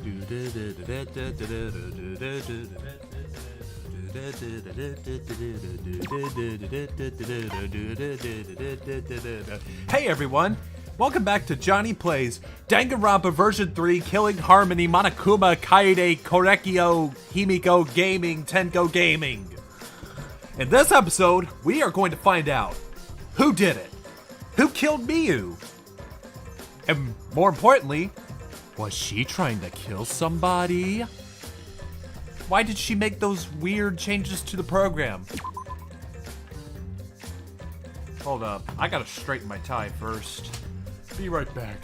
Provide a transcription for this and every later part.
Hey everyone! Welcome back to Johnnee Plays Danganronpa version 3 Killing Harmony Monokuma Kaede Korekio Himiko Gaming Tenko Gaming. In this episode, we are going to find out who did it, who killed Miyu, and more importantly, was she trying to kill somebody? Why did she make those weird changes to the program? Hold up, I gotta straighten my tie first. Be right back.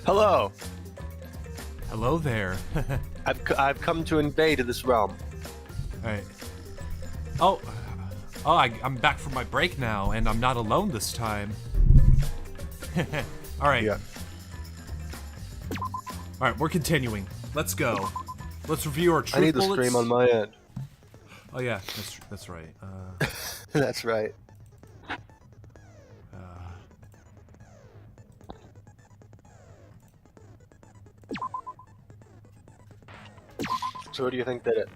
Hello. Hello there. I've come to invade this realm. Alright. I'm back from my break now, and I'm not alone this time. Alright. Yeah. Alright, we're continuing. Let's go. Let's review our truth I need the bullets. scream on my end. Oh yeah, that's right. That's right. So who do you think did it?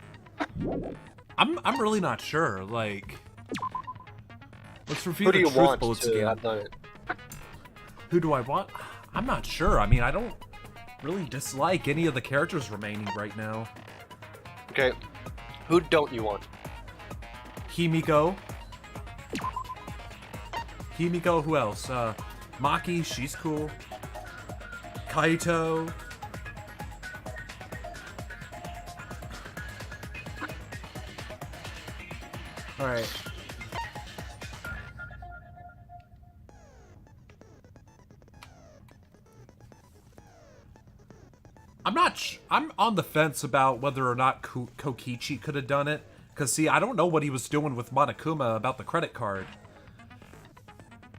I'm really not sure. Like, let's review Who do the you truth want bullets to again. have done it? Who do I want? I'm not sure. I mean, I don't really dislike any of the characters remaining right now. Okay. Who don't you want? Himiko. Himiko, who else? Maki, she's cool. Kaito. Alright. I'm on the fence about whether or not Kokichi could have done it, Because, see, I don't know what he was doing with Monokuma about the credit card.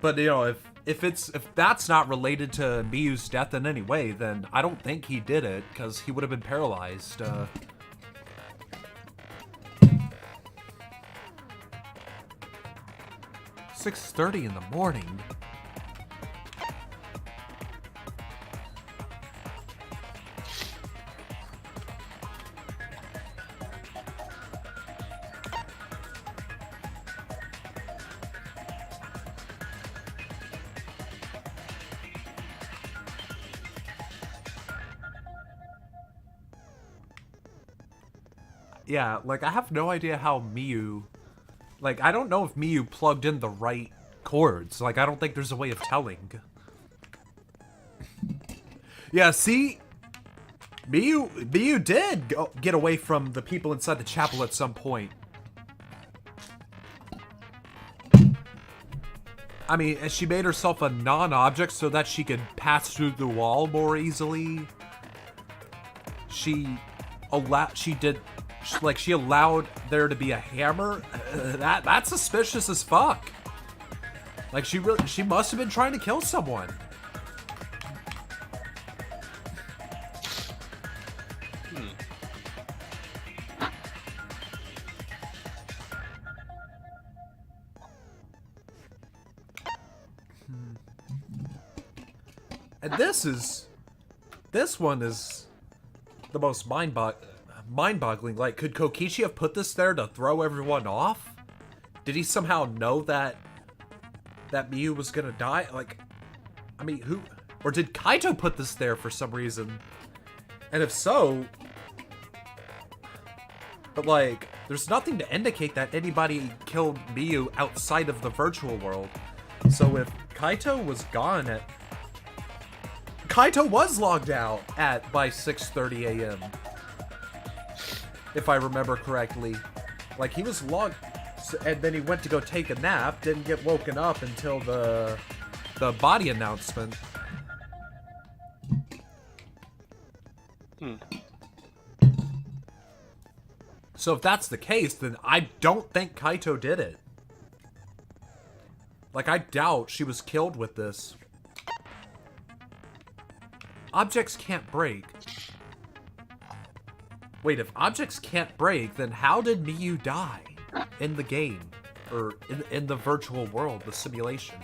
But, you know, if that's not related to Miyu's death in any way, then I don't think he did it, because he would have been paralyzed. 6:30 in the morning. Yeah, like, I have no idea how Miyu... Like, I don't know if Miyu plugged in the right chords. Like, I don't think there's a way of telling. Yeah, see? Miyu did get away from the people inside the chapel at some point. I mean, she made herself a non-object so that she could pass through the wall more easily. She allowed there to be a hammer. That's suspicious as fuck. Like, she must have been trying to kill someone. And this one is the most mind-boggling. Like, could Kokichi have put this there to throw everyone off? Did he somehow know that Miyu was gonna die? Like, I mean, who? Or did Kaito put this there for some reason? And if so, but like, there's nothing to indicate that anybody killed Miyu outside of the virtual world. So if Kaito was gone at... Kaito was logged out by 6:30 a.m. If I remember correctly. Like, he was logged, and then he went to go take a nap, didn't get woken up until the body announcement. So if that's the case, then I don't think Kaito did it. Like, I doubt she was killed with this. Objects can't break. Wait, if objects can't break, then how did Miyu die in the game? Or in the virtual world, the simulation?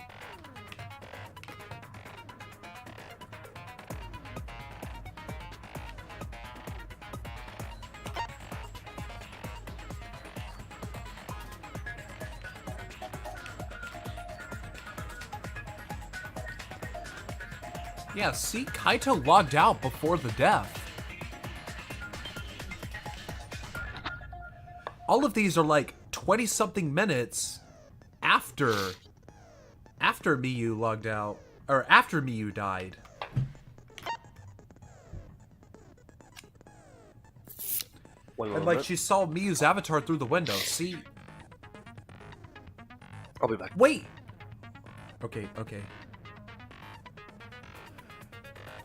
Yeah, see, Kaito logged out before the death. All of these are like 20-something minutes after Miyu logged out, or after Miyu died. And like, she saw Miyu's avatar through the window. See? I'll be back. Wait! Okay.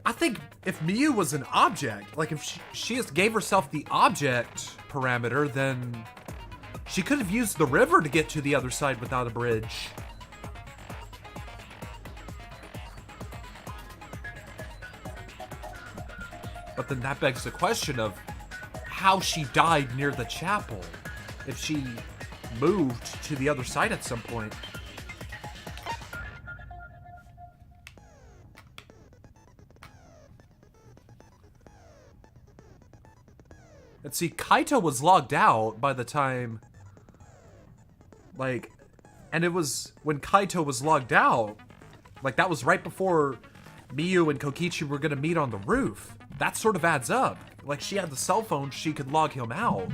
I think if Miyu was an object, like if she just gave herself the object parameter, then she could have used the river to get to the other side without a bridge. But then that begs the question of how she died near the chapel, if she moved to the other side at some point. And see, Kaito was logged out by the time, like, and it was when Kaito was logged out, like, that was right before Miyu and Kokichi were gonna meet on the roof. That sort of adds up. Like, she had the cell phone, she could log him out.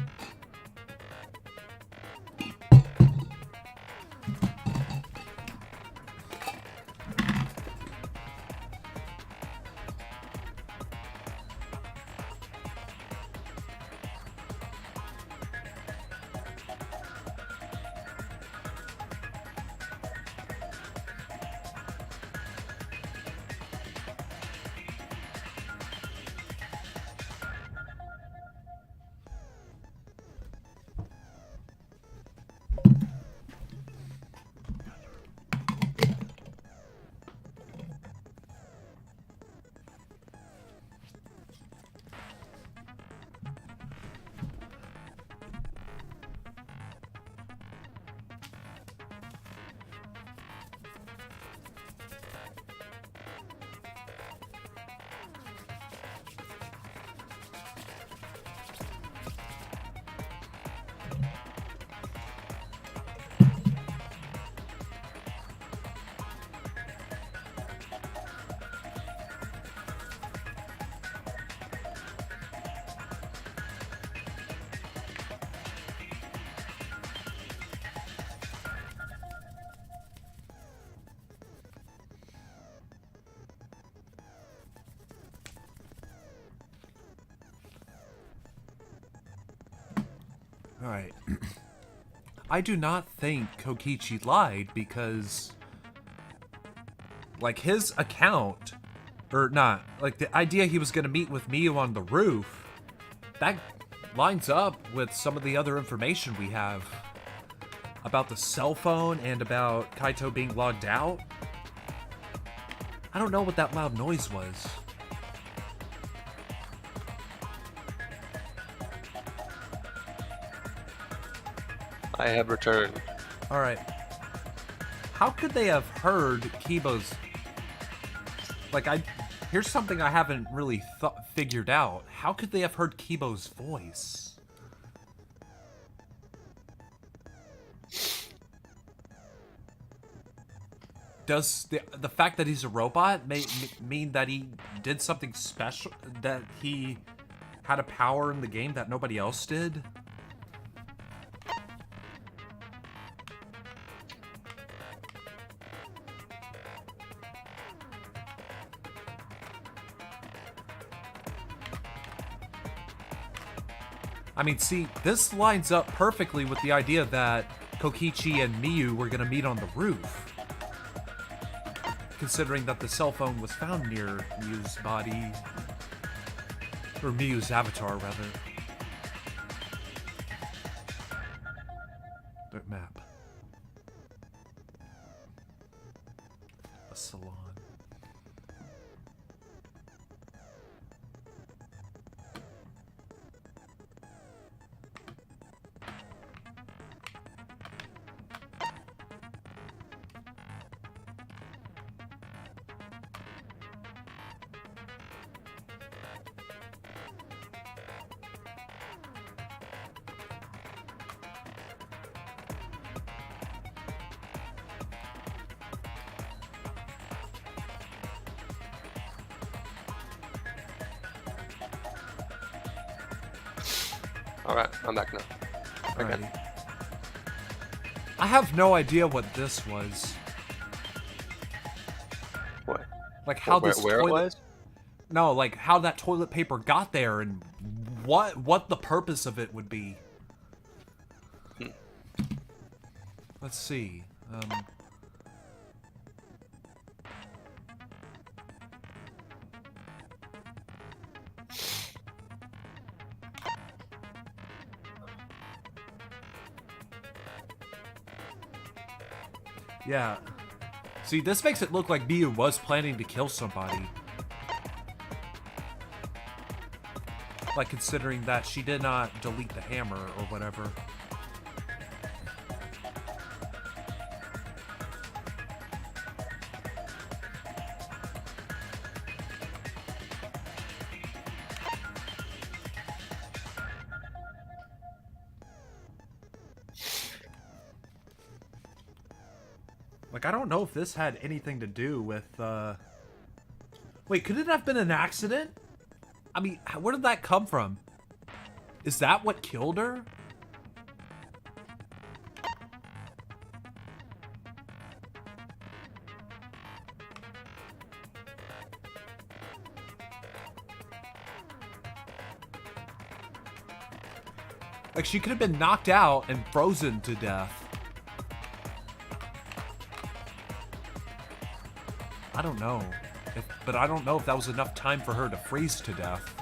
Alright. I do not think Kokichi lied because, like, his account, or not, like, the idea he was going to meet with Miyu on the roof, that lines up with some of the other information we have about the cell phone and about Kaito being logged out. I don't know what that loud noise was. I have returned. Alright. How could they have heard Kibo's... Like, here's something I haven't really figured out. How could they have heard Kibo's voice? Does the fact that he's a robot mean that he did something special? That he had a power in the game that nobody else did? I mean, see, this lines up perfectly with the idea that Kokichi and Miyu were going to meet on the roof. Considering that the cell phone was found near Miyu's body. Or Miyu's avatar, rather. The map. A salon. Alright, I'm back now. Again. Alrighty. I have no idea what this was. What? Like how where, this where toilet... it was? No, like how that toilet paper got there and what the purpose of it would be. Let's see. Yeah. See, this makes it look like Miyu was planning to kill somebody. Like, considering that she did not delete the hammer or whatever. Like, I don't know if this had anything to do with, Wait, could it have been an accident? I mean, where did that come from? Is that what killed her? Like, she could have been knocked out and frozen to death. I don't know. But I don't know if that was enough time for her to freeze to death.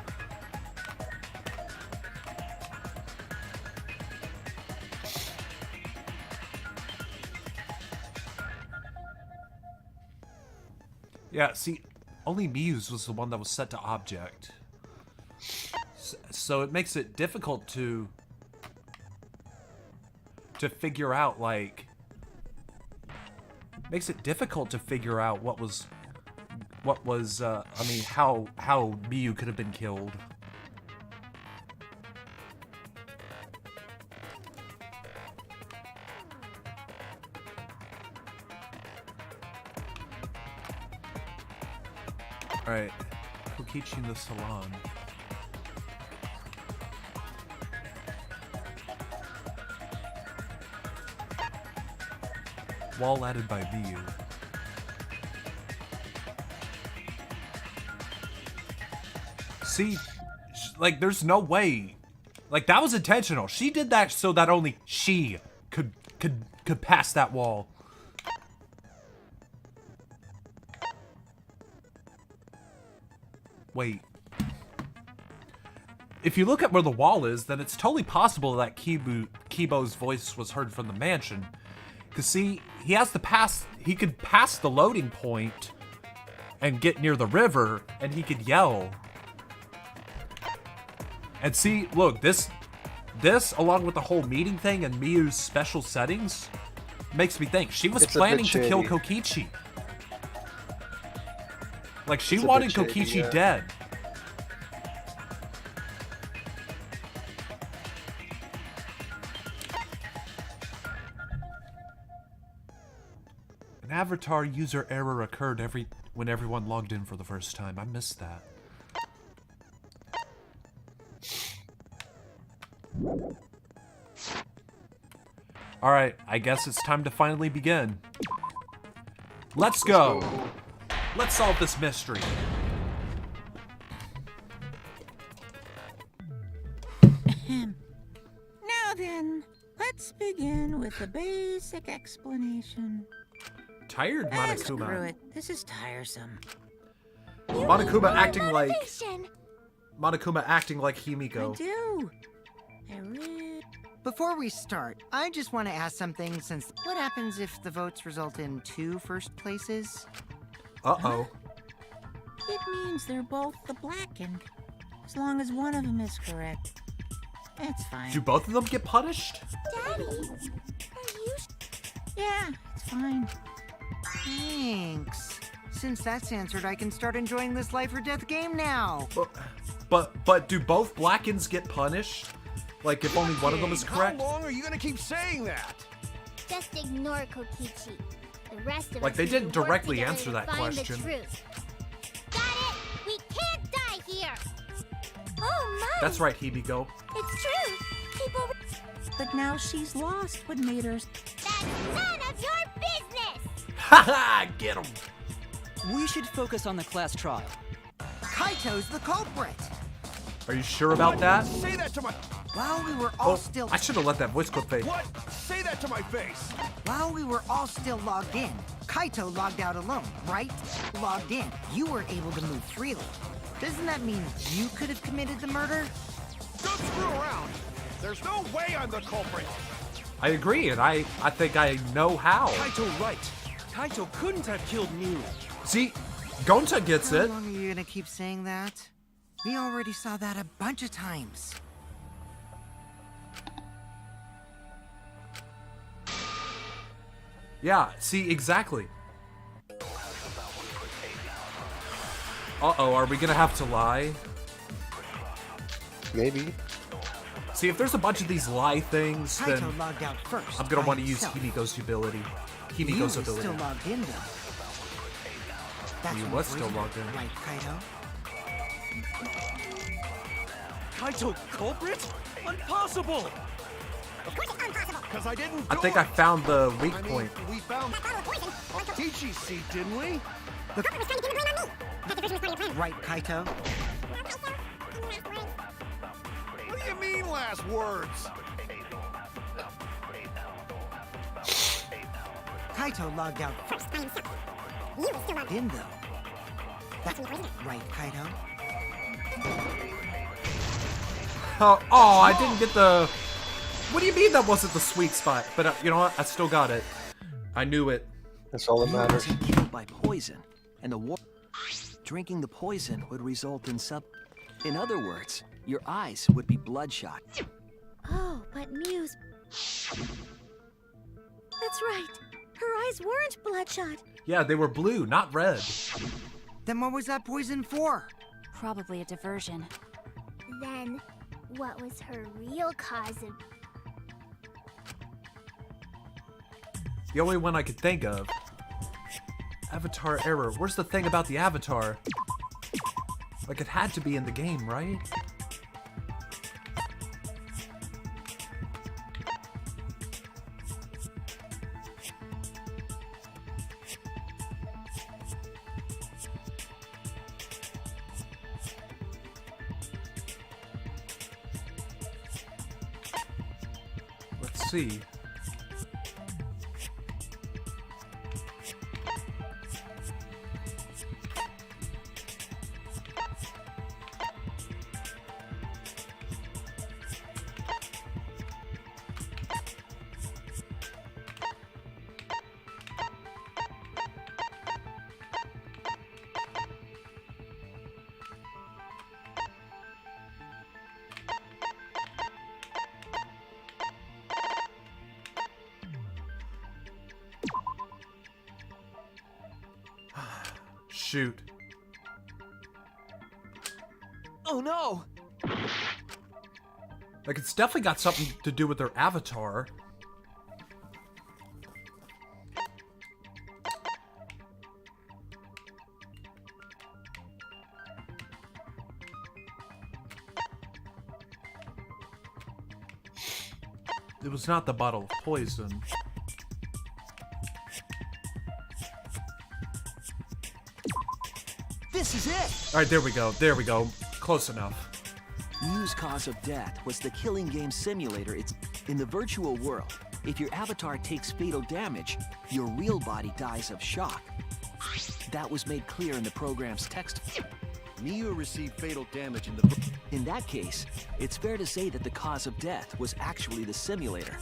Yeah, see, only Miyu's was the one that was set to object. So it makes it difficult to figure out, like... Makes it difficult to figure out what was, I mean, how Miyu could have been killed. Alright, Kokichi in the salon. Wall added by Miyu. See, like, there's no way Like, that was intentional. She did that so that only she could pass that wall. Wait. If you look at where the wall is, then it's totally possible that Kibo's voice was heard from the mansion. Cause see, he could pass the loading point and get near the river, and he could yell. And see, look, this along with the whole meeting thing and Miyu's special settings makes me think she was planning to kill Kokichi. Like, she wanted Kokichi dead. An avatar user error occurred when everyone logged in for the first time. I missed that. Alright, I guess it's time to finally begin. Let's go! Let's solve this mystery. Now then, let's begin with the basic explanation. Tired, Monokuma. Screw it. This is tiresome. Monokuma acting like Himiko. I do. I really... Before we start, I just want to ask something since what happens if the votes result in 2 first places? Uh-oh. It means they're both the blackened. As long as one of them is correct. That's fine. Do both of them get punished? Daddy, are you... Yeah, it's fine. Thanks. Since that's answered, I can start enjoying this life or death game now. But do both blackens get punished? Like, if only one of them is correct? How long are you gonna keep saying that? Just ignore Kokichi. The rest of Like, us they need didn't to work directly together answer to that find question. The truth. Got it? We can't die here. Oh my! That's right, Himiko. It's true. People. But now she's lost what made her... That's none of your business. Haha, get him! We should focus on the class trial. Kaito's the culprit. Are you sure about that? Say that to my... While we were all still... I should have let that voice clip fade. What? Say that to my face. While we were all still logged in, Kaito logged out alone, right? Logged in, you were able to move freely. Doesn't that mean you could have committed the murder? Don't screw around. There's no way I'm the culprit. I agree, and I think I know how. Kaito right. Kaito couldn't have killed Miu. See, Gonta gets How it. long are you gonna keep saying that? We already saw that a bunch of times. Yeah, see, exactly. Uh-oh, are we gonna have to lie? Maybe. See, if there's a bunch of these lie things, then Kaito logged out first. I'm gonna by want to use himself. Himiko's ability. You Himiko's were ability. still logged in though. That's He one was still reason, logged in. right, Kaito? Kaito culprit? Impossible. Of course it's impossible. Because I didn't. I think I found the weak point. We found Kokichi's seed, didn't we? Right, Kaito? What do you mean last words? Kaito logged out first by himself. You were still logged in though. That's right, Kaito? Oh, I didn't get the... What do you mean that wasn't the sweet spot? But you know what? I still got it. I knew it. That's all that You matters. wasn't killed by poison, and the drinking the poison would result in In other words, your eyes would be bloodshot. Oh, but Miu's... That's right. Her eyes weren't bloodshot. Yeah, they were blue, not red. Then what was that poison for? Probably a diversion. Then, what was her real cause of... The only one I could think of. Avatar error. Where's the thing about the avatar? Like, it had to be in the game, right? see. Shoot. Oh no! Like, it's definitely got something to do with their avatar. It was not the bottle of poison. This is it! Alright, there we go. There we go. Close enough. Mew's cause of death was the killing game simulator. It's in the virtual world. If your avatar takes fatal damage, your real body dies of shock. That was made clear in the program's text. Mew received fatal damage in the... In that case, it's fair to say that the cause of death was actually the simulator.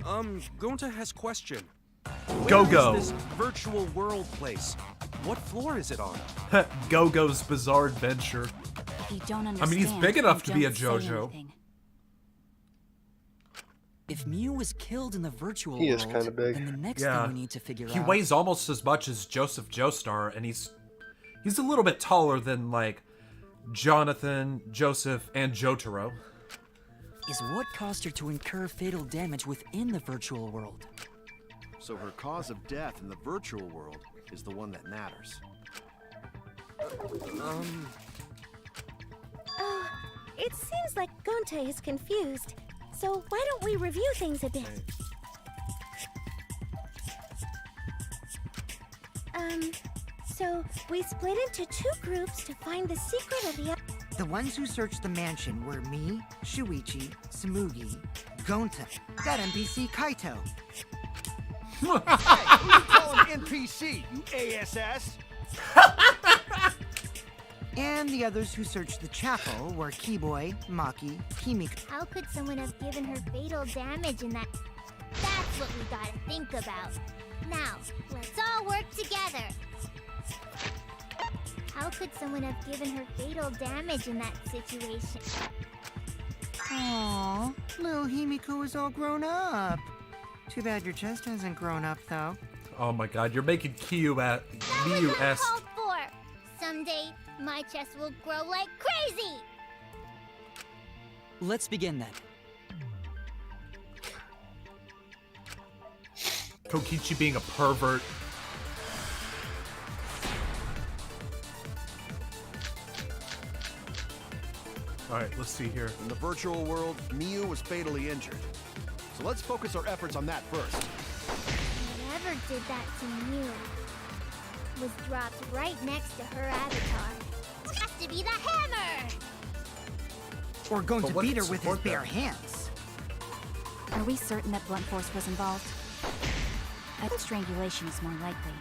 Gonta has question. Go-Go. Where is this virtual world place? What floor is it on? Go-Go's Bizarre Adventure. If you don't understand, I mean, he's big enough to you be a don't say JoJo. anything. If Mew was killed in the virtual He is world, kinda big. then the next Yeah. thing we need to figure He out... weighs almost as much as Joseph Joestar, and he's a little bit taller than, like, Jonathan, Joseph, and Jotaro. is what caused her to incur fatal damage within the virtual world. So her cause of death in the virtual world is the one that matters. It seems like Gonta is confused. So why don't we review things a bit? So we split into two groups to find the secret of the... The ones who searched the mansion were me, Shuichi, Samugi, Gonta, that NPC Kaito. Hey, who you calling NPC, you ASS? And the others who searched the chapel were Keyboy, Maki, Himiko. How could someone have given her fatal damage in that... That's what we gotta think about. Now, let's all work together. How could someone have given her fatal damage in that situation? Aww, little Himiko is all grown up. Too bad your chest hasn't grown up, though. Oh my god, you're making Miyu That was uncalled for. Someday, my chest will grow like crazy. Let's begin then. Kokichi being a pervert. Alright, let's see here. In the virtual world, Mew was fatally injured. So let's focus our efforts on that first. Whoever did that to Mew was dropped right next to her avatar. It has to be the hammer! Or going But to what beat could her with his support bare that? hands. Are we certain that blunt force was involved? I think strangulation is more likely.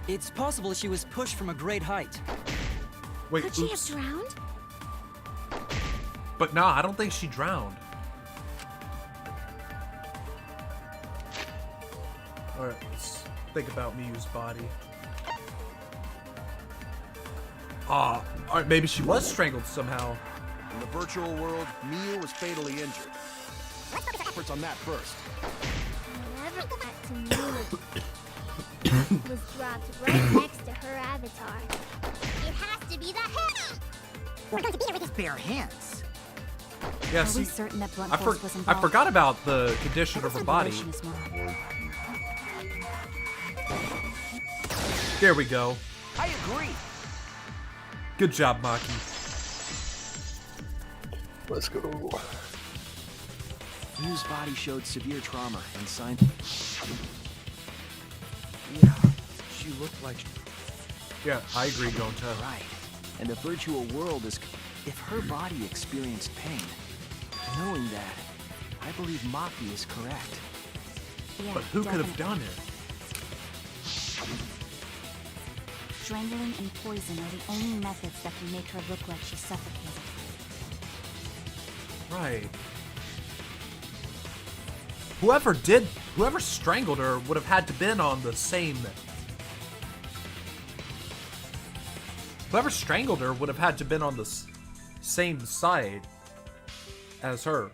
It's possible she was pushed from a great height. Wait, Could she have oops. drowned? But nah, I don't think she drowned. Alright, let's think about Miyu's body. Alright, maybe she was strangled somehow. In the virtual world, Mew was fatally injured. Let's focus our efforts on that first. Whoever did that to Mew was dropped right next to her avatar. It has to be the hammer! We're going to beat her with his Bare hands. Yeah, Are see, we certain that blunt I, force was I involved? forgot about the condition of her body. Strangulation is more... There we go. I agree. Good job, Maki. Let's go. Mew's body showed severe trauma and signs. Yeah, she looked like... Yeah, I agree, Gonta. Right. And the virtual world is... If her body experienced pain, knowing that, I I believe Maki is correct. Yeah, But who could have definitely. done it? Strangling and poison are the only methods that can make her look like she's suffocated. Right. Whoever strangled her would have had to been on the same. Whoever strangled her would have had to been on the same side as her.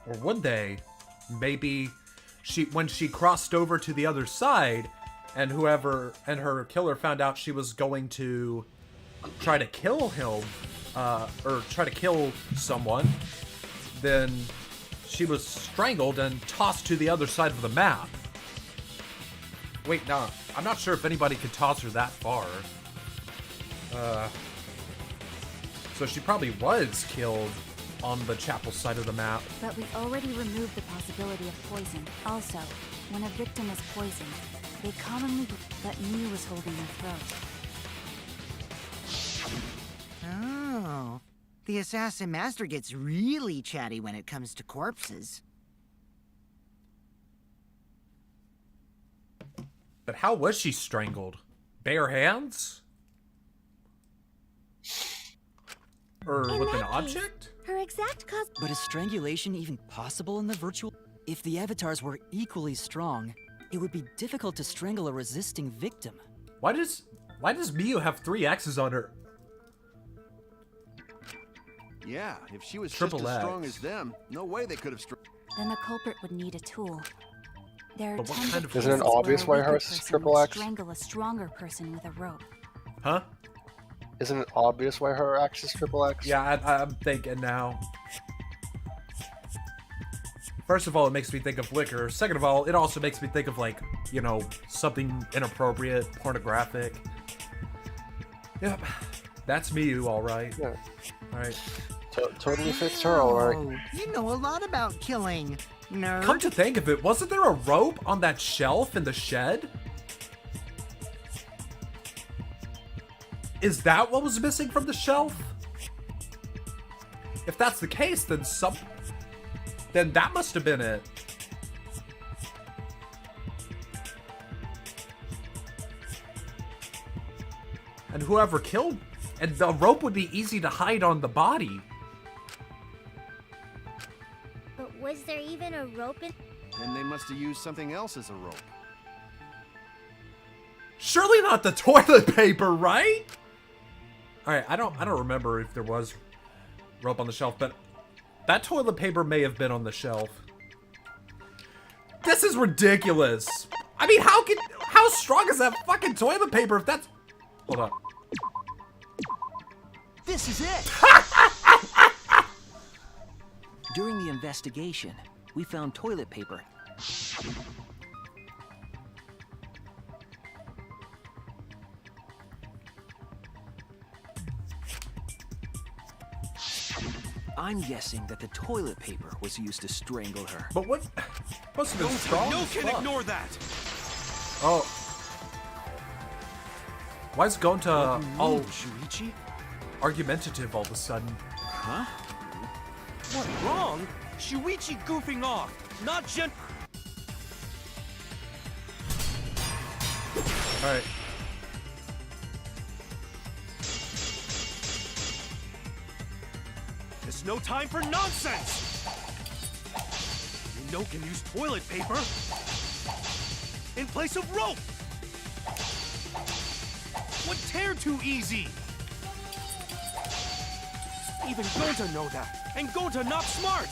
Or would they? Maybe when she crossed over to the other side, and her killer found out she was going to try to kill him, or try to kill someone, then she was strangled and tossed to the other side of the map. Wait, no, I'm not sure if anybody could toss her that far. So she probably was killed on the chapel side of the map. But we already removed the possibility of poison. Also, when a victim is poisoned, they commonly that Miu was holding their throat. Oh. The assassin master gets really chatty when it comes to corpses. But how was she strangled? Bare hands? Or In with an that case, object? Her exact cause. But is strangulation even possible in the virtual? If the avatars were equally strong, it would be difficult to strangle a resisting victim. Why does Miu have 3 X's on her? Yeah, if she was Triple just as X. strong as them, no way they could have Then the culprit would need a tool. There are But what tons kind of of Isn't it cases obvious where why a hers weaker is person triple would X? strangle a stronger person with a rope. Huh? Isn't it obvious why her X is triple X? Yeah, I'm thinking now. First of all, it makes me think of liquor. Second of all, it also makes me think of, like, you know, something inappropriate, pornographic. Yep. That's Miu, alright. Yeah. Alright. Totally fits her, alright. Oh, you know a lot about killing, nerd. Come to think of it, wasn't there a rope on that shelf in the shed? Is that what was missing from the shelf? If that's the case, then that must have been it. And whoever killed... And the rope would be easy to hide on the body. But was there even a rope in? Then they must have used something else as a rope. Surely not the toilet paper, right? Alright, I don't remember if there was rope on the shelf, but that toilet paper may have been on the shelf. This is ridiculous. I mean, how strong is that fucking toilet paper if that's... Hold on. This is it! During the investigation, we found toilet paper. I'm guessing that the toilet paper was used to strangle her. But what? Must have been strong. No as can fuck. ignore that. Oh. Why is Gonta all Shuichi? argumentative all of a sudden? Huh? What wrong? Shuichi goofing off, not Gen. Alright. There's no time for nonsense! You know can use toilet paper in place of rope! Would tear too easy! Even Gonta know that, and Gonta not smart!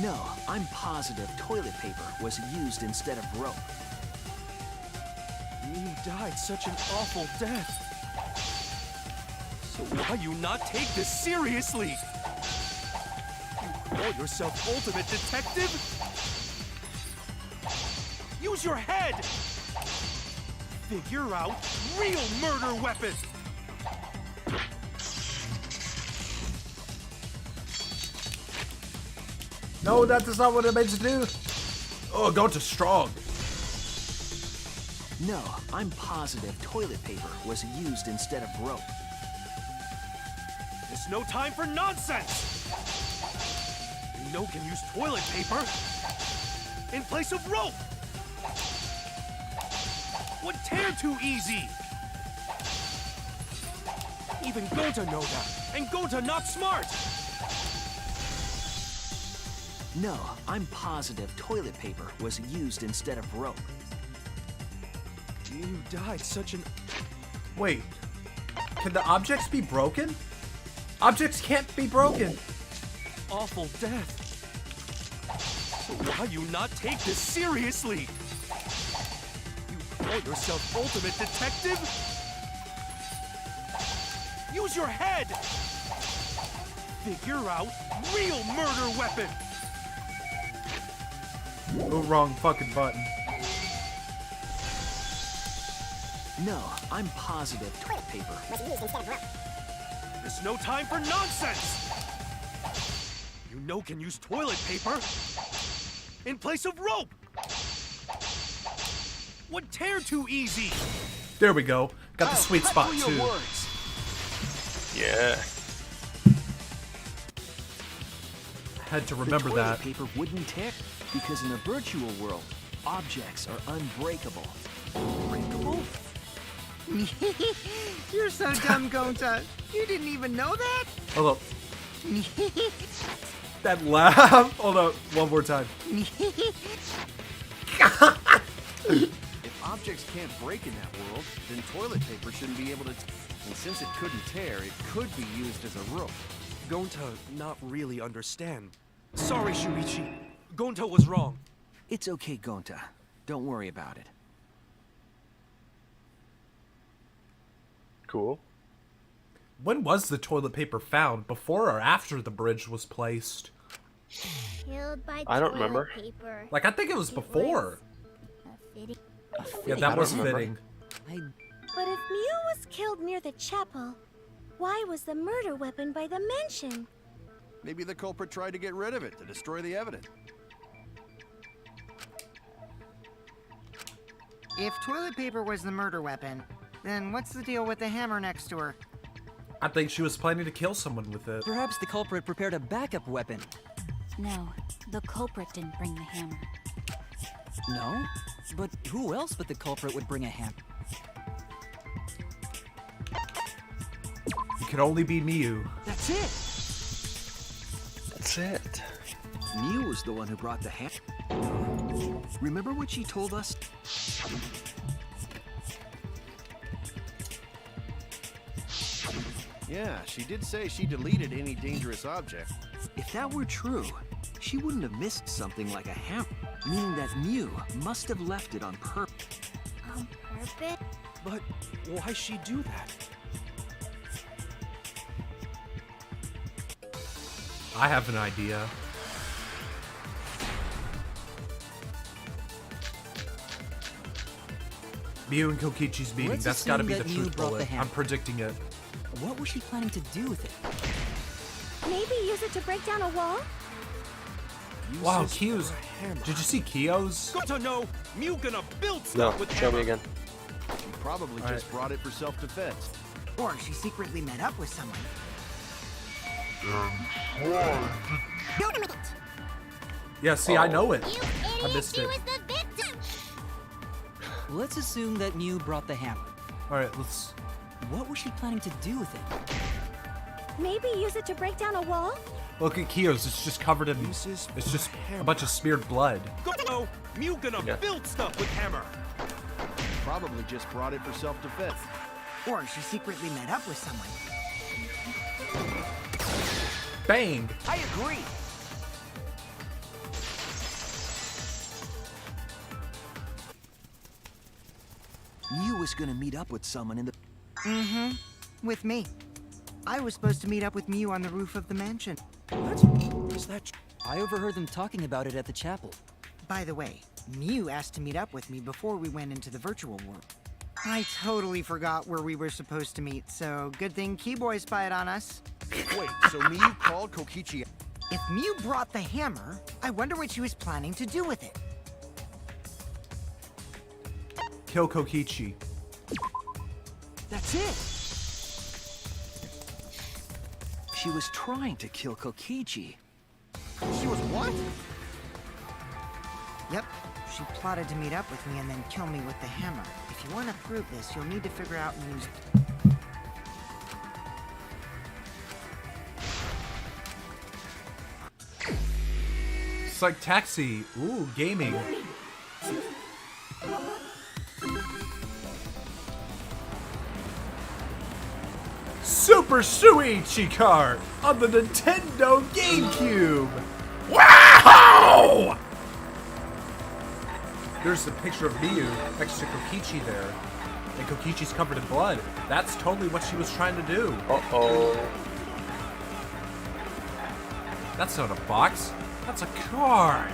No, I'm positive toilet paper was used instead of rope. You died such an awful death. So why you not take this seriously? You call yourself ultimate detective? Use your head! Figure out real murder weapon! No, that is not what it meant to do. Oh, Gonta's strong. No, I'm positive toilet paper was used instead of rope. There's There's no time for nonsense! You can use toilet paper in place of rope! Would tear too easy! Even Gonta know that, and Gonta not smart! No, I'm positive toilet paper was used instead of rope. You died such an... Wait, can the objects be broken? Objects can't be broken. awful death. So why you not take this seriously? You call yourself ultimate detective? Use your head! Figure out real murder weapon! Oh, wrong fucking button. No, I'm positive toilet paper was used instead of rope. There's no time for nonsense! You know can use toilet paper in place of rope! Would tear too easy! There we go. Got the sweet spot too. Yeah. Had to remember the that. toilet paper wouldn't tear because in a virtual world, objects are unbreakable. Unbreakable? You're so dumb, Gonta. You didn't even know that? Hold up. That laugh. Hold up. One more time. If objects can't break in that world, then toilet paper shouldn't be able to. And since it couldn't tear, it could be used as a rope. Gonta not really understand. Sorry, Shuichi. Gonta was wrong. It's okay, Gonta. Don't worry about it. Cool. When was the toilet paper found? Before or after the bridge was placed? Killed by I don't toilet remember. paper. Like, I think it was before. Yeah, that was fitting. But if Mew was killed near the chapel, why was the murder weapon by the mansion? Maybe the culprit tried to get rid of it to destroy the evidence. If toilet paper was the murder weapon, then what's the deal with the hammer next to her? I think she was planning to kill someone with it. Perhaps the culprit prepared a backup weapon. No, the culprit didn't bring the hammer. No? But who else but the culprit would bring a hammer? It could only be Miu. That's it! That's it. Mew was the one who brought the hammer. Remember what she told us? Yeah, she did say she deleted any dangerous object. If that were true, she wouldn't have missed something like a hammer, meaning that Mew must have left it on purpose. On purpose? But why she do that? I have an idea. Miu and Kokichi's meeting. Let's That's got to assume be the that Miu truth brought bullet. the hammer. I'm predicting it. What was she planning to do with it? Maybe use it to break down a wall? Wow, Uses Kyo's. for a hammer. Did you see Kyo's? Gonta, no! Mew gonna build No, stuff with show me hammer. again. She probably All just brought it for self-defense. Or she secretly met up with someone. Yeah, see, I know it. You I idiot, missed she it. was the victim! Let's assume that Mew brought the hammer. Alright, let's. What was she planning to do with it? Maybe use it to break down a wall? Look at Kyo's. It's just covered in. Uses It's just for a hammer. bunch of smeared blood. Gonta, no! Mew gonna Yeah. build stuff with hammer. Probably just brought it for self-defense. Or she secretly met up with someone. Bang! I agree. Mew was gonna meet up with someone in the... With me. I was supposed to meet up with Mew on the roof of the mansion. What? Is that I overheard them talking about it at the chapel. By the way, Mew asked to meet up with me before we went into the virtual world. I totally forgot where we were supposed to meet, so good thing Keyboy spied on us. Wait, so Miu called Kokichi. If Mew brought the hammer, I wonder what she was planning to do with it. Kill Kokichi. That's it! She was trying to kill Kokichi. She was what? Yep, she plotted to meet up with me and then kill me with the hammer. If you want to prove this, you'll need to figure out and use... It's like Taxi. Ooh, gaming. Super Shuichi card on the Nintendo GameCube. Wow! There's a picture of Miyu next to Kokichi there. And Kokichi's covered in blood. That's totally what she was trying to do. Uh-oh. That's not a box. That's a card.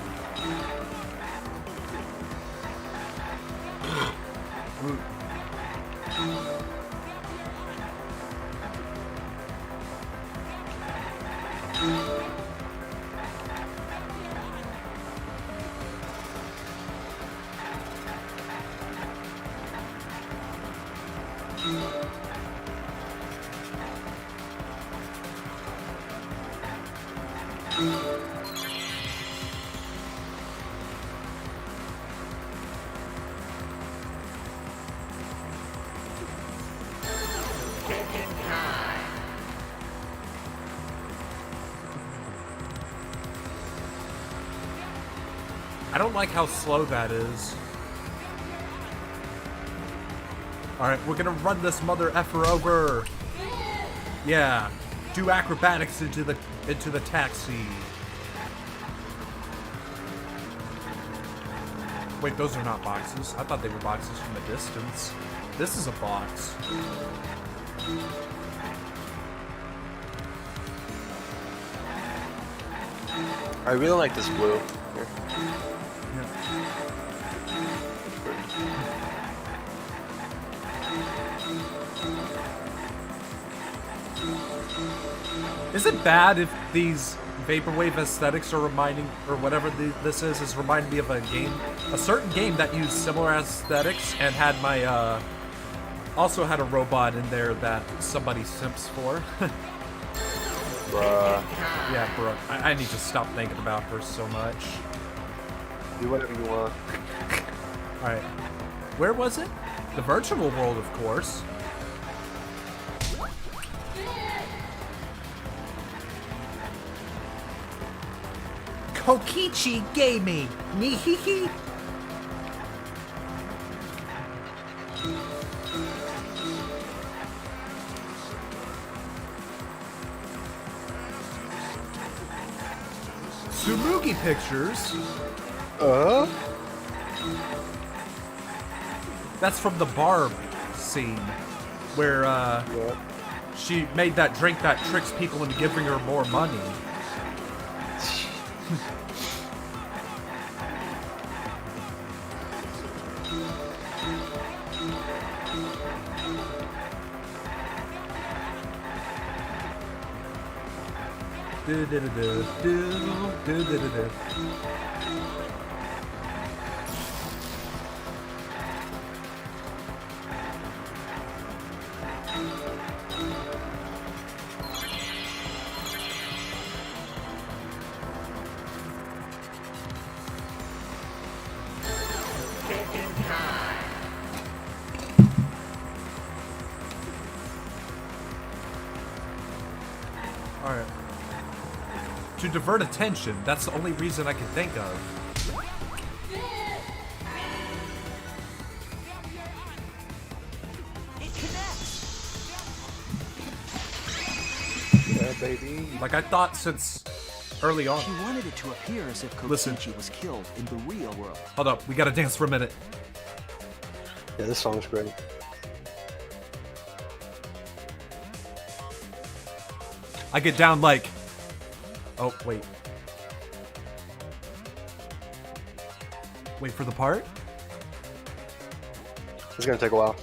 I don't like how slow that is. Alright, we're gonna run this mother effer over. Yeah. Do acrobatics into the taxi. Wait, those are not boxes. I thought they were boxes from a distance. This is a box. I really like this blue. Here. Is it bad if these vaporwave aesthetics are reminding, or whatever this is reminding me of a game, a certain game that used similar aesthetics and had my, also had a robot in there that somebody simps for. Bruh. Yeah, bro. I need to stop thinking about her so much. Do whatever you want. Alright. Where was it? The virtual world, of course. Kokichi Gaming! Nihihi! Tsumugi Pictures? That's from the bar scene, where, she made that drink that tricks people into giving her more money. Alright. To divert attention, that's the only reason I can think of. It connects. Yeah, baby. Like, I thought since early on. She wanted it to appear as if Listen. Kokichi was killed in the real world. Hold up, we gotta dance for a minute. Yeah, this song's great. I get down like... Oh, wait. Wait for the part? It's gonna take a while.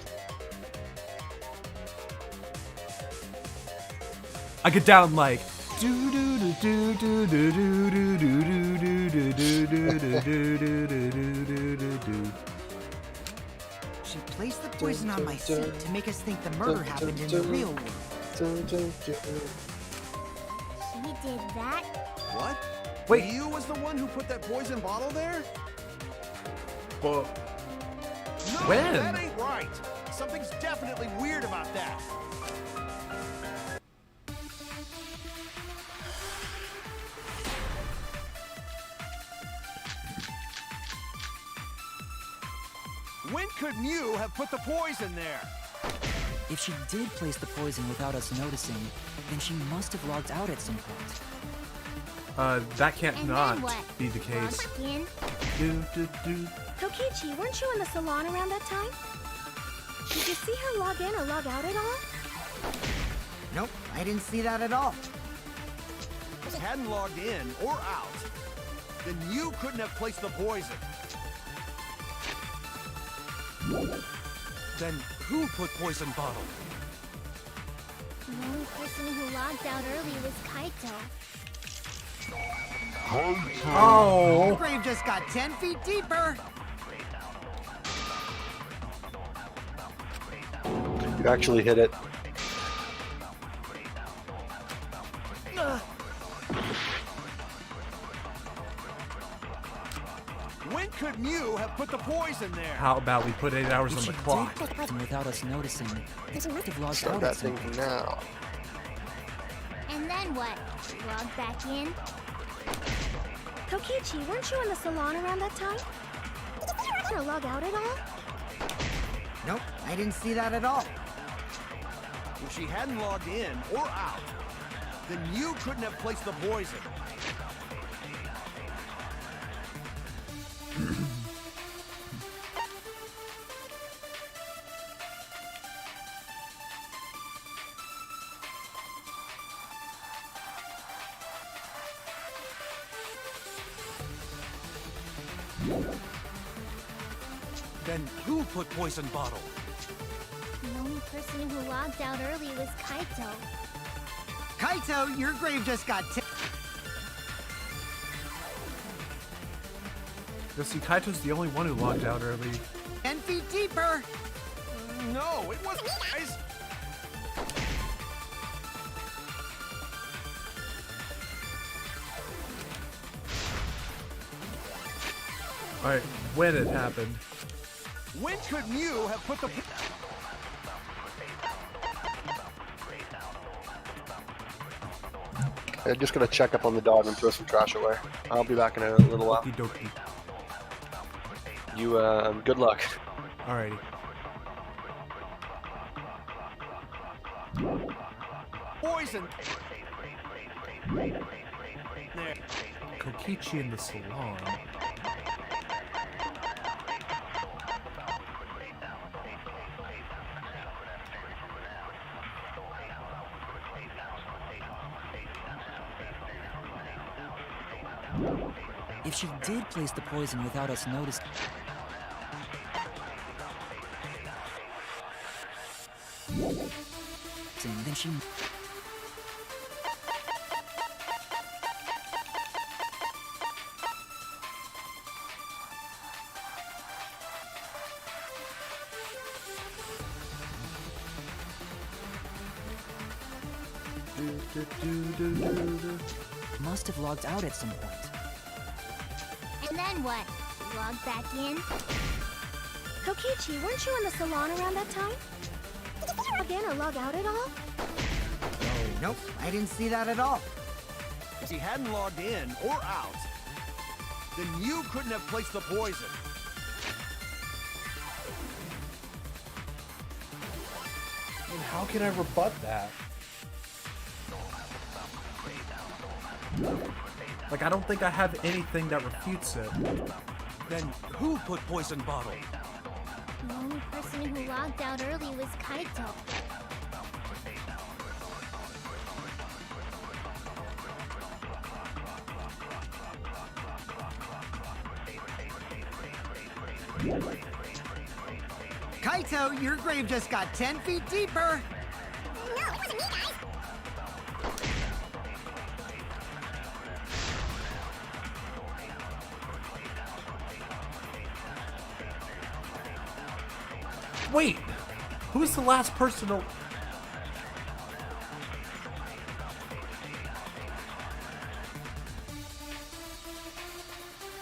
I get down like... Do do do do do do do do do do do do do do do do do do. She placed the poison on my seat to make us think the murder happened in the real world. He did that? What? Wait. You was the one who put that poison bottle there? Well, No, when? that ain't right. Something's definitely weird about that. When could Mew have put the poison there? If she did place the poison without us noticing, then she must have logged out at some point. That can't And not then what? be the case. Back in. Do. Kokichi, weren't you in the salon around that time? Did you see her log in or log out at all? Nope, I didn't see that at all. If she hadn't logged in or out, then you couldn't have placed the poison. Then who put poison bottle? The only person who logged out early was Kaito. Oh! Your grave just got 10 feet deeper. You actually hit it. When could Mew have put the poison there? How about we put 8 hours If on she the clock? did poison without us noticing, then she must have logged Start out that at some thing point. now. And then what? Log back in? Kokichi, weren't you in the salon around that time? Did you log out at all? Nope, I didn't see that at all. If she hadn't logged in or out, then you couldn't have placed the poison. Then who put poison bottle? The only person who logged out early was Kaito. Kaito, your grave just got 10. You'll see, Kaito's the only one who logged out early. 10 feet deeper. No, it wasn't, guys. Alright, when it happened. When could Mew have put the... I'm just gonna check up on the dog and throw some trash away. I'll be back in a little while. Okie dokie. You, good luck. Alrighty. Poison! There. Kokichi in the salon. If she did place the poison without us noticing, then she... must have logged out at some point. And then what? Log back in? Kokichi, weren't you in the salon around that time? Did you log in or log out at all? Nope, I didn't see that at all. If she hadn't logged in or out, then you couldn't have placed the poison. I mean, how can I rebut that? Like, I don't think I have anything that refutes it. Then who put poison bottle? The only person who logged out early was Kaito. Kaito, your grave just got 10 feet deeper. No, it wasn't me, guys. Wait! Who's the last person to...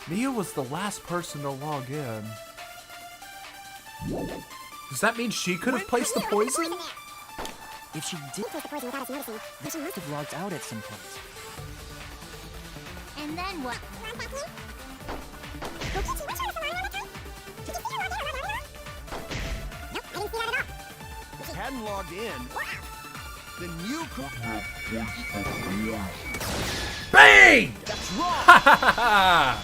Mia was the last person to log in. Does that mean she could have placed the poison? If she did, then she must have logged out at some point. And then what? Hadn't logged in, then you could. Bang! That's wrong.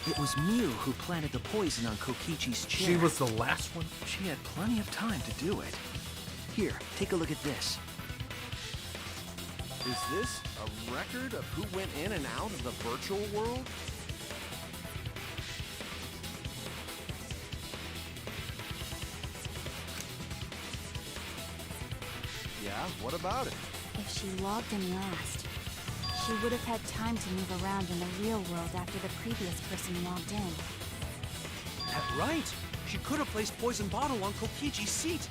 It was Mew who planted the poison on Kokichi's chair. She was the last one. She had plenty of time to do it. Here, take a look at this. Is this a record of who went in and out of the virtual world? Yeah, what about it? If she logged in last, she would have had time to move around in the real world after the previous person logged in. That's right. She could have placed poison bottle on Kokichi's seat.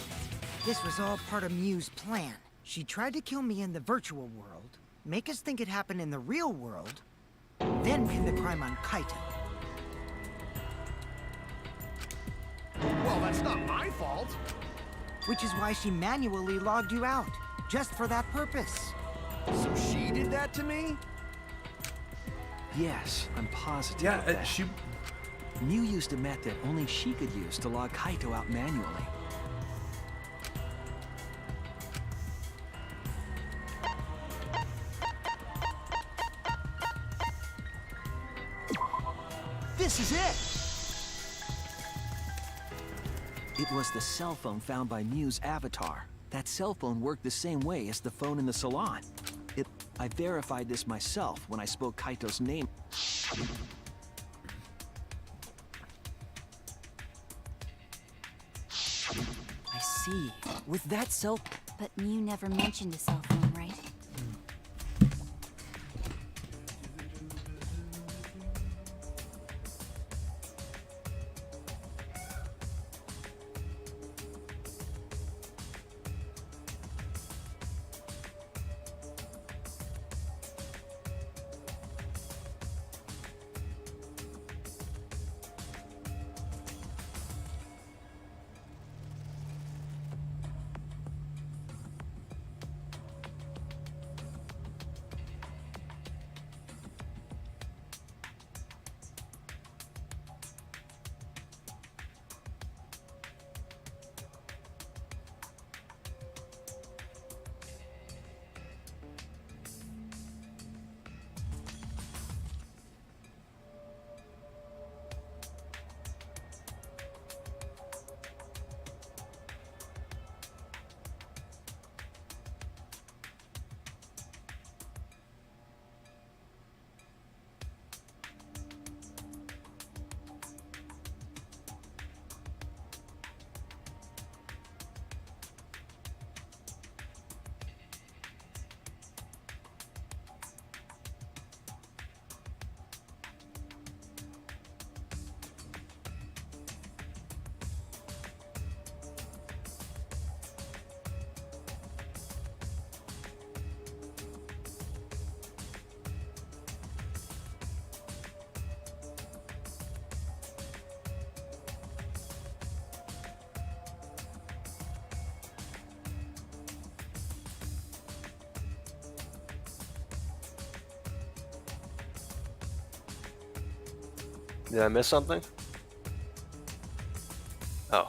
This was all part of Mew's plan. She tried to kill me in the virtual world, make us think it happened in the real world, then pin the crime on Kaito. Well, that's not my fault. Which is why she manually logged you out, just for that purpose. So she did that to me? Yes, I'm positive Yeah, of that. she. Mew used a method only she could use to log Kaito out manually. This is it! It was the cell phone found by Mew's avatar. That cell phone worked the same way as the phone in the salon. I verified this myself when I spoke Kaito's name. I see. With that cell... But Mew never mentioned a cell phone, right? Did I miss something? Oh.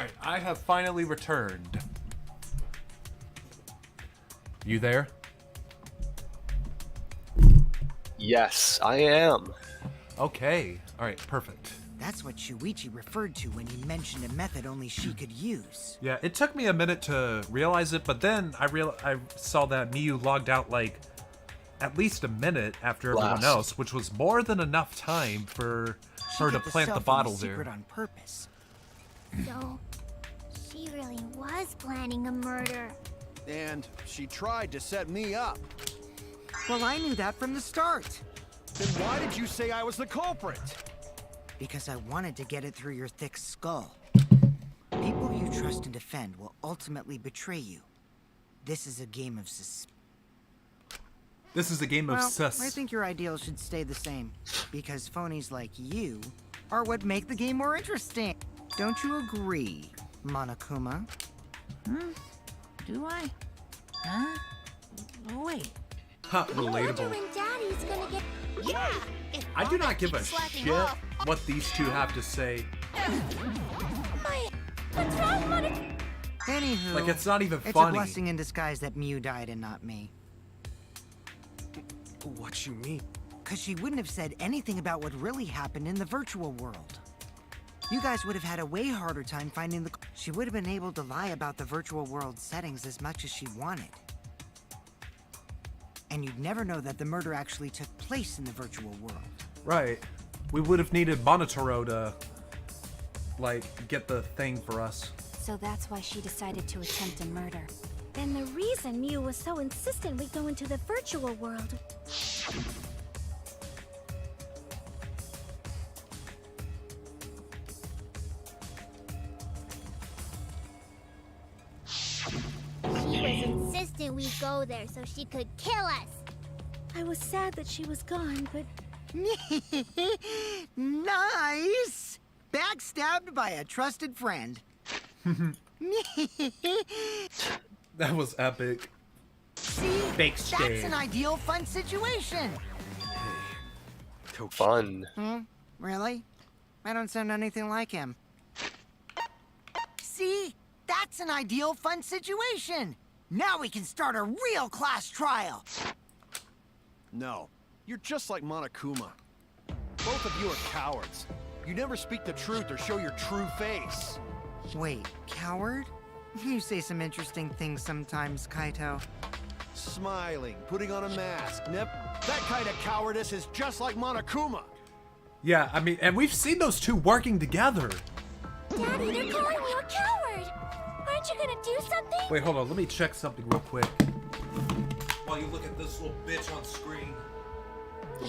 Alright, I have finally returned. You there? Yes, I am. Okay. Alright, perfect. That's what Shuichi referred to when he mentioned a method only she could use. Yeah, it took me a minute to realize it, but then I saw that Miyu logged out like at least a minute after everyone else, which was more than enough time for her to plant the bottle there. On purpose. So, she really was planning a murder. And she tried to set me up. Well, I knew that from the start. Then why did you say I was the culprit? Because I wanted to get it through your thick skull. People you trust and defend will ultimately betray you. This is a game of This is a game of sus. I think your ideals should stay the same. Because phonies like you are what make the game more interesting. Don't you agree, Monokuma? Do I? Huh? Oh, wait. Huh, I wonder relatable. when Daddy's gonna get... Yeah! If I do not Mama give a keeps slacking shit off- what these two have to say. What's wrong, Monica? Anywho, Like, it's not even it's a funny. blessing in disguise that Mew died and not me. What you mean? Because she wouldn't have said anything about what really happened in the virtual world. You guys would have had a way harder time finding the... She would have been able to lie about the virtual world settings as much as she wanted. And you'd never know that the murder actually took place in the virtual world. Right. We would have needed Monotaro to, like, get the thing for us. So that's why she decided to attempt a murder. Then the reason Mew was so insistent we go into the virtual world. She was insistent we go there so she could kill us. I was sad that she was gone, but Nice! Backstabbed by a trusted friend. That was epic. See? Fake That's stab. an ideal fun situation. Fun. Really? I don't sound anything like him. See? That's an ideal fun situation. Now we can start a real class trial. No, you're just like Monokuma. Both of you are cowards. You never speak the truth or show your true face. Wait, coward? You say some interesting things sometimes, Kaito. Smiling, putting on a mask, that kind of cowardice is just like Monokuma. Yeah, I mean, and we've seen those two working together. Daddy, they're calling you a coward. Aren't you gonna do something? Wait, hold on. Let me check something real quick. While you look at this little bitch on screen.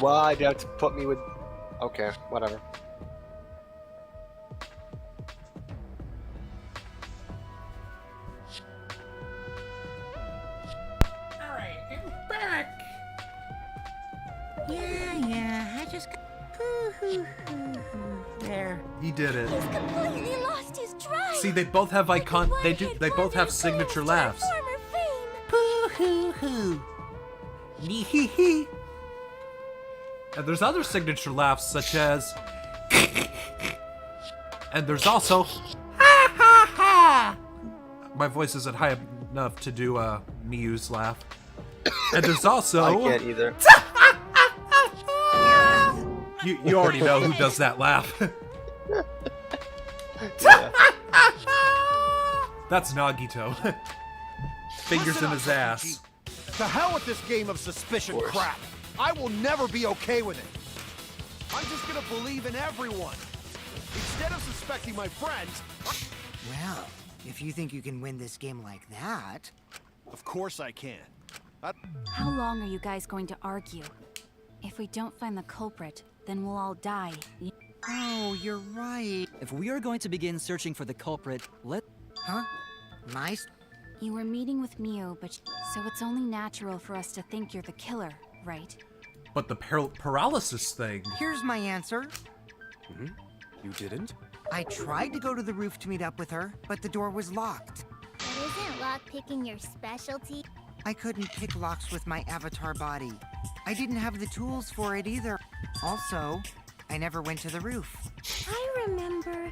Why do you have to put me with... Okay, whatever. Alright, I'm back. Yeah, I just got... There. He did it. He's completely lost his drive. See, they both have icon. They both have signature laughs. Former fame. Boo-hoo-hoo. Lee-hee-hee. And there's other signature laughs such as. And there's also. Ha ha ha. My voice isn't high enough to do Miyu's laugh. And there's also. I can't either. You already know who does that laugh. That's Nagito. Fingers in his ass. To hell with this game of suspicion crap. I will never be okay with it. I'm just gonna believe in everyone. Instead of suspecting my friends... Well, if you think you can win this game like that... Of course I can. how long are you guys going to argue? If we don't find the culprit, then we'll all die. Oh, you're right. If we are going to begin searching for the culprit, Huh? Nice. You were meeting with Miu, but so it's only natural for us to think you're the killer, right? But the paralysis thing. Here's my answer. You didn't? I tried to go to the roof to meet up with her, but the door was locked. But isn't lockpicking your specialty? I couldn't pick locks with my avatar body. I didn't have the tools for it either. Also, I never went to the roof. I remember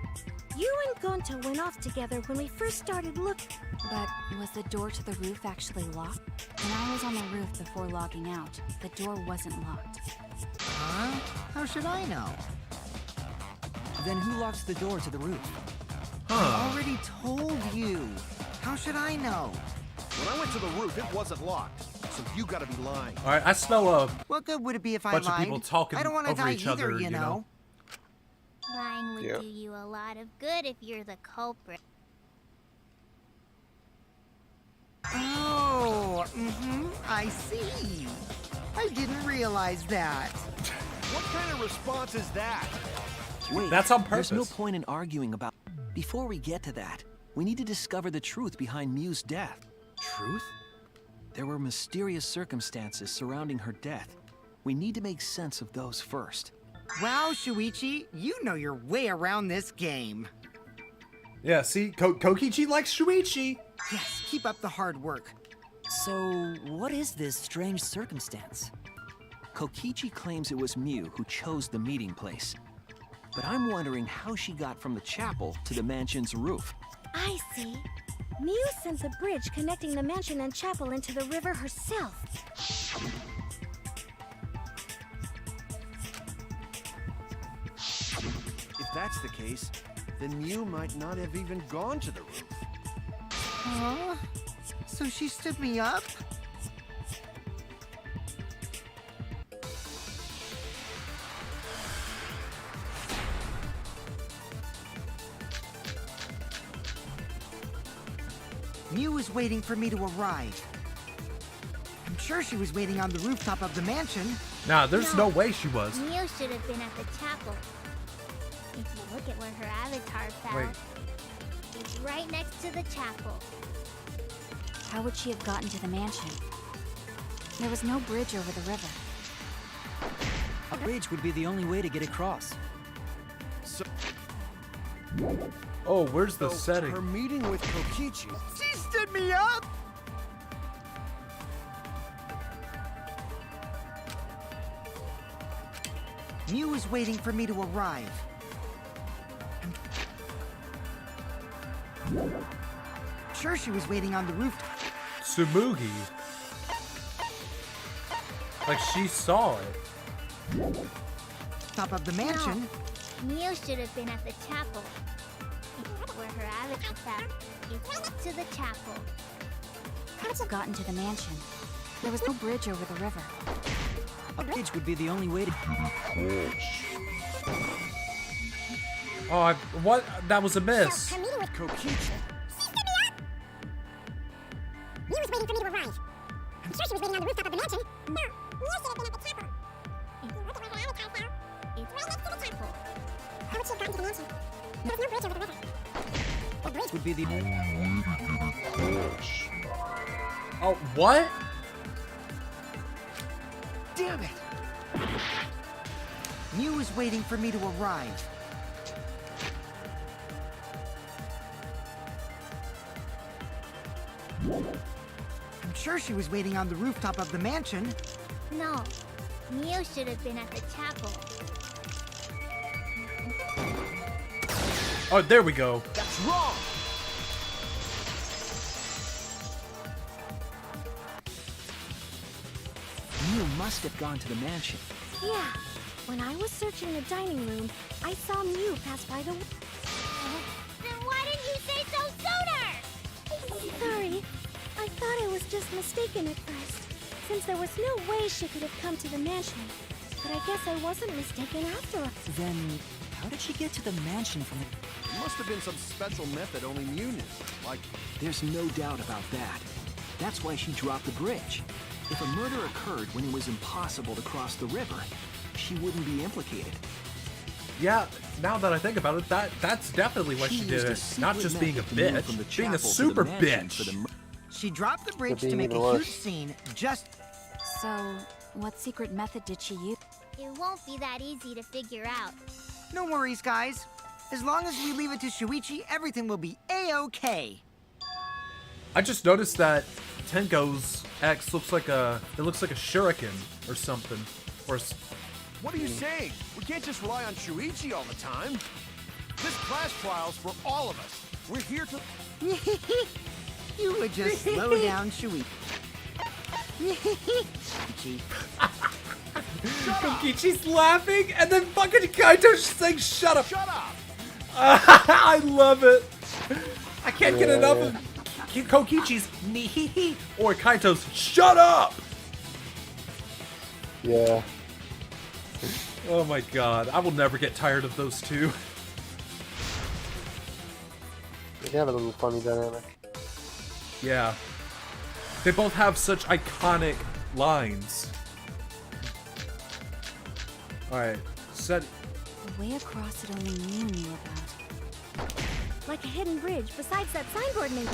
you and Gonta went off together when we first started looking. But was the door to the roof actually locked? When I was on the roof before logging out, the door wasn't locked. Huh? How should I know? Then who locks the door to the roof? I already told you. How should I know? When I went to the roof, it wasn't locked. So you gotta be lying. All right, I smell a What good would it be if I bunch lied? of people talking I don't want to over die each either, other, you know. Lying would Yeah. do you a lot of good if you're the culprit. Oh, I see. I didn't realize that. What kind of response is that? Wait, That's on there's no purpose. point in arguing about. Before we get to that, we need to discover the truth behind Miu's death. Truth? There were mysterious circumstances surrounding her death. We need to make sense of those first. Wow, Shuichi, you know your way around this game. Yeah, see, Kokichi likes Shuichi. Yes, keep up the hard work. So, what is this strange circumstance? Kokichi claims it was Miu who chose the meeting place. But I'm wondering how she got from the chapel to the mansion's roof. I see. Miu sent the bridge connecting the mansion and chapel into the river herself. If that's the case, then Miu might not have even gone to the roof. Huh? So she stood me up? Miu was waiting for me to arrive. I'm sure she was waiting on the rooftop of the mansion. Nah, there's no way she was. Miu should have been at the chapel. If you look at where her avatar fell, Wait. it's right next to the chapel. How would she have gotten to the mansion? There was no bridge over the river. A bridge would be the only way to get across. So, Oh, where's the her setting? meeting with Kokichi. She stood me up! Miu was waiting for me to arrive. I'm sure she was waiting on the rooftop. Tsumugi. Like she saw it. Top of the mansion. Miu should have been at the chapel. Where her avatar fell, it's next to the chapel. How would she have gotten to the mansion? There was no bridge over the river. A bridge would be the only way to... Oh, what? That was a miss. Her meeting with Kokichi. Miu was waiting for me to arrive. I'm sure she was waiting on the rooftop of the mansion. No, Miu should have been at the chapel. If you look at where her avatar fell, it's right next to the chapel. How would she have gotten to the mansion? There's no bridge over the river. The bridge would be the... Oh, what? Damn it! Miu was waiting for me to arrive. I'm sure she was waiting on the rooftop of the mansion. No, Miu should have been at the chapel. Oh, there we go. That's wrong! Miu must have gone to the mansion. Yeah, when I was searching the dining room, I saw Miu pass by the... Then why didn't you say so sooner? Sorry, I thought I was just mistaken at first, since there was no way she could have come to the mansion. But I guess I wasn't mistaken after all. Then, how did she get to the mansion from the... It must have been some special method only Miu knew. Like, There's no doubt about that. That's why she dropped the bridge. If a murder occurred when it was impossible to cross the river, she wouldn't be implicated. Yeah, now that I think about it, that's definitely why she did used a it. Not secret just being a method to move from the bitch. Being a chapel to the super mansion for bitch. the She dropped the bridge to being make a even huge worse. scene just... So, what secret method did she use? It won't be that easy to figure out. No worries, guys. As long as we leave it to Shuichi, everything will be A-okay. I just noticed that Tengo's X looks like a shuriken or something. Or what are you saying? We can't just rely on Shuichi all the time. This class trial's for all of us. We're here to... You would just slow down, Shui. Kokichi's laughing, and then fucking Kaito's saying, "Shut up." Shut up! I love it. I can't get enough of Kokichi's "Nihihi" or Kaito's "Shut up." Yeah. Oh my god, I will never get tired of those two. They have a little funny dynamic. Yeah. They both have such iconic lines. Alright, set. A way across it only you knew about. Like a hidden bridge besides that signboard, maybe.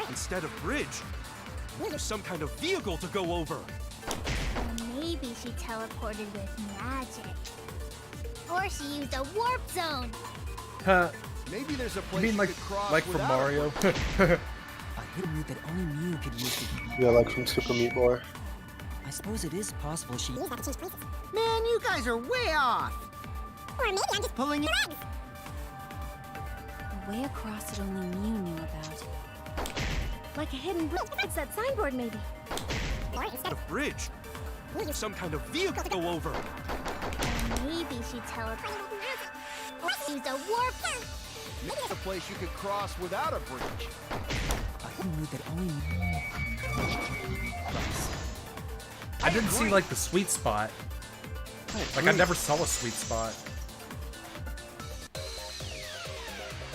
Instead of bridge, some kind of vehicle to go over. Or maybe she teleported with magic. Or she used a warp zone. Huh. Maybe there's a You place mean like could cross from without Mario? A hidden route that only Mew could use to... Yeah, like from Super Meat Boy. I suppose it is possible she... Man, you guys are way off. Or maybe I'm just Pulling your... A way across it only Mew knew about. like a hidden bridge besides that signboard, maybe. Or instead A bridge, some kind of vehicle to go over. maybe she teleported. Or she used a warp zone. Maybe there's a place you could cross without a bridge. A hidden route that only Mew... I didn't see like the sweet spot. Like I never saw a sweet spot.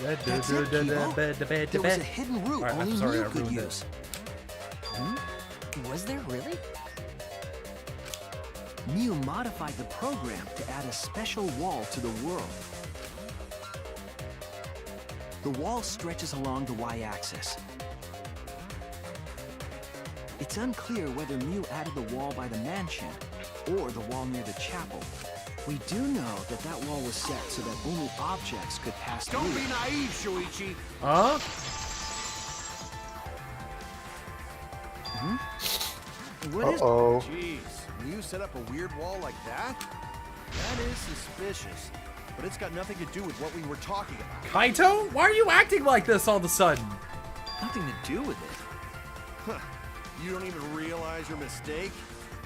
That's it, Kimo. There was a hidden route Alright, I'm only sorry, Mew I could ruined it. use. Was there really? Mew modified the program to add a special wall to the world. The wall stretches along the y-axis. It's unclear whether Mew added the wall by the mansion or the wall near the chapel. We do know that that wall was set so that only objects could pass Don't through. be naive, Shuichi. Huh? What is... Uh-oh. Jeez, when you set up a weird wall like that? That is suspicious. But it's got nothing to do with what we were talking about. Kaito? Why are you acting like this all of a sudden? Nothing to do with it. Huh. You don't even realize your mistake?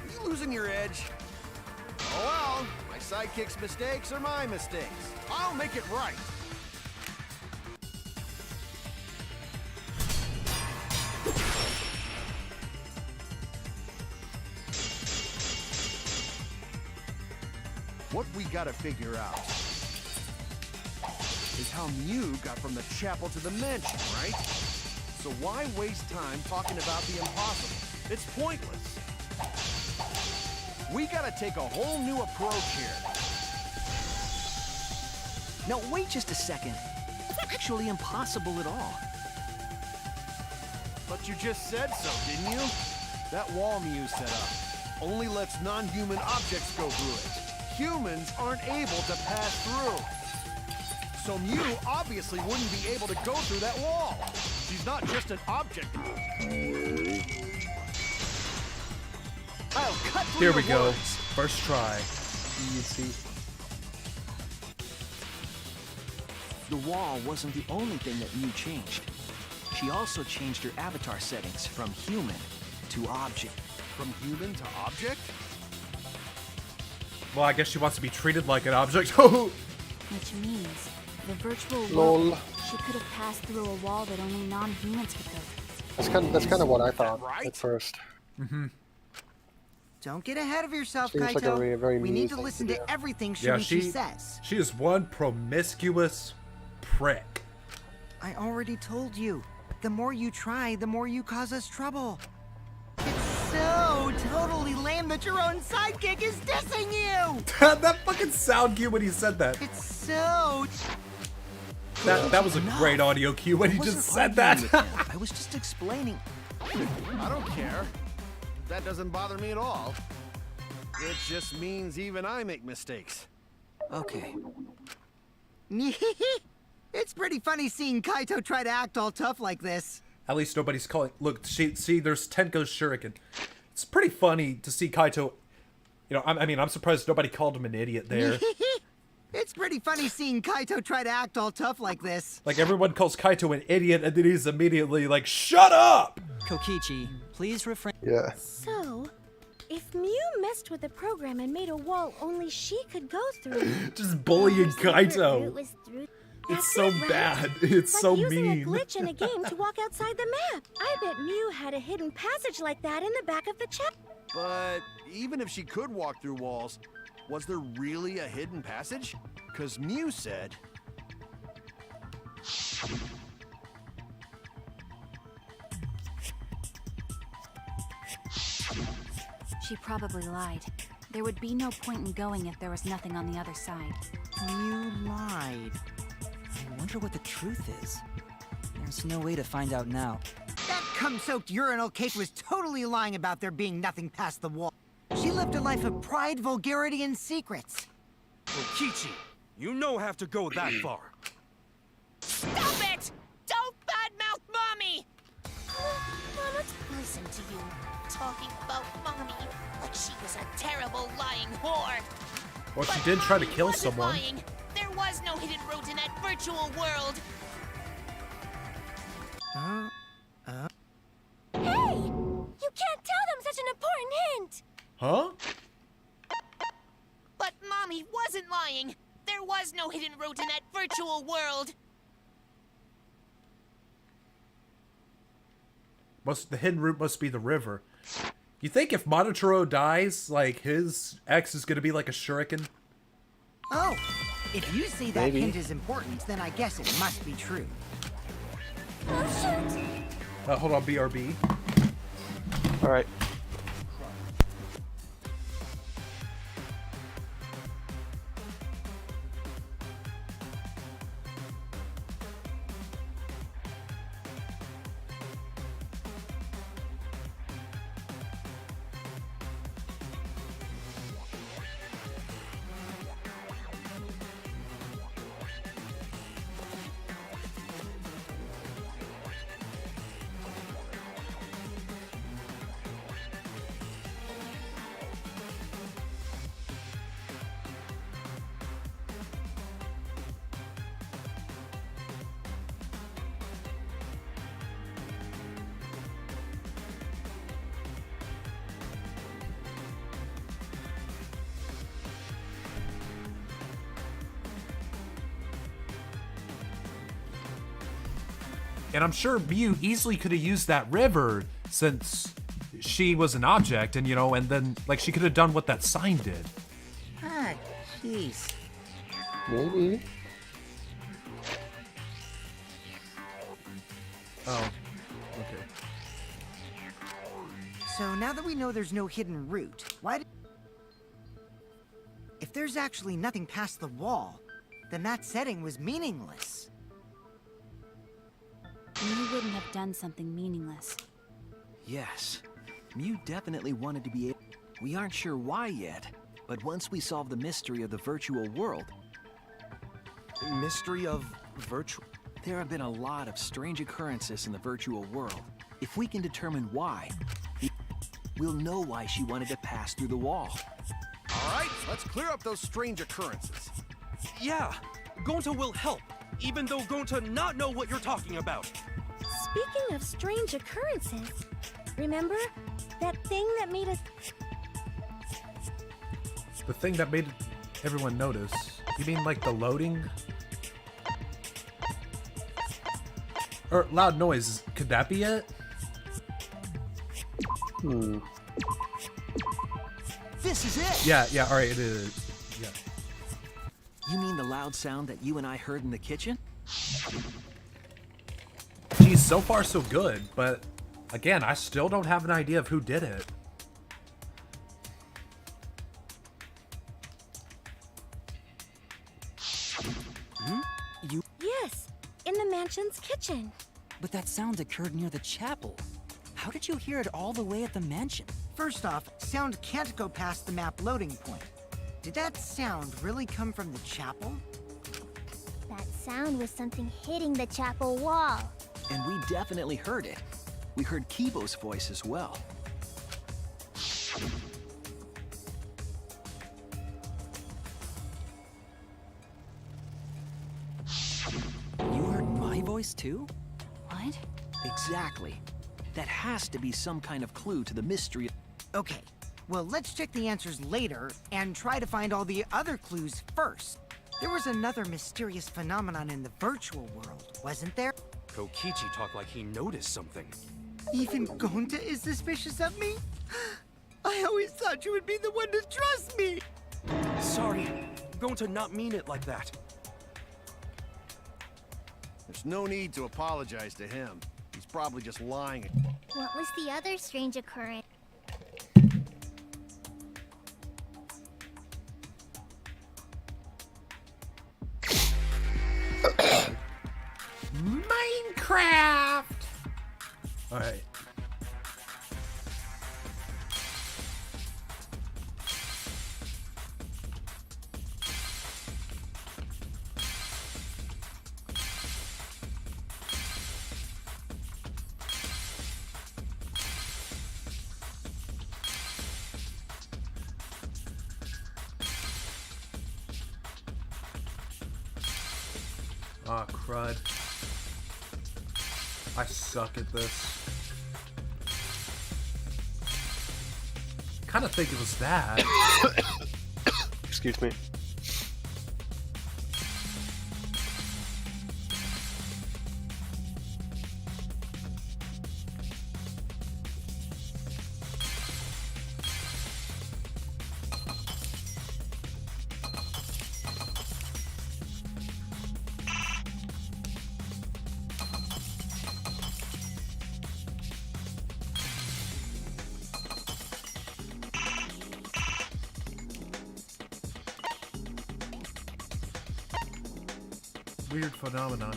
Are you losing your edge? Oh well, my sidekick's mistakes are my mistakes. I'll make it right. What we gotta figure out is how Mew got from the chapel to the mansion, right? So why waste time talking about the impossible? It's pointless. We gotta take a whole new approach here. Now wait just a second. It's not actually impossible at all. But you just said so, didn't you? That wall Mew set up only lets non-human objects go through it. Humans aren't able to pass through. So Mew obviously wouldn't be able to go through that wall. She's not just an object. I'll cut through Here your we go. words. First try. Easy. The wall wasn't the only thing that Mew changed. She also changed her avatar settings from human to object. From human to object? Well, I guess she wants to be treated like an object. Oh! Which means the virtual Lol. world, she could have passed through a wall that only non-humans could go through. That's kind of what I thought right? at first. Don't get ahead of yourself, Seems like a Kaito. very we Mew need to thing to listen do. to everything Yeah, Shuichi says. she is one promiscuous prick. I already told you. The more you try, the more you cause us trouble. It's so totally lame that your own sidekick is dissing you! That fucking sound cue when he said that. It's so... That was a great audio cue when he I just wasn't said that. arguing with him. I was just explaining. I don't care. That doesn't bother me at all. It just means even I make mistakes. Okay. It's pretty funny seeing Kaito try to act all tough like this. At least nobody's calling. Look, see, there's Tenko's shuriken. It's pretty funny to see Kaito. You know, I mean, I'm surprised nobody called him an idiot there. It's pretty funny seeing Kaito try to act all tough like this. Like, everyone calls Kaito an idiot, and then he's immediately like, shut up! Kokichi, please refrain. Yeah. So, if Mew messed with the program and made a wall only she could go through, Just bullying the route Kaito. was through. It's That's so it, right? bad. It's Like so using mean. a glitch in a game to walk outside the map. I bet Mew had a hidden passage like that in the back of the chapter. But even if she could walk through walls, was there really a hidden passage? Because Mew said... She probably lied. There would be no point in going if there was nothing on the other side. You lied. I wonder what the truth is. There's no way to find out now. That cum-soaked urinal cake was totally lying about there being nothing past the wall. She lived a life of pride, vulgarity, and secrets. Kokichi, you don't have to go that far. Stop it! Don't badmouth Mommy! Mama, Listen to you, talking about Mommy like she was a terrible lying whore. Well, she But did try to Mommy kill wasn't someone. lying. There was no hidden route in that virtual world. hey! You can't tell them such an important hint! Huh? But Mommy wasn't lying. There was no hidden route in that virtual world. The hidden route must be the river. You think if Monotaro dies, like, his ex is gonna be like a shuriken? Oh, if you say that Maybe. hint is important, then I guess it must be true. Oh, shoot! Hold on, BRB. Alright. And I'm sure Mew easily could have used that river since she was an object, and and then like she could have done what that sign did. Ah, jeez. Maybe. Oh, okay. So now that we know there's no hidden route, why did... If there's actually nothing past the wall, then that setting was meaningless. Mew wouldn't have done something meaningless. Yes, Mew definitely wanted to be able. We aren't sure why yet, but once we solve the mystery of the virtual world... Mystery of virtual... There have been a lot of strange occurrences in the virtual world. If we can determine why, we'll know why she wanted to pass through the wall. Alright, let's clear up those strange occurrences. Yeah, Gonta will help, even though Gonta not know what you're talking about. Speaking of strange occurrences, remember that thing that made us... The thing that made everyone notice. You mean like the loading? Or loud noise, could that be it? This is it! Yeah, alright, it is. Yeah. You mean the loud sound that you and I heard in the kitchen? Geez, so far so good, but again, I still don't have an idea of who did it. Yes, in the mansion's kitchen. But that sound occurred near the chapel. How did you hear it all the way at the mansion? First off, sound can't go past the map loading point. Did that sound really come from the chapel? That sound was something hitting the chapel wall. And we definitely heard it. We heard Kibo's voice as well. You heard my voice too? What? Exactly. That has to be some kind of clue to the mystery. Okay, well, let's check the answers later and try to find all the other clues first. There was another mysterious phenomenon in the virtual world, wasn't there? Kokichi talked like he noticed something. Even Gonta is suspicious of me? I always thought you would be the one to trust me! Sorry, I'm going to not mean it like that. There's no need to apologize to him. He's probably just lying. What was the other strange occurrence? Minecraft! Alright. Aw, crud. I suck at this. Kinda think it was that. Excuse me. Weird phenomenon.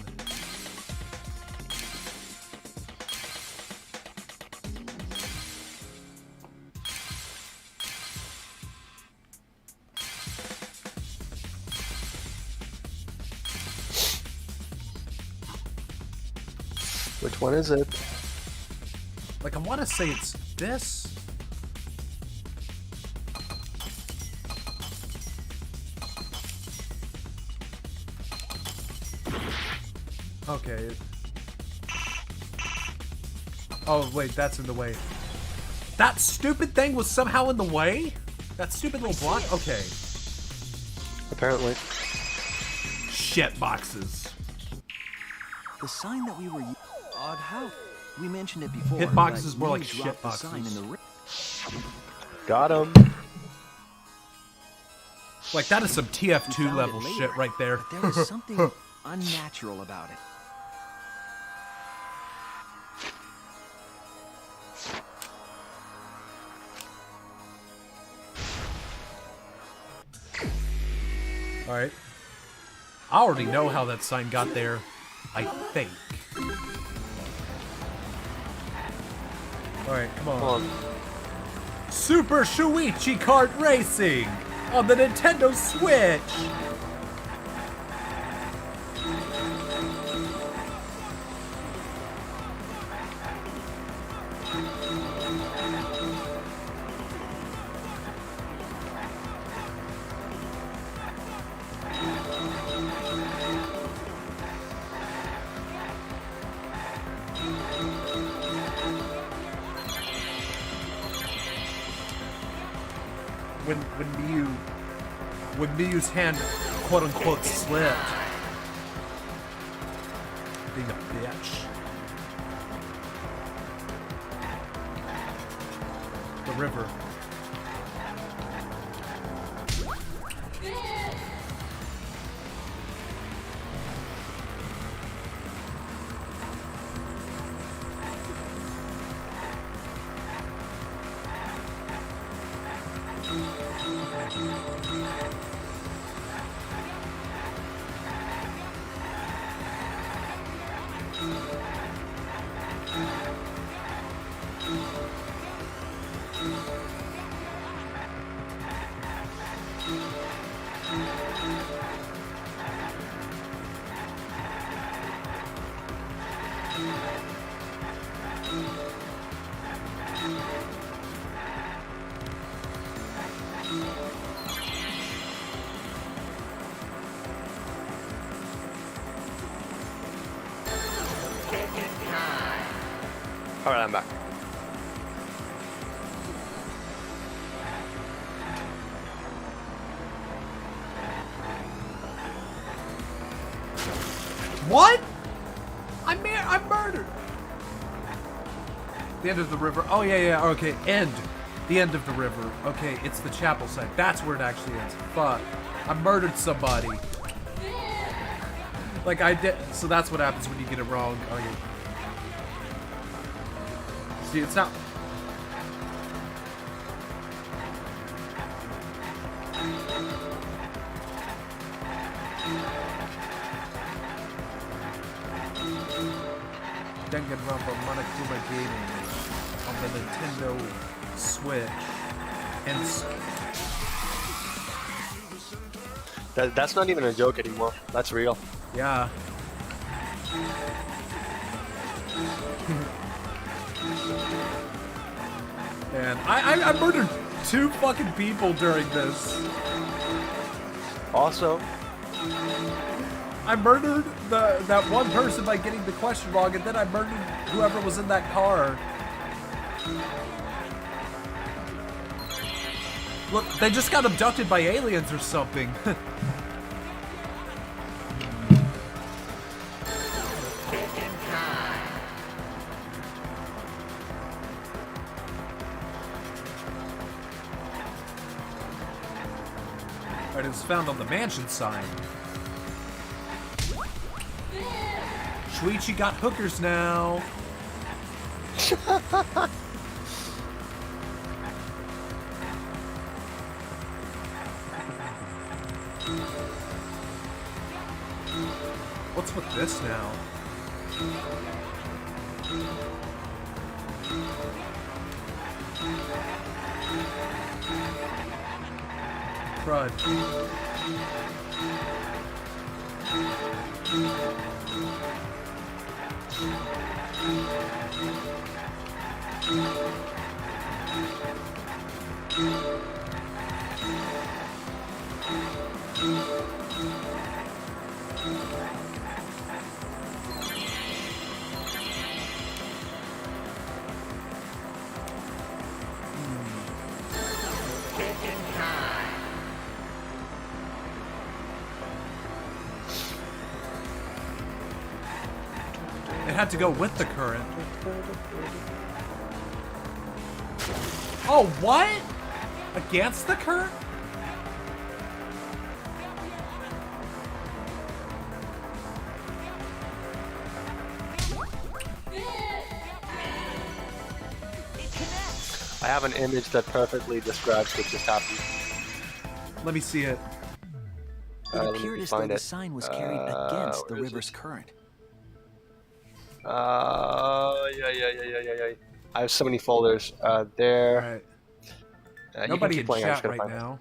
Which one is it? Like, I want to say it's this. Okay. Oh, wait, that's in the way. That stupid thing was somehow in the way? That stupid little block? Okay. Apparently. Shit boxes. The sign that we were odd how we mentioned it before. Hitboxes is but more you like dropped the sign in shitboxes. the ring. Got him. Like, that is some We TF2 found level it later, shit right there. But there was something unnatural about it. Alright. I already know how that sign got there, I think. Alright, come on. Super Shuichi Kart Racing on the Nintendo Switch! When Miyu's hand quote unquote slipped. Being a bitch. The river. Alright, I'm back. What? I'm murdered. The end of the river. Oh yeah. Okay, end. The end of the river. Okay, it's the chapel side. That's where it actually ends. Fuck. I murdered somebody. Like I did. So that's what happens when you get it wrong. Okay. See, it's not. Danganronpa Monokuma Gaming on the Nintendo Switch. And That's not even a joke anymore. That's real. yeah. And I murdered 2 fucking people during this. Also, I murdered that one person by getting the question wrong, and then I murdered whoever was in that car. Look, they just got abducted by aliens or something. Alright, it was found on the mansion sign. Shuichi got hookers now. What's with this now? Crud. It had to go with the current. Oh, what? Against the current? I have an image that perfectly describes what just happened. Let me see it. It Let me appeared as though find the it. sign was carried against the Where is river's it? current. Yeah. I have so many folders. There. Alright. You can Nobody keep in playing, I just chat gotta right find it. now.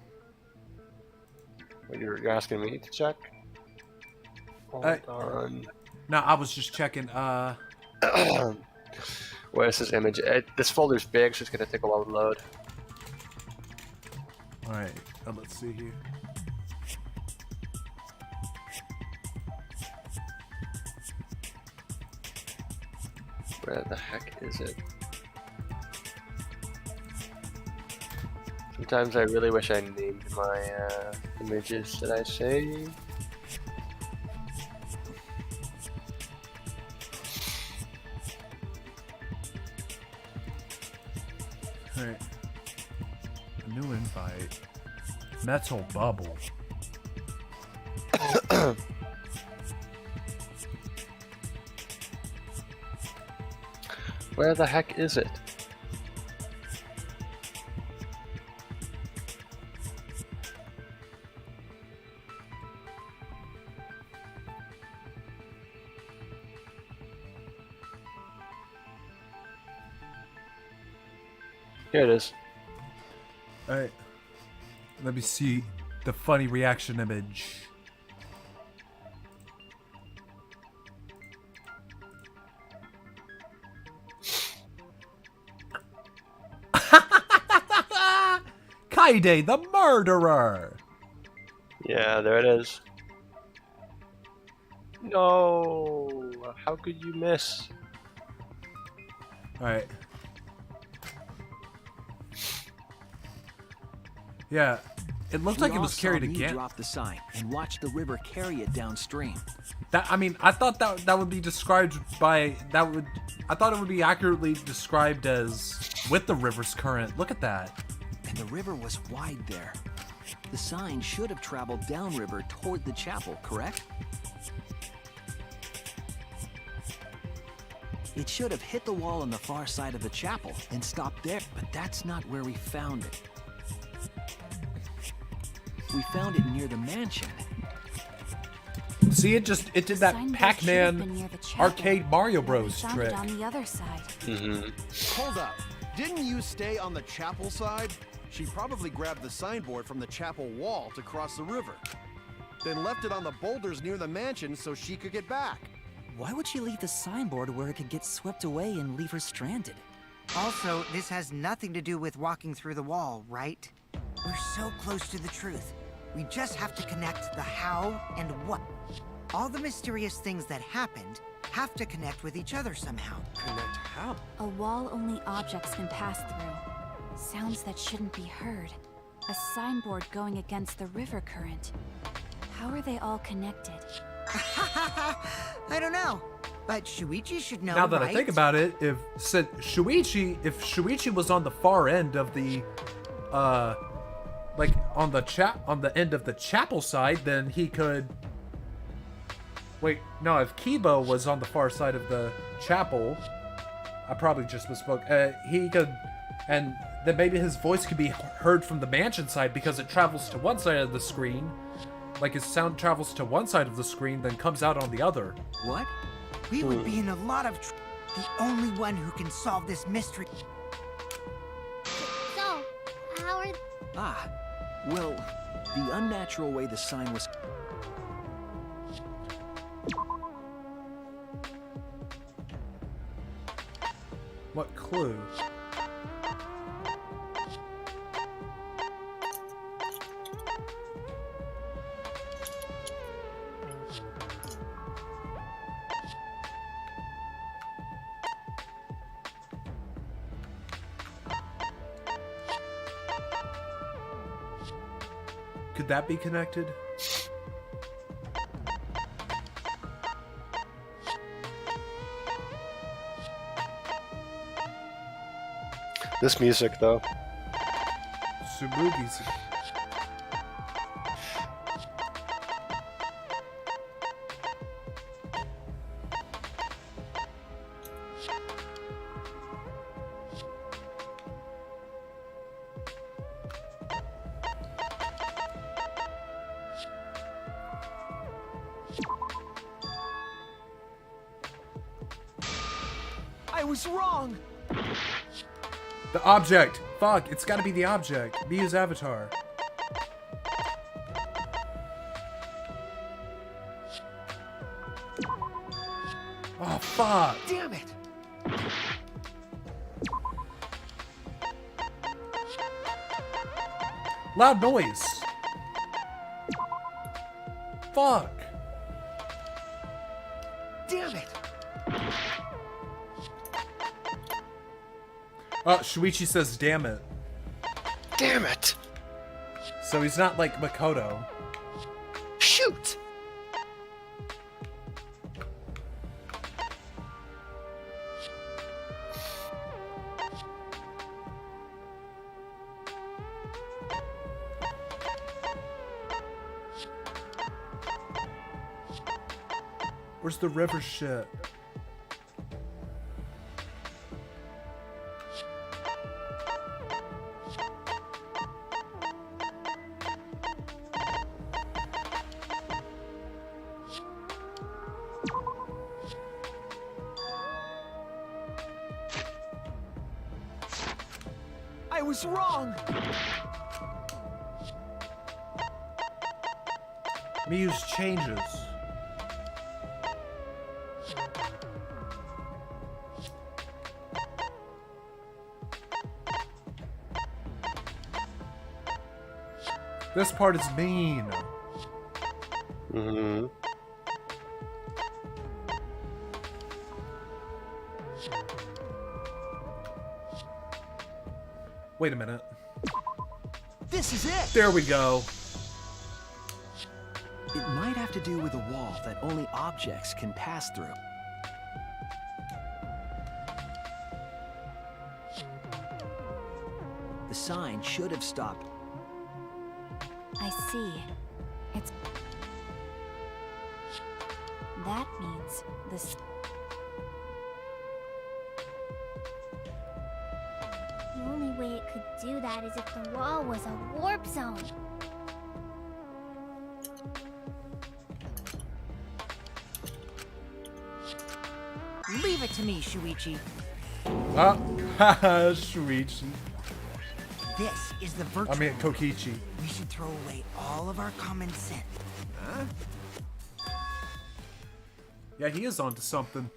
What, you're asking me to check? Hold on. No, I was just checking. Where's this image? This folder's big, so it's gonna take a while to load. Alright, let's see here. Where the heck is it? Sometimes I really wish I named my images that I save. Alright. A new invite. Metal bubble. Where the heck is it? Here it is. Alright. Let me see the funny reaction image. Kaede, the murderer! Yeah, there it is. No! How could you miss? Alright. Yeah, it looked like it was carried again. Drop the sign and watch the river carry it downstream. I mean, I thought that would be described by I thought it would be accurately described as with the river's current. Look at that. And the river was wide there. The sign should have traveled downriver toward the chapel, correct? It should have hit the wall on the far side of the chapel and stopped there, but that's not where we found it. We found it near the mansion. See, it did that Pac-Man arcade Mario Bros trick. On the other side. Hold up. Didn't you stay on the chapel side? She probably grabbed the signboard from the chapel wall to cross the river. Then left it on the boulders near the mansion so she could get back. Why would she leave the signboard where it could get swept away and leave her stranded? Also, this has nothing to do with walking through the wall, right? We're so close to the truth. We just have to connect the how and what. All the mysterious things that happened have to connect with each other somehow. Connect how? A wall only objects can pass through. Sounds that shouldn't be heard. A signboard going against the river current. How are they all connected? I don't know, but Shuichi should know. Now that right? I think about it, if Shuichi was on the far end of the, like on the end of the chapel side, then he could. Wait, no. If Kibo was on the far side of the chapel, I probably just misspoke. He could, and then maybe his voice could be heard from the mansion side because it travels to one side of the screen. Like his sound travels to one side of the screen, then comes out on the other. What? We would be in a lot of trouble. The only one who can solve this mystery. So, how are... Ah, well, the unnatural way the sign was... What clue? Could that be connected? This music, though. Subugi's. I was wrong! The object! Fuck, it's gotta be the object. Miyu's avatar. Oh, fuck! Damn it! Loud noise! Fuck! Damn it! Shuichi says, damn it. Damn it! So he's not like Makoto. Shoot! Where's the river shit? I was wrong! Miyu's changes. This part is mean. Mm-hmm. Wait a minute. This is it! There we go. It might have to do with a wall that only objects can pass through. The sign should have stopped. I see. It's... That means this... The only way it could do that is if the wall was a warp zone. Leave it to me, Shuichi. Haha, Shuichi. This is the virtual. I mean, Kokichi. We should throw away all of our common sense. Huh? Yeah, he is onto something.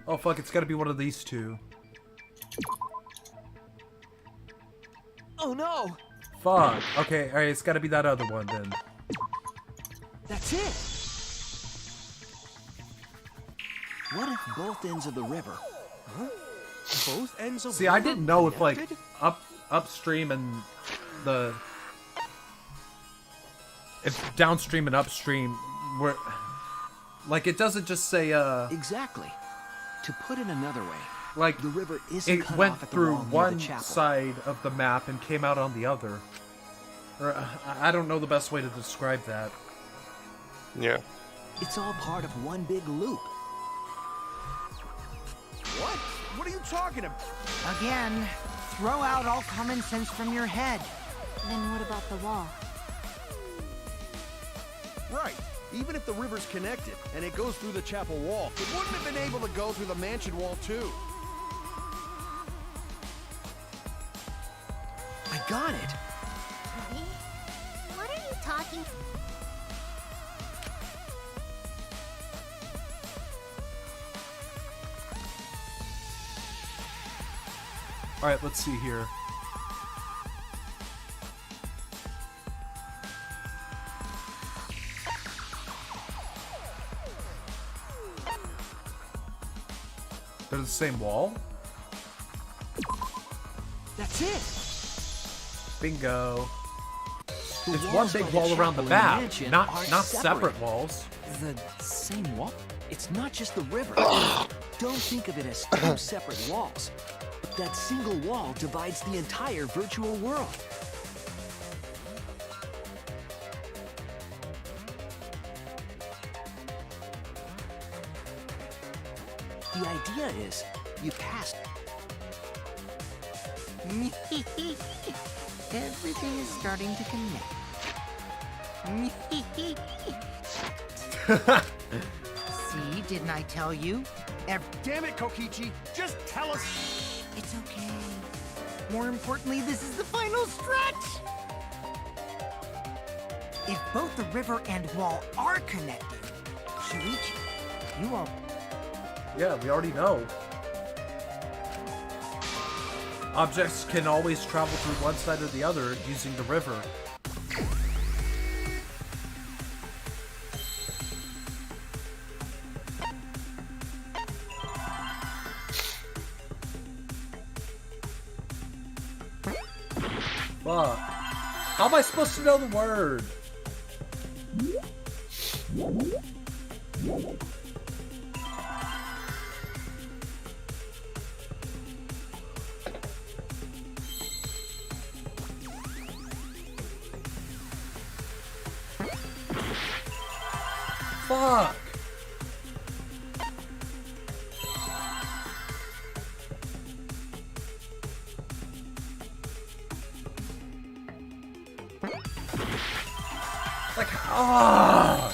Oh fuck, it's gotta be one of these two. Oh no! Fuck. Okay, alright, it's gotta be that other one then. That's it! What if both ends of the river? Huh? Both ends of See, I didn't know if like connected? upstream and the if downstream and upstream were like it doesn't just say Exactly. To put it another way, like the river isn't it cut went off at the through wall near one the chapel. side of the map and came out on the other. Or I don't know the best way to describe that. Yeah. It's all part of one big loop. What? What are you talking about? Again, throw out all common sense from your head. Then what about the wall? Right. Even if the river's connected and it goes through the chapel wall, it wouldn't have been able to go through the mansion wall too. I got it! Really? What are you talking? Alright, let's see here. They're the same wall? That's it! Bingo. The It's one walls big by the wall around the chapel and map, mansion not are separate walls. The same wall? It's not just the river. Don't think of it as two separate walls. That single wall divides the entire virtual world. The idea is, you pass. Everything is starting to connect. See, didn't I tell you? Damn it, Kokichi! Just tell us. It's okay. More importantly, this is the final stretch! If both the river and wall are connected, Shuichi, you are... Yeah, we already know. Objects can always travel through one side or the other using the river. Fuck. How am I supposed to know the word? Fuck. Like, ah.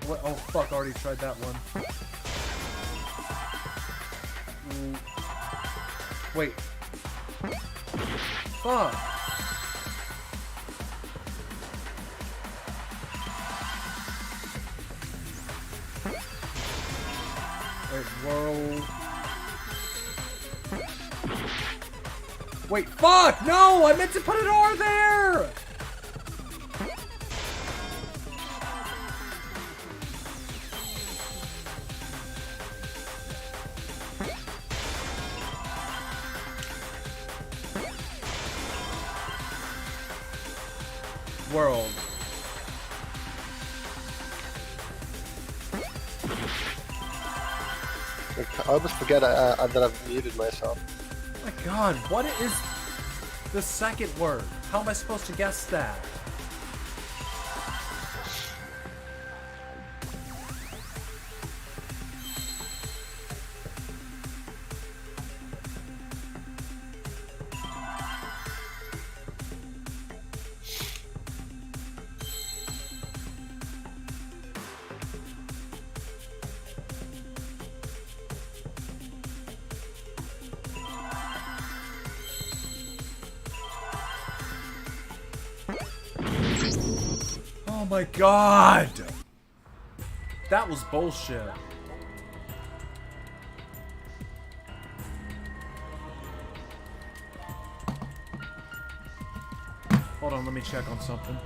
What? Oh fuck! I already tried that one. Wait. Fuck. Wait, world. Wait, fuck! No! I meant to put an R there! World. I always forget that I've muted myself. Oh my god, what is the second word? How am I supposed to guess that? Oh my god! That was bullshit. Hold on, let me check on something.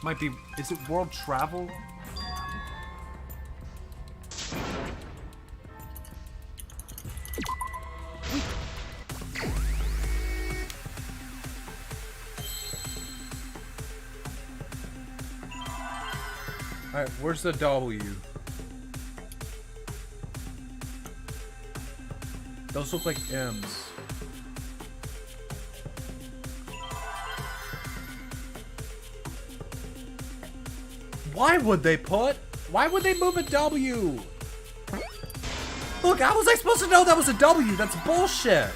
Might be, is it world travel? Alright, where's the W? Those look like M's. Why would they move a W? Look, how was I supposed to know that was a W? That's bullshit.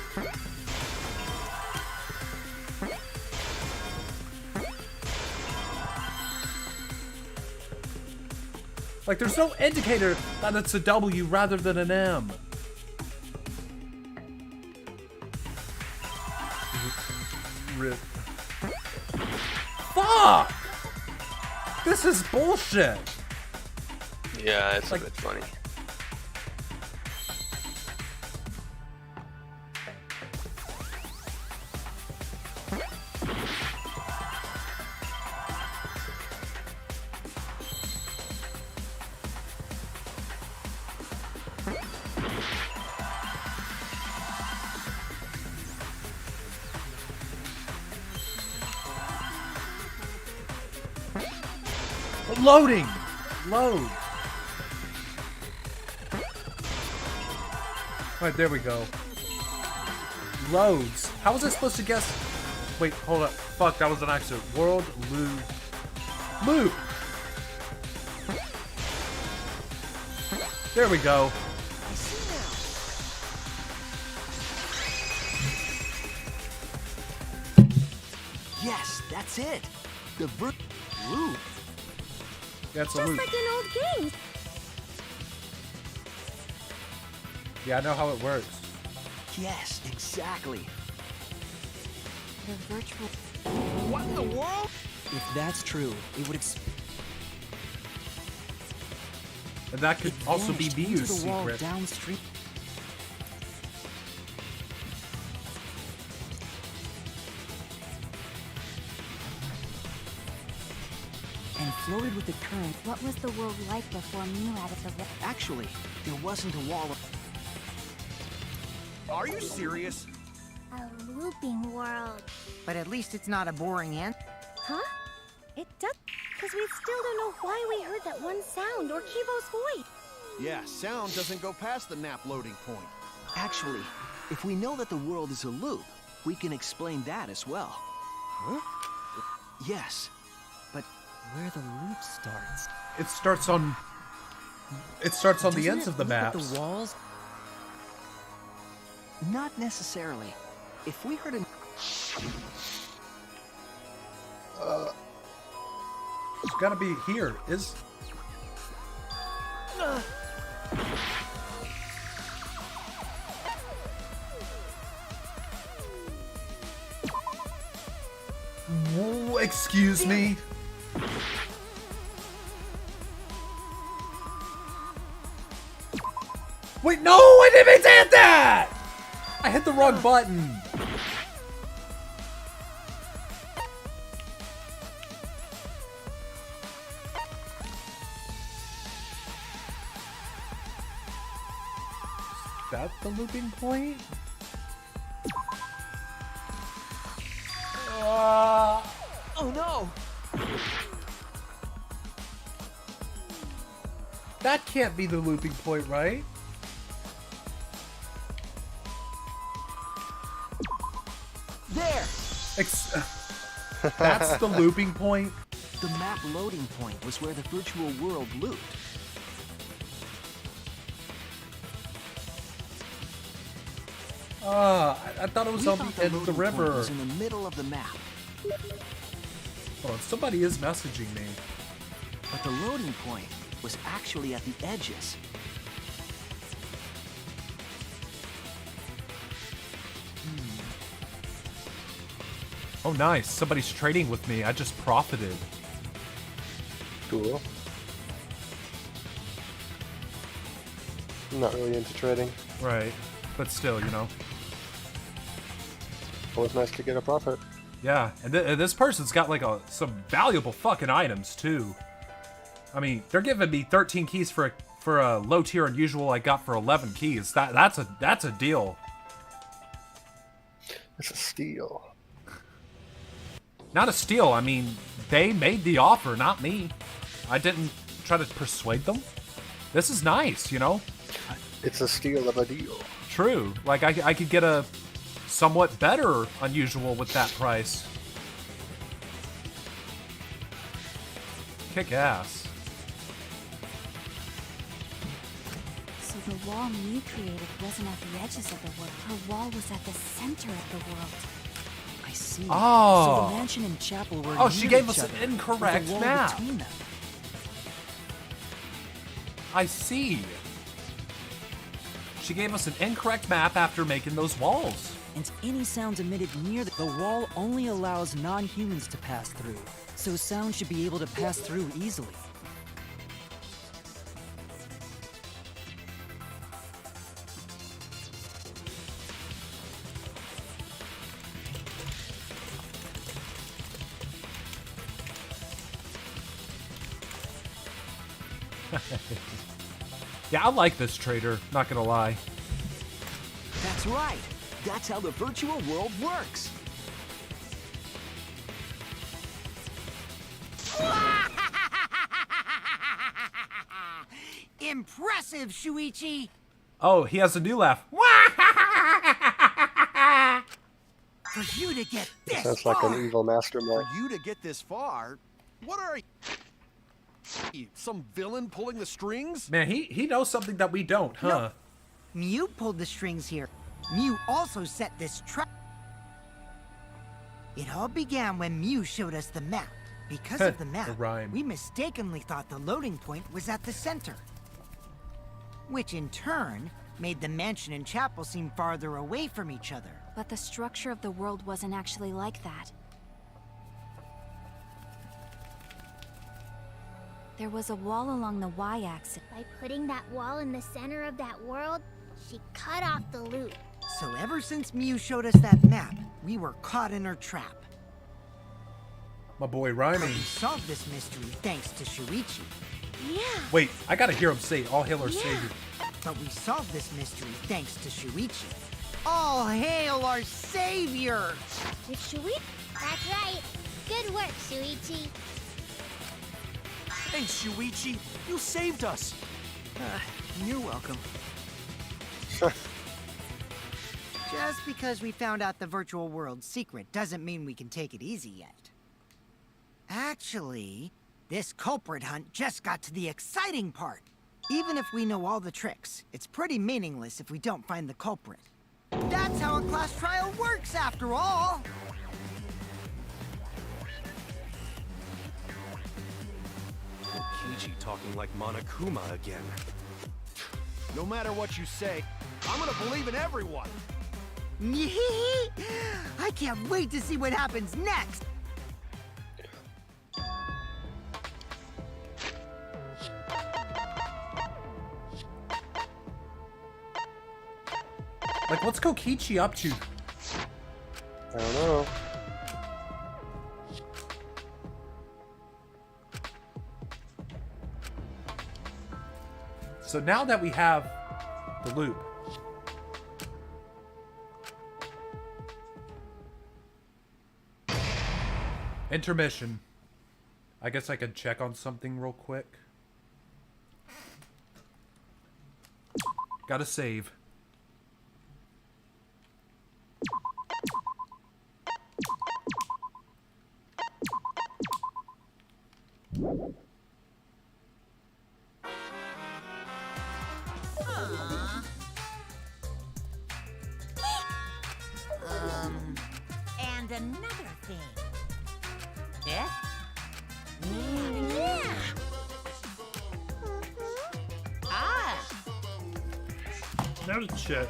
Like, there's no indicator that it's a W rather than an M. Rip. Fuck! This is bullshit. Yeah, it's like, a bit funny. Loading! Load! Alright, there we go. Loads. How was I supposed to guess? Wait, hold up. Fuck, that was an accident. World loop. Loop! There we go. I see now. Yes, that's it. The loop. That's a Just loop. like in old games. Yeah, I know how it works. Yes, exactly. The virtual. What in the world? If that's true, it would And that could also be vanished into Miyu's the wall secret. downstream. And floated with the current. What was the world like before Mew added the wall? Actually, there wasn't a wall of... Are you serious? A looping world. But at least it's not a boring answer. Huh? It does. Because we still don't know why we heard that one sound or Kivo's voice. Yeah, sound doesn't go past the nap loading point. Actually, if we know that the world is a loop, we can explain that as well. Huh? Yes, but Where the loop starts. It starts on the Doesn't ends it of the loop at maps. The walls. not necessarily. If we heard an... It's gotta be here. Is... Whoa, excuse me? Wait, no! I didn't mean to hit that! I hit the wrong button. Is that the looping point? Oh no! That can't be the looping point, right? There! That's the looping point? The map loading point was where the virtual world looped. I thought it was We on thought the end of the loading point river. was in the middle of the map, Hold on, somebody is messaging me. but the loading point was actually at the edges. Oh, nice. Somebody's trading with me. I just profited. Cool. I'm not really into trading. Right. But still, you know. Always nice to get a profit. Yeah, and this person's got like some valuable fucking items too. I mean, they're giving me 13 keys for a low tier unusual I got for 11 keys. That's a deal. It's a steal. Not a steal. I mean, they made the offer, not me. I didn't try to persuade them. This is nice, you know. It's a steal of a deal. True. Like I could get a somewhat better unusual with that price. Kick ass. So the wall Mew created wasn't at the edges of the world. Her wall was at the center of the world. I see. Oh. So the mansion and chapel were Oh, she near gave each us an other, with a incorrect wall map. between them. I see. She gave us an incorrect map after making those walls. And any sounds emitted near the wall only allows non-humans to pass through. So sound should be able to pass through easily. Yeah, I like this trader, not gonna lie. That's right. That's how the virtual world works. Impressive, Shuichi! Oh, he has a new laugh. For you to get this Sounds like far, an evil For mastermind. you to get this far, what are you? Some villain pulling the strings? Man, he knows something that we don't, huh? Mew pulled the strings here. Mew also set this trap. It all began when Mew showed us the map. Because of the map, A rhyme. we mistakenly thought the loading point was at the center. Which in turn made the mansion and chapel seem farther away from each other. But the structure of the world wasn't actually like that. There was a wall along the y-axis. By putting that wall in the center of that world, she cut off the loop. So ever since Mew showed us that map, we were caught in her trap. My boy But rhyming. we solved this mystery thanks to Shuichi. Yeah. Wait, I gotta hear him say it. All hail our savior. But we solved this mystery thanks to Shuichi. All hail our savior! Did Shuichi? That's right. Good work, Shuichi. Thanks, Shuichi. You saved us. You're welcome. Just because we found out the virtual world's secret doesn't mean we can take it easy yet. Actually, this culprit hunt just got to the exciting part. Even if we know all the tricks, it's pretty meaningless if we don't find the culprit. That's how a class trial works, after all! Kokichi talking like Monokuma again. No matter what you say, I'm gonna believe in everyone. I can't wait to see what happens next! Like, what's Kokichi up to? I don't know. So now that we have the loop, intermission. I guess I could check on something real quick. Gotta save. And another thing. Yeah? Yeah. Ah! Now to check.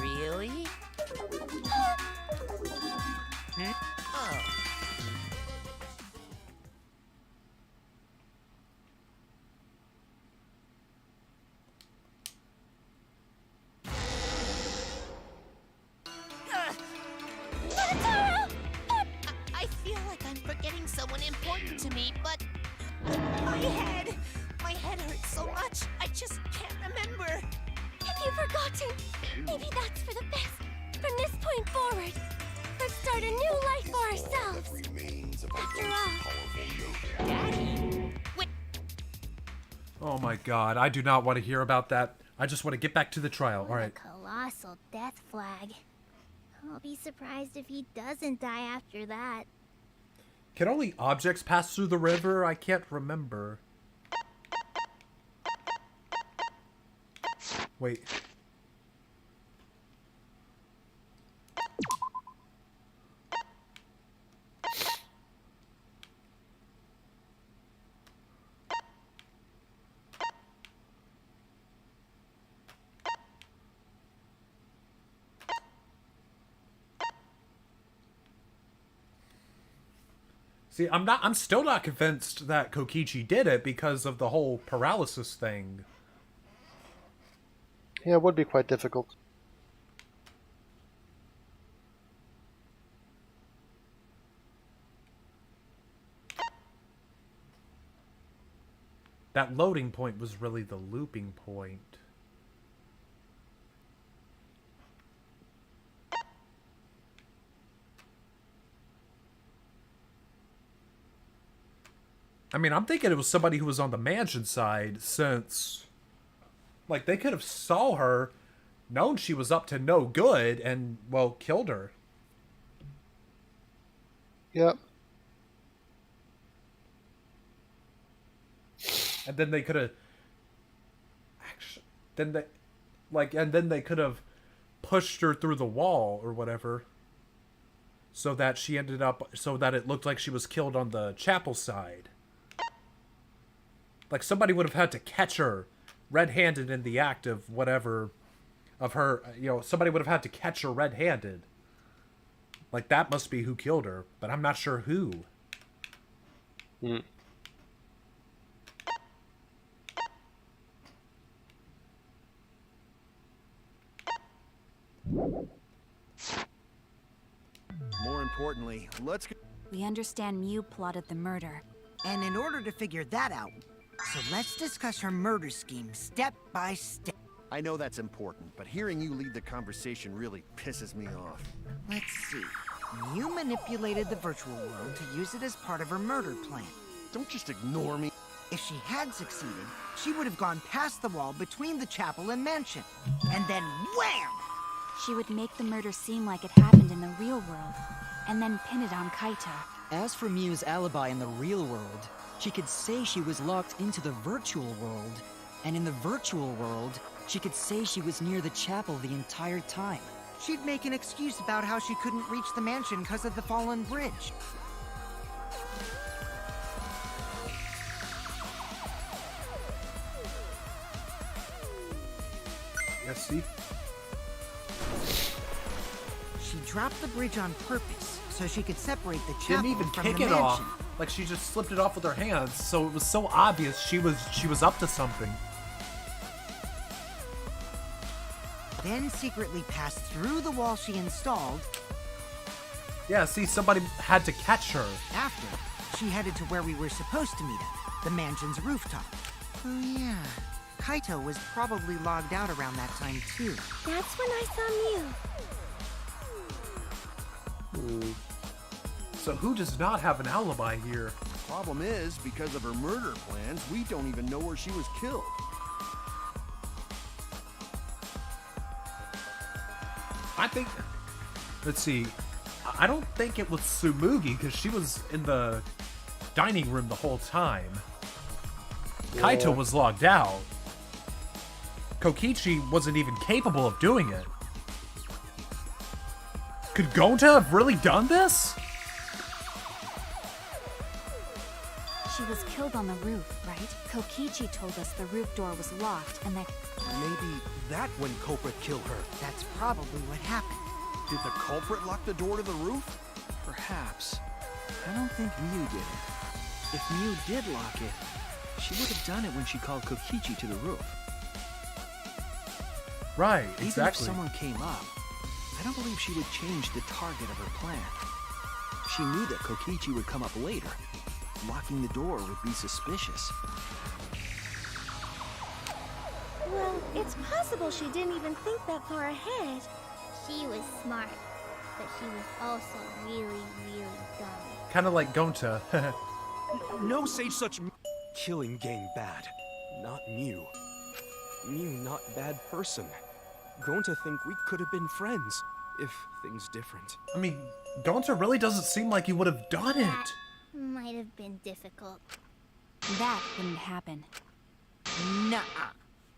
Really? Oh. I feel like I'm forgetting someone important to me, but my head hurts so much, I just can't remember. If you've forgotten, maybe that's for the best. From this point forward, let's start a new life for ourselves. After all, Daddy? Wait, Oh my god, I do not want to hear about that. I just want to get back to the trial. what a Alright. colossal death flag. I'll be surprised if he doesn't die after that. Can only objects pass through the river? I can't remember. Wait. See, I'm still not convinced that Kokichi did it because of the whole paralysis thing. Yeah, it would be quite difficult. That loading point was really the looping point. I mean, I'm thinking it was somebody who was on the mansion side, since, like, they could have saw her, known she was up to no good, and, well, killed her. Yep. And then they could have, then they could have pushed her through the wall or whatever, so that she ended up, so that it looked like she was killed on the chapel side. Like, somebody would have had to catch her red-handed in the act of whatever, of her, you know, somebody would have had to catch her red-handed. Like, that must be who killed her, but I'm not sure who. Mm. More importantly, let's get... We understand Mew plotted the murder. And in order to figure that out, so let's discuss her murder scheme step by step. I know that's important, but hearing you lead the conversation really pisses me off. Let's see. Mew manipulated the virtual world to use it as part of her murder plan. Don't just ignore me. If she had succeeded, she would have gone past the wall between the chapel and mansion. And then wham! She would make the murder seem like it happened in the real world, and then pin it on Kaito. As for Mew's alibi in the real world, she could say she was locked into the virtual world. And in the virtual world, she could say she was near the chapel the entire time. She'd make an excuse about how she couldn't reach the mansion because of the fallen bridge. Yes, see? She dropped the bridge on purpose so she could separate the chapel Didn't even from kick the it mansion. off. Like, she just slipped it off with her hands, so it was so obvious she was up to something. Then secretly passed through the wall she installed. Yeah, see, somebody had to catch her. After, she headed to where we were supposed to meet up, the mansion's rooftop. Oh yeah, Kaito was probably logged out around that time too. That's when I saw Mew. So who does not have an alibi here? Problem is, because of her murder plans, we don't even know where she was killed. I think, let's see, I don't think it was Tsumugi, because she was in the dining room the whole time. Yeah. Kaito was logged out. Kokichi wasn't even capable of doing it. Could Gonta have really done this? She was killed on the roof, right? Kokichi told us the roof door was locked and that... Maybe that when culprit killed her. That's probably what happened. Did the culprit lock the door to the roof? Perhaps. I don't think Mew did it. If Mew did lock it, she would have done it when she called Kokichi to the roof. Right, Even exactly. if someone came up, I don't believe she would change the target of her plan. She knew that Kokichi would come up later. Locking the door would be suspicious. Well, it's possible she didn't even think that far ahead. She was smart, but she was also really, really dumb. Kind of like Gonta. No sage such killing game bad. Not Mew. Mew not bad person. Going to think we could have been friends if things different. I mean, Gonta really doesn't seem like he would have done it. That might have been difficult. That wouldn't happen. Nuh-uh.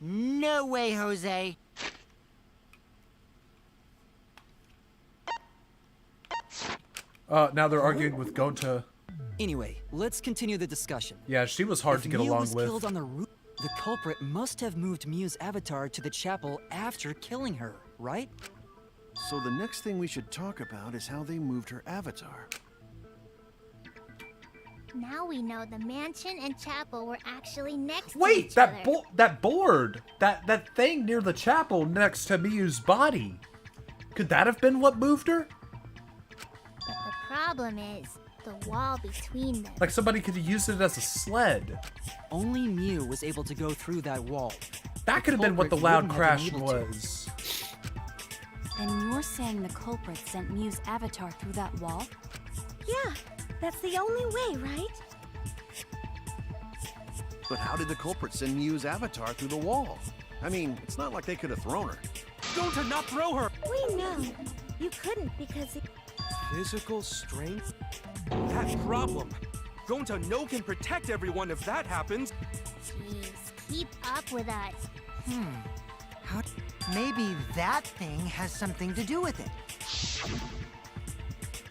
No way, Jose. Now they're arguing with Gonta. Anyway, let's continue the discussion. Yeah, she was hard to get Mew along was with. killed on the roof, the culprit must have moved Mew's avatar to the chapel after killing her, right? So the next thing we should talk about is how they moved her avatar. Now we know the mansion and chapel were actually next to Wait, each that other. that board, that thing near the chapel next to Miyu's body. Could that have been what moved her? But the problem is the wall between them. Like somebody could have used it as a sled. Only Mew was able to go through that wall. That could have been what the culprit loud wouldn't have been crash able to. was. Then you're saying the culprit sent Mew's avatar through that wall? Yeah, that's the only way, right? But how did the culprit send Mew's avatar through the wall? I mean, it's not like they could have thrown her. Gonta, not throw her! We know. You couldn't because it... Physical strength? That problem. Gonta no can protect everyone if that happens. Jeez, keep up with us. Maybe that thing has something to do with it.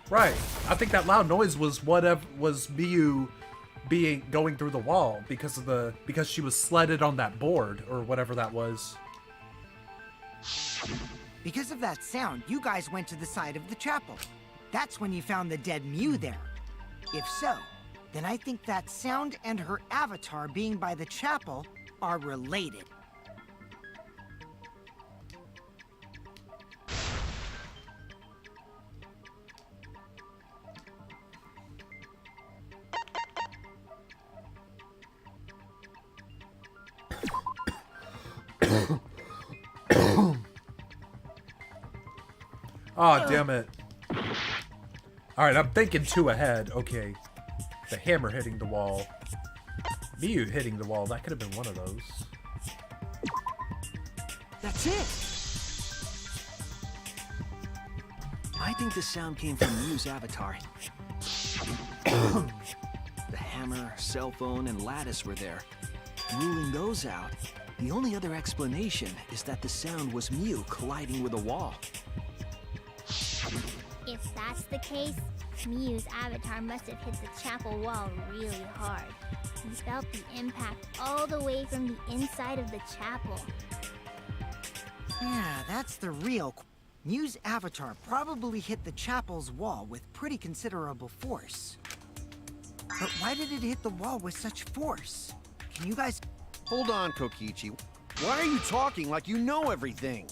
Right. I think that loud noise was whatever was Miyu going through the wall because she was sledded on that board or whatever that was. Because of that sound, you guys went to the side of the chapel. That's when you found the dead Mew there. If so, then I think that sound and her avatar being by the chapel are related. Oh, damn it. Alright, I'm thinking two ahead. Okay. The hammer hitting the wall. Miyu hitting the wall. That could have been one of those. That's it! I think the sound came from Mew's avatar. The hammer, cell phone, and lattice were there. Ruling those out, the only other explanation is that the sound was Mew colliding with a wall. If that's the case, Miyu's avatar must have hit the chapel wall really hard. He felt the impact all the way from the inside of the chapel. Yeah, that's the real... Mew's avatar probably hit the chapel's wall with pretty considerable force. But why did it hit the wall with such force? Can you guys... Hold on, Kokichi. Why are you talking like you know everything?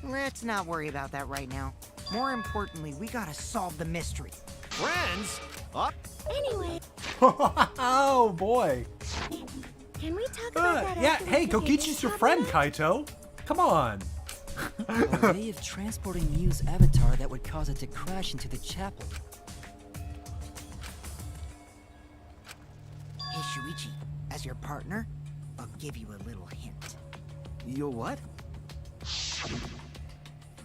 Let's not worry about that right now. More importantly, we gotta solve the mystery. Friends? Up? Anyway, Oh, boy. can we talk about that Yeah, after we hey, figure Kokichi's this your problem friend, out? Kaito. Come on. A way of transporting Mew's avatar that would cause it to crash into the chapel. Hey, Shuichi, as your partner, I'll give you a little hint. You'll what?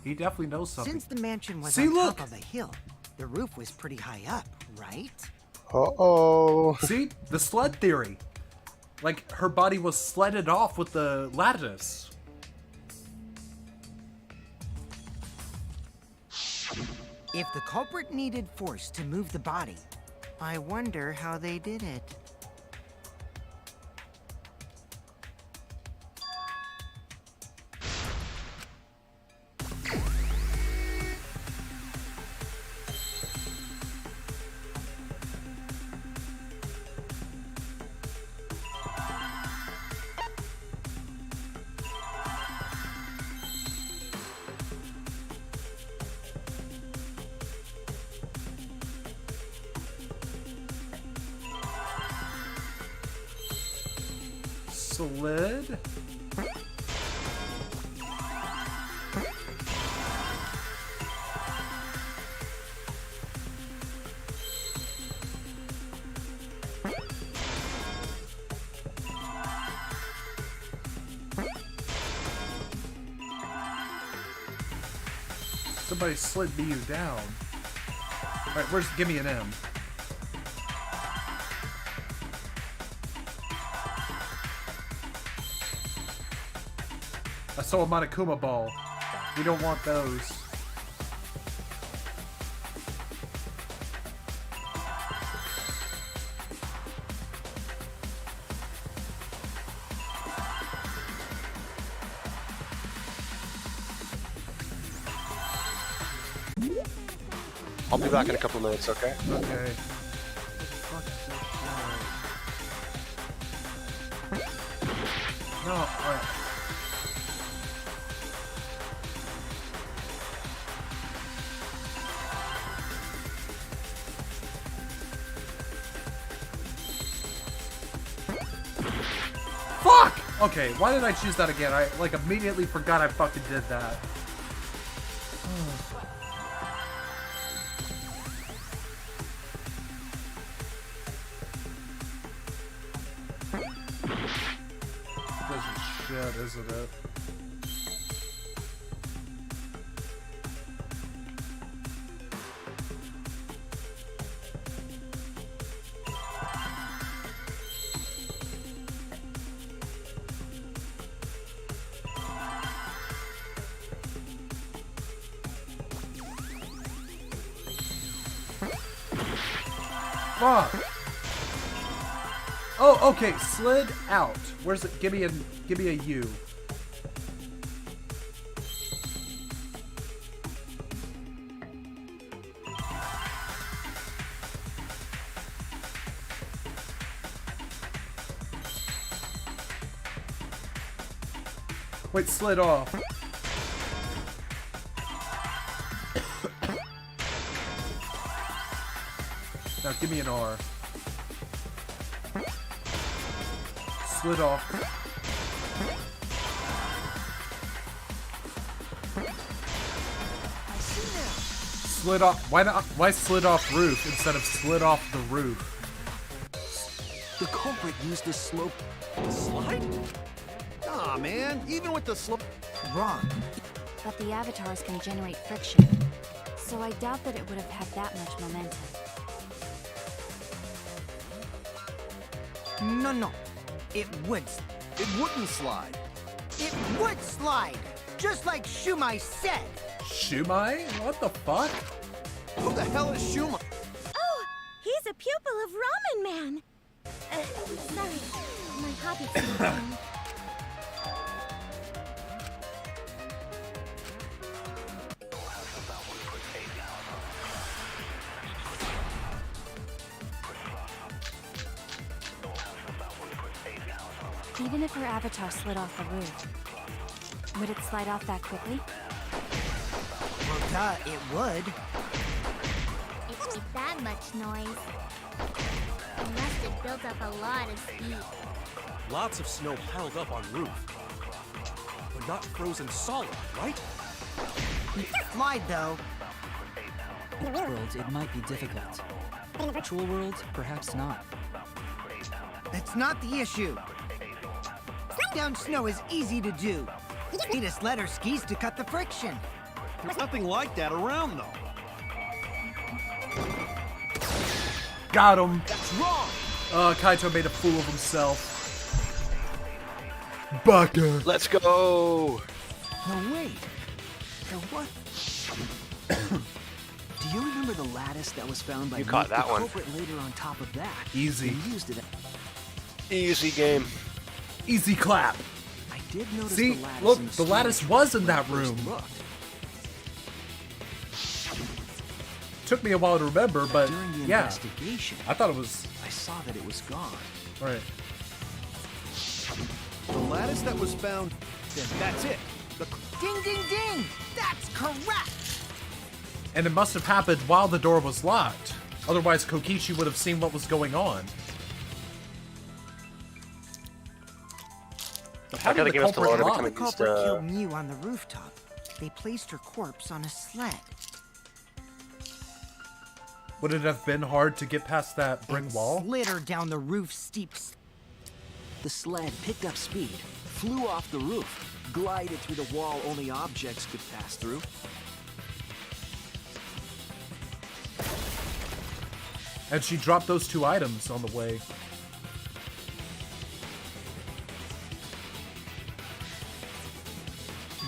He definitely knows something. Since the mansion was See, on look. top of a hill, the roof was pretty high up, right? Uh-oh. See? The sled theory. Like, her body was sledded off with the lattice. If the culprit needed force to move the body, I wonder how they did it. Slid? Somebody slid Miyu down. Alright, give me an M. I saw a Monokuma ball. We don't want those. I'll be back in a couple minutes, okay? Okay. No, alright. Fuck! Okay, why did I choose that again? I like immediately forgot I fucking did that. This is shit, isn't it? Fuck. Oh, okay. Slid out. Where's it? Give me a U. Wait, slid off. Now give me an R. Slid off. Slid off. Why not? Why slid off roof instead of slid off the roof? The culprit used this slope Slide? Aw, man. Even with the slope. Wrong. But the avatars can generate friction, so I doubt that it would have had that much momentum. No. It would. It wouldn't slide. It would slide! Just like Shumai said! Shumai? What the fuck? Who the hell is Shuma? Oh, he's a pupil of Ramen Man. Sorry, my hobby's Even if her avatar slid off the roof, would it slide off that quickly? Well, duh, it would. It made that much noise. It must have built up a lot of speed. Lots of snow piled up on roof. But not frozen solid, right? Slide, though. In the world, it might be difficult. In the virtual world, perhaps not. That's not the issue. Down snow is easy to do. You just need a sled or skis to cut the friction. There's nothing like that around, though. Got him. That's wrong. Kaito made a fool of himself. Baka. Let's go. No, wait. The what? Do you remember the lattice that was found by You caught that the one. culprit later on top of that? Easy. He used it. Easy game. Easy clap. I did notice See, the lattice. look, in the lattice was in that room. Looked. Took me a while to remember, but During the yeah, investigation, I thought it was. I saw that it was gone. Right. The lattice that was found, then that's it. The Ding, ding, ding! That's correct! And it must have happened while the door was locked. Otherwise, Kokichi would have seen what was going on. But how I gotta did the give us the culprit load every lock? time The it used culprit to... killed Mew on the rooftop. They placed her corpse on a sled. Would it have been hard to get past that brick and wall? slid her down the roof's steep. The sled picked up speed, flew off the roof, glided through the wall only objects could pass through. And she dropped those two items on the way.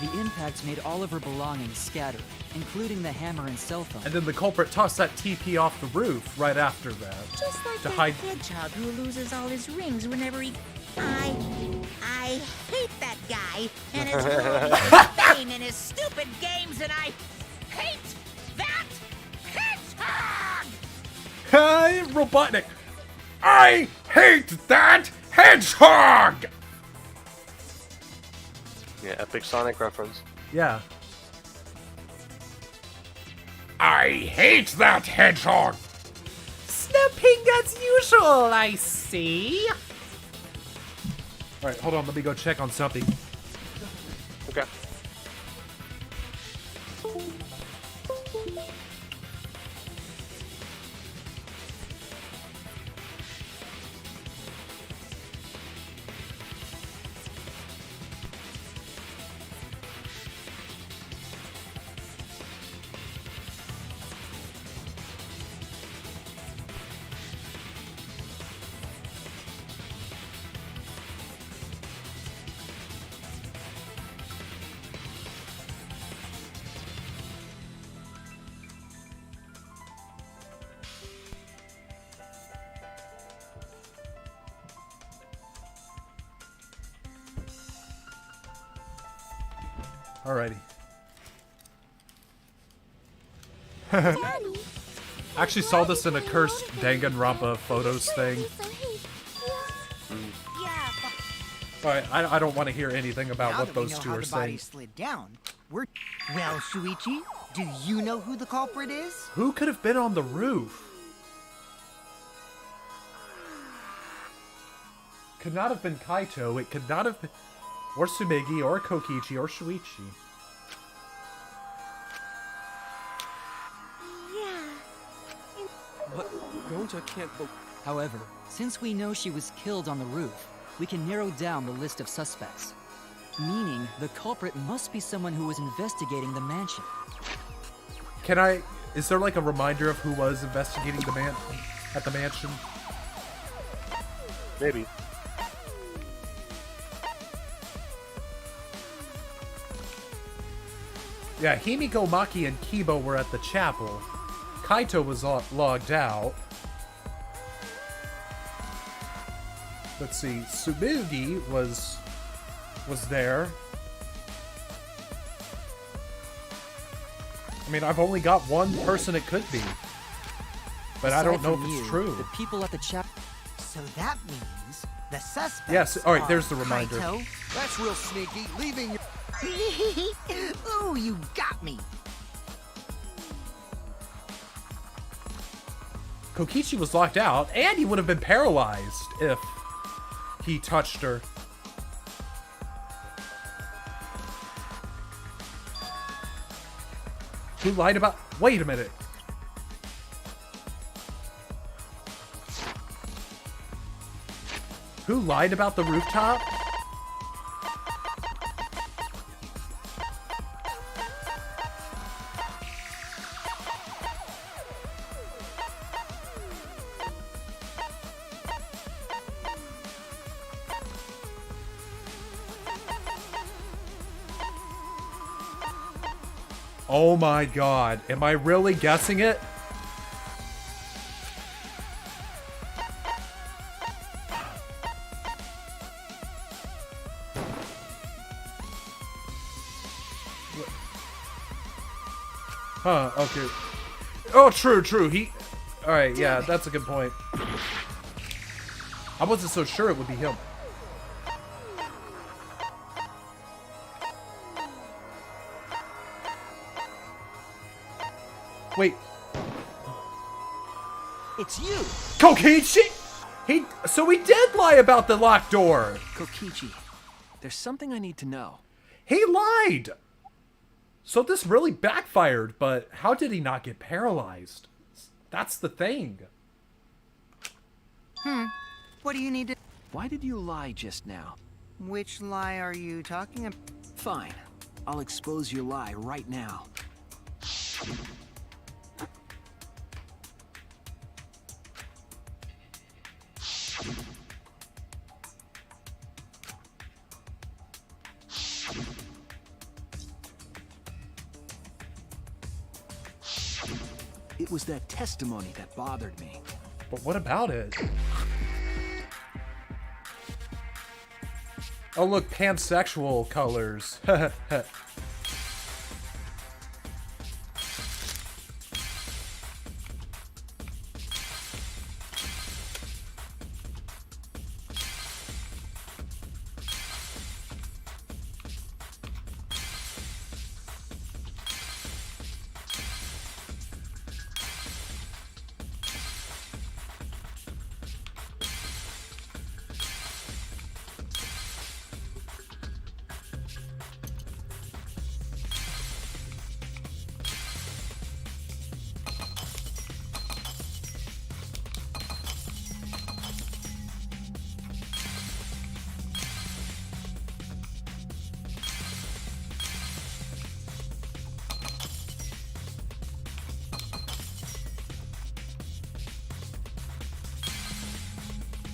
The impact made all of her belongings scatter, including the hammer and cell phone. And then the culprit tossed that TP off the roof right after that. Just like to that hide. hedgehog who loses all his rings whenever he... I hate that guy and his fame and his stupid games, and I hate that hedgehog! Robotnik. I hate that hedgehog! Yeah, epic Sonic reference. Yeah. I hate that hedgehog! Snapping as usual, I see. Alright, hold on, let me go check on something. Okay. Alrighty. I actually saw this in a cursed Danganronpa photos thing. Alright, I don't want to hear anything about Now what that we those know two how are the body saying. slid down, well, Shuichi, do you know who the culprit is? Who could have been on the roof? Could not have been Kaito. It could not have been... Or Sumegi, or Kokichi, or Shuichi. But Gonta can't believe... However, since we know she was killed on the roof, we can narrow down the list of suspects. Meaning, the culprit must be someone who was investigating the mansion. Can I... Is there like a reminder of who was investigating the at the mansion? Maybe. Yeah, Himiko, Maki, and Kibo were at the chapel. Kaito was logged out. Let's see, Tsumugi was there. I mean, I've only got one person it could be. But I don't know if it's true. The people at the chapel. So that means the suspects. Yes, alright, are there's the reminder. Kaito. That's real sneaky. Leaving your... Ooh, you got me. Kokichi was locked out, and he would have been paralyzed if he touched her. Who lied about... Wait a minute. Who lied about the rooftop? Oh my god, am I really guessing it? Huh, okay. Oh, true, he... Alright, yeah, that's a good point. I wasn't so sure it would be him. Wait. It's you! Kokichi! So he did lie about the locked door! Kokichi, there's something I need to know. He lied! So this really backfired, but how did he not get paralyzed? That's the thing. What do you need to... Why did you lie just now? Which lie are you talking about? Fine. I'll expose your lie right now. It was that testimony that bothered me. But what about it? Oh look, pansexual colors.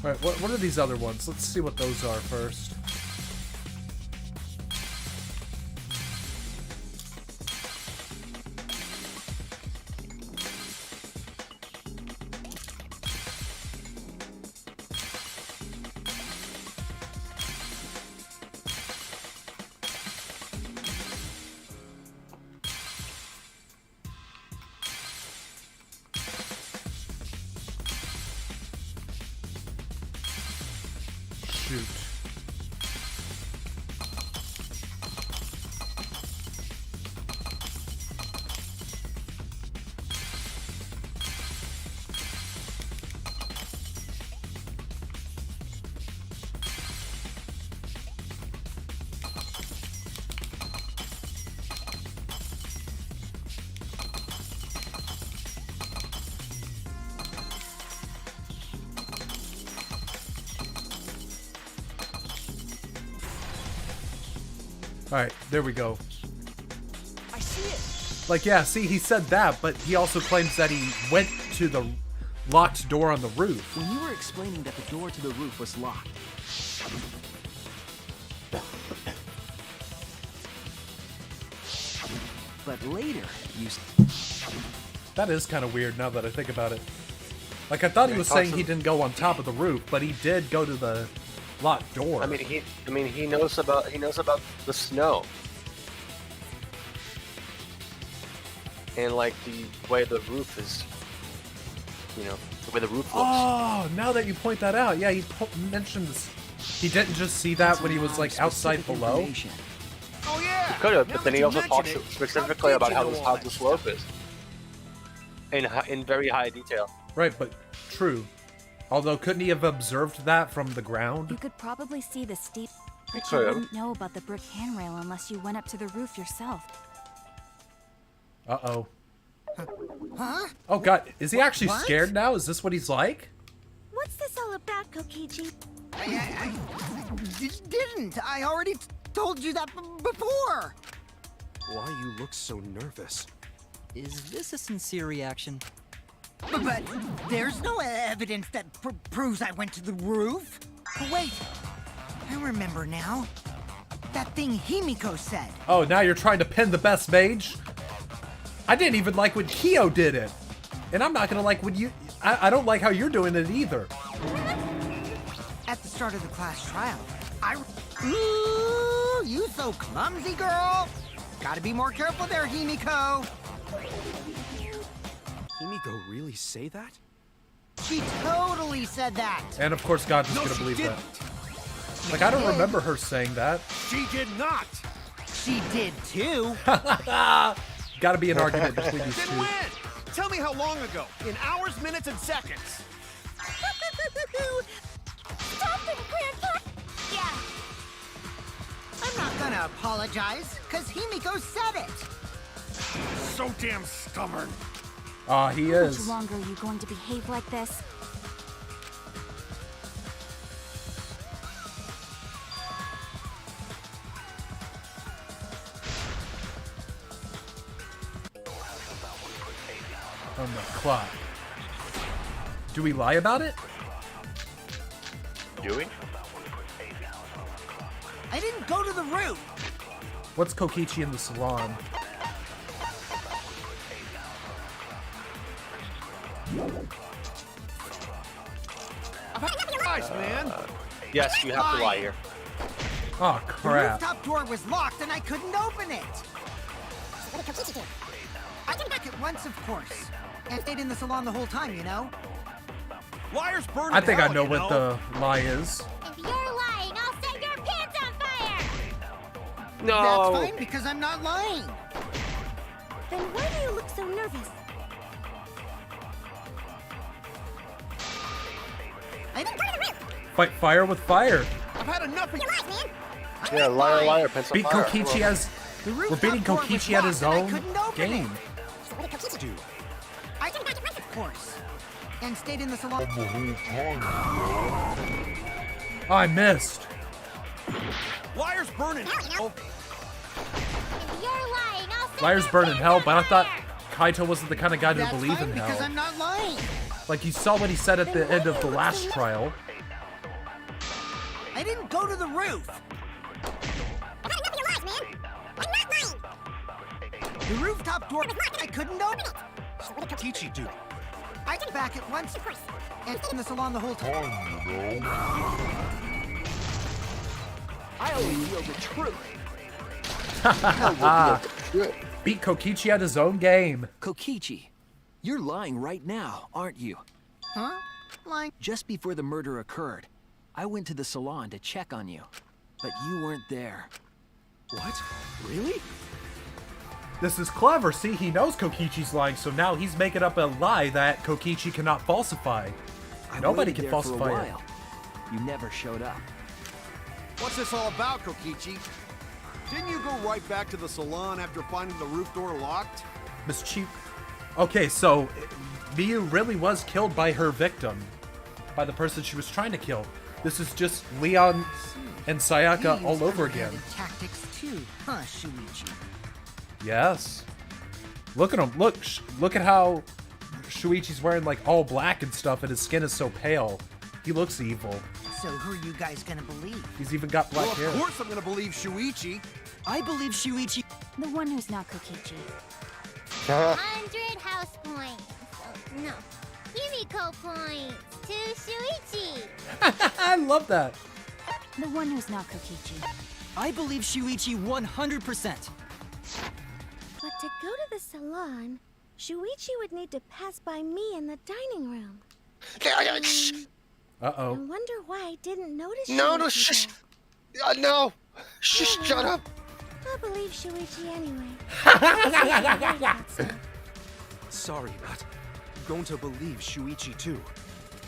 Alright, what are these other ones? Let's see what those are first. Shoot. Alright, there we go. I see it. Like, yeah, see, he said that, but he also claims that he went to the locked door on the roof. When you were explaining that the door to the roof was locked. But later, you... That is kind of weird now that I think about it. Like, I thought he was saying he didn't go on top of the roof, but he did go to the locked door. I mean, he knows about the snow. And like the way the roof is, you know, the way the roof looks. Oh, now that you point that out, yeah, he mentioned this. He didn't just see that when he was like outside below. Oh yeah. He could have, but then he also talks mention it, specifically about how digital the slope is. In very high detail. Right, but true. Although, couldn't he have observed that from the You ground? could probably see the steep, but you could. wouldn't know about the brick handrail unless you went up to the roof yourself. Uh-oh. Huh? Oh god, is he actually What? scared now? Is this what he's like? What's this all about, Kokichi? I didn't. I already told you that before. Why you look so nervous? Is this a sincere reaction? But there's no evidence that proves I went to the roof. Oh, wait, I remember now. That thing Himiko said. Oh, now you're trying to pin the best mage? I didn't even like when Kyo did it. And I'm not gonna like when you... I don't like how you're doing it either. At the start of the class trial, Ooh, you so clumsy, girl. Gotta be more careful there, Himiko. Himiko really say that? She totally said that. And of course, God's just gonna believe that. Like, I don't remember her saying that. She did not. She did too. Gotta be an argument between these Then two. when? Tell me how long ago. In hours, minutes, and seconds. Stop it, Grandpa! Yeah. I'm not gonna apologize, because Himiko said it. So damn stubborn. Ah, he How much is. longer are you going to behave like this? On the clock. Do we lie about it? Do we? I didn't go to the roof. What's Kokichi in the salon? Guys, man. Yes, you have to lie here. Oh, The crap. rooftop door was locked and I couldn't open it. What did Kokichi do? I came back at once, of course. And stayed in the salon the whole time, you know? Liars burn I in think I hell, know you what the lie is. If you're lying, I'll set your pants on fire! No. That's fine, because I'm not lying. Then why do you look so nervous? I didn't go to the roof. Fight fire with fire. I've had enough of You lied, man! Yeah, liar, liar, pencil Beat fire. Kokichi as... The We're rooftop beating door was Kokichi at his locked and I own couldn't open game. it. So what did Kokichi do? I came back at once, of course. And stayed in the salon. Oh, I missed. liars burn in hell. If you're lying, I'll set Liars your burn in pants hell, on but I thought fire! Kaito wasn't the kind of guy to That's believe fine, in because hell. I'm not lying. Like, you saw what he said at the end of the last trial. I didn't go to the roof. I got enough of your lies, man. I'm not lying. The rooftop door, I couldn't open it. So what did Kokichi do? I took back at once and in the salon the whole time. I only feel the truth. Beat Kokichi at his own game. Kokichi, you're lying right now, aren't you? Huh? Lying? Just before the murder occurred, I went to the salon to check on you, but you weren't there. What? Really? This is clever. See, he knows Kokichi's lying, so now he's making up a lie that Kokichi cannot falsify. Nobody waited can there falsify for a it. while. You never showed up. What's this all about, Kokichi? Didn't you go right back to the salon after finding the roof door locked? Mischief. Okay, so Miyu really was killed by her victim, by the person she was trying to kill. This is just Leon and Sayaka He all used over again. underhanded tactics too, huh, Shuichi? Yes. Look at him. Look at how Shuichi's wearing like all black and stuff, and his skin is so pale. He looks evil. So who are you guys gonna believe? He's even got black Well, hair. of course I'm gonna believe Shuichi. I believe Shuichi. The one who's not Kokichi. 100 house points. Oh, no. Himiko points to Shuichi. I love that. The one who's not Kokichi. I believe Shuichi 100%. But to go to the salon, Shuichi would need to pass by me in the dining room. I Uh-oh. wonder why I didn't notice No, Shuichi shush. there. No. Shh, shut up. I'll believe Shuichi anyway. Sorry, but I'm going to believe Shuichi too.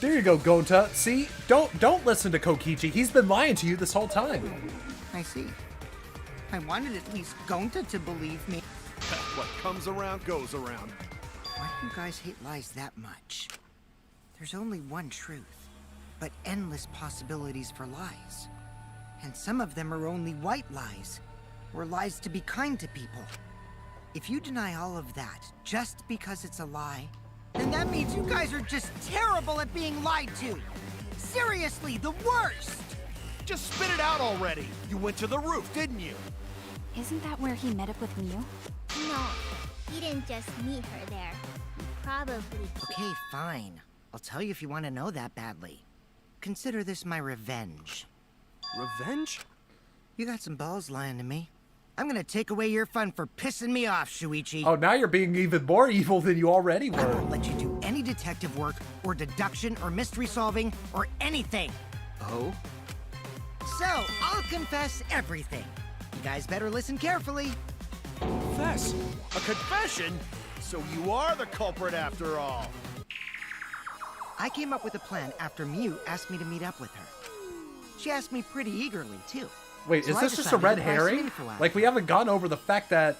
There you go, Gonta. See? Don't listen to Kokichi. He's been lying to you this whole time. I see. I wanted at least Gonta to believe me. What comes around goes around. Why do you guys hate lies that much? There's only one truth, but endless possibilities for lies. And some of them are only white lies, or lies to be kind to people. If you deny all of that just because it's a lie, then that means you guys are just terrible at being lied to. Seriously, the worst! Just spit it out already. You went to the roof, didn't you? Isn't that where he met up with Miu? No, he didn't just meet her there. He probably... Okay, fine. I'll tell you if you want to know that badly. Consider this my revenge. Revenge? You got some balls lying to me. I'm gonna take away your fun for pissing me off, Shuichi. Oh, now you're being even more evil than you already I were. won't let you do any detective work, or deduction, or mystery solving, or anything. Oh? So, I'll confess everything. You guys better listen carefully. Confess? A confession? So you are the culprit after all. I came up with a plan after Miu asked me to meet up with her. She asked me pretty eagerly, too. Wait, So is I this just a decided red to buy some herring? info out. Like, we haven't gone over the fact that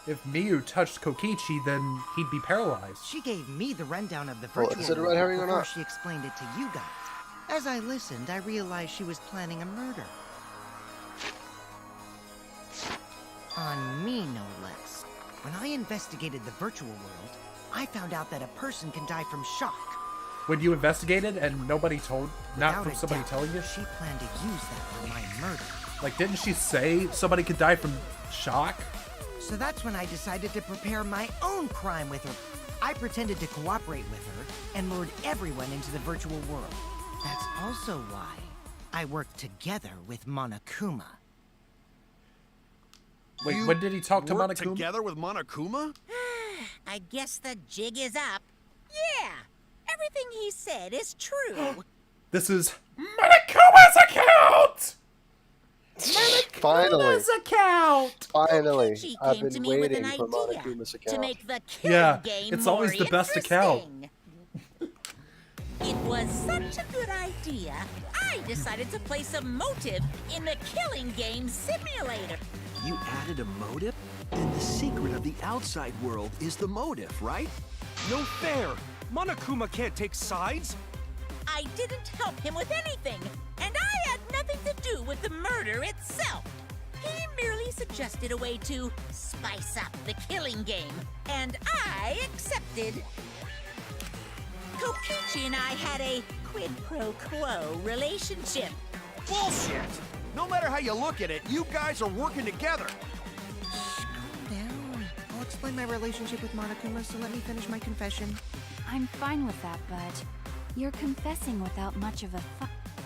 if Miu touched Kokichi, then he'd be paralyzed. She gave me the rundown of the Well, virtual is it a red world herring or before not? she explained it to you guys. As I listened, I realized she was planning a murder. On me, no less. When I investigated the virtual world, I found out that a person can die from shock. When you investigated and nobody told, not Without from a somebody doubt, telling you? She planned to use that for my murder. Like, didn't she say somebody could die from shock? So that's when I decided to prepare my own crime with her. I pretended to cooperate with her and lured everyone into the virtual world. That's also why I worked together with Monokuma. Wait, You when did he talk to worked Monokuma? together with Monokuma? I guess the jig is up. Yeah, everything he said is true. This is Monokuma's account! Finally. Monokuma's account! Finally. She I've came to been me with waiting an for idea Monokuma's to account. make the killing Yeah, game it's more always the best account. interesting. It was such a good idea, I decided to place a motive in the killing game simulator. You added a motive? Then the secret of the outside world is the motive, right? No fair! Monokuma can't take sides! I didn't help him with anything, and I had nothing to do with the murder itself. He merely suggested a way to spice up the killing game, and I accepted. Kokichi and I had a quid pro quo relationship. Bullshit! No matter how you look at it, you guys are working together. Calm down. I'll explain my relationship with Monokuma, so let me finish my confession. I'm fine with that, but you're confessing without much of a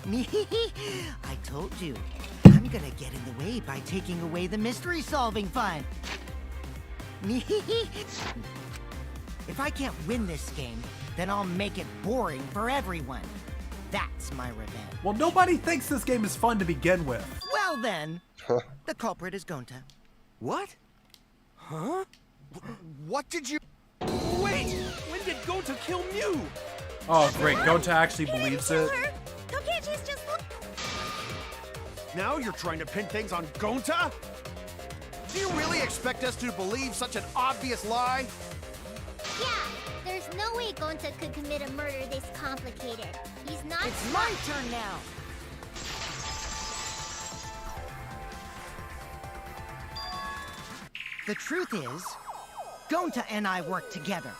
I told you. I'm gonna get in the way by taking away the mystery-solving fun. If I can't win this game, then I'll make it boring for everyone. That's my revenge. Well, nobody thinks this game is fun to begin with. Well then, the culprit is Gonta. What? Huh? What did you... Wait! When did Gonta kill Mew? Oh, great. Gonta actually believes it. Kokichi's just... Now you're trying to pin things on Gonta? Do you really expect us to believe such an obvious lie? Yeah, there's no way Gonta could commit a murder this complicated. He's not... It's my turn now. The truth is, Gonta and I work together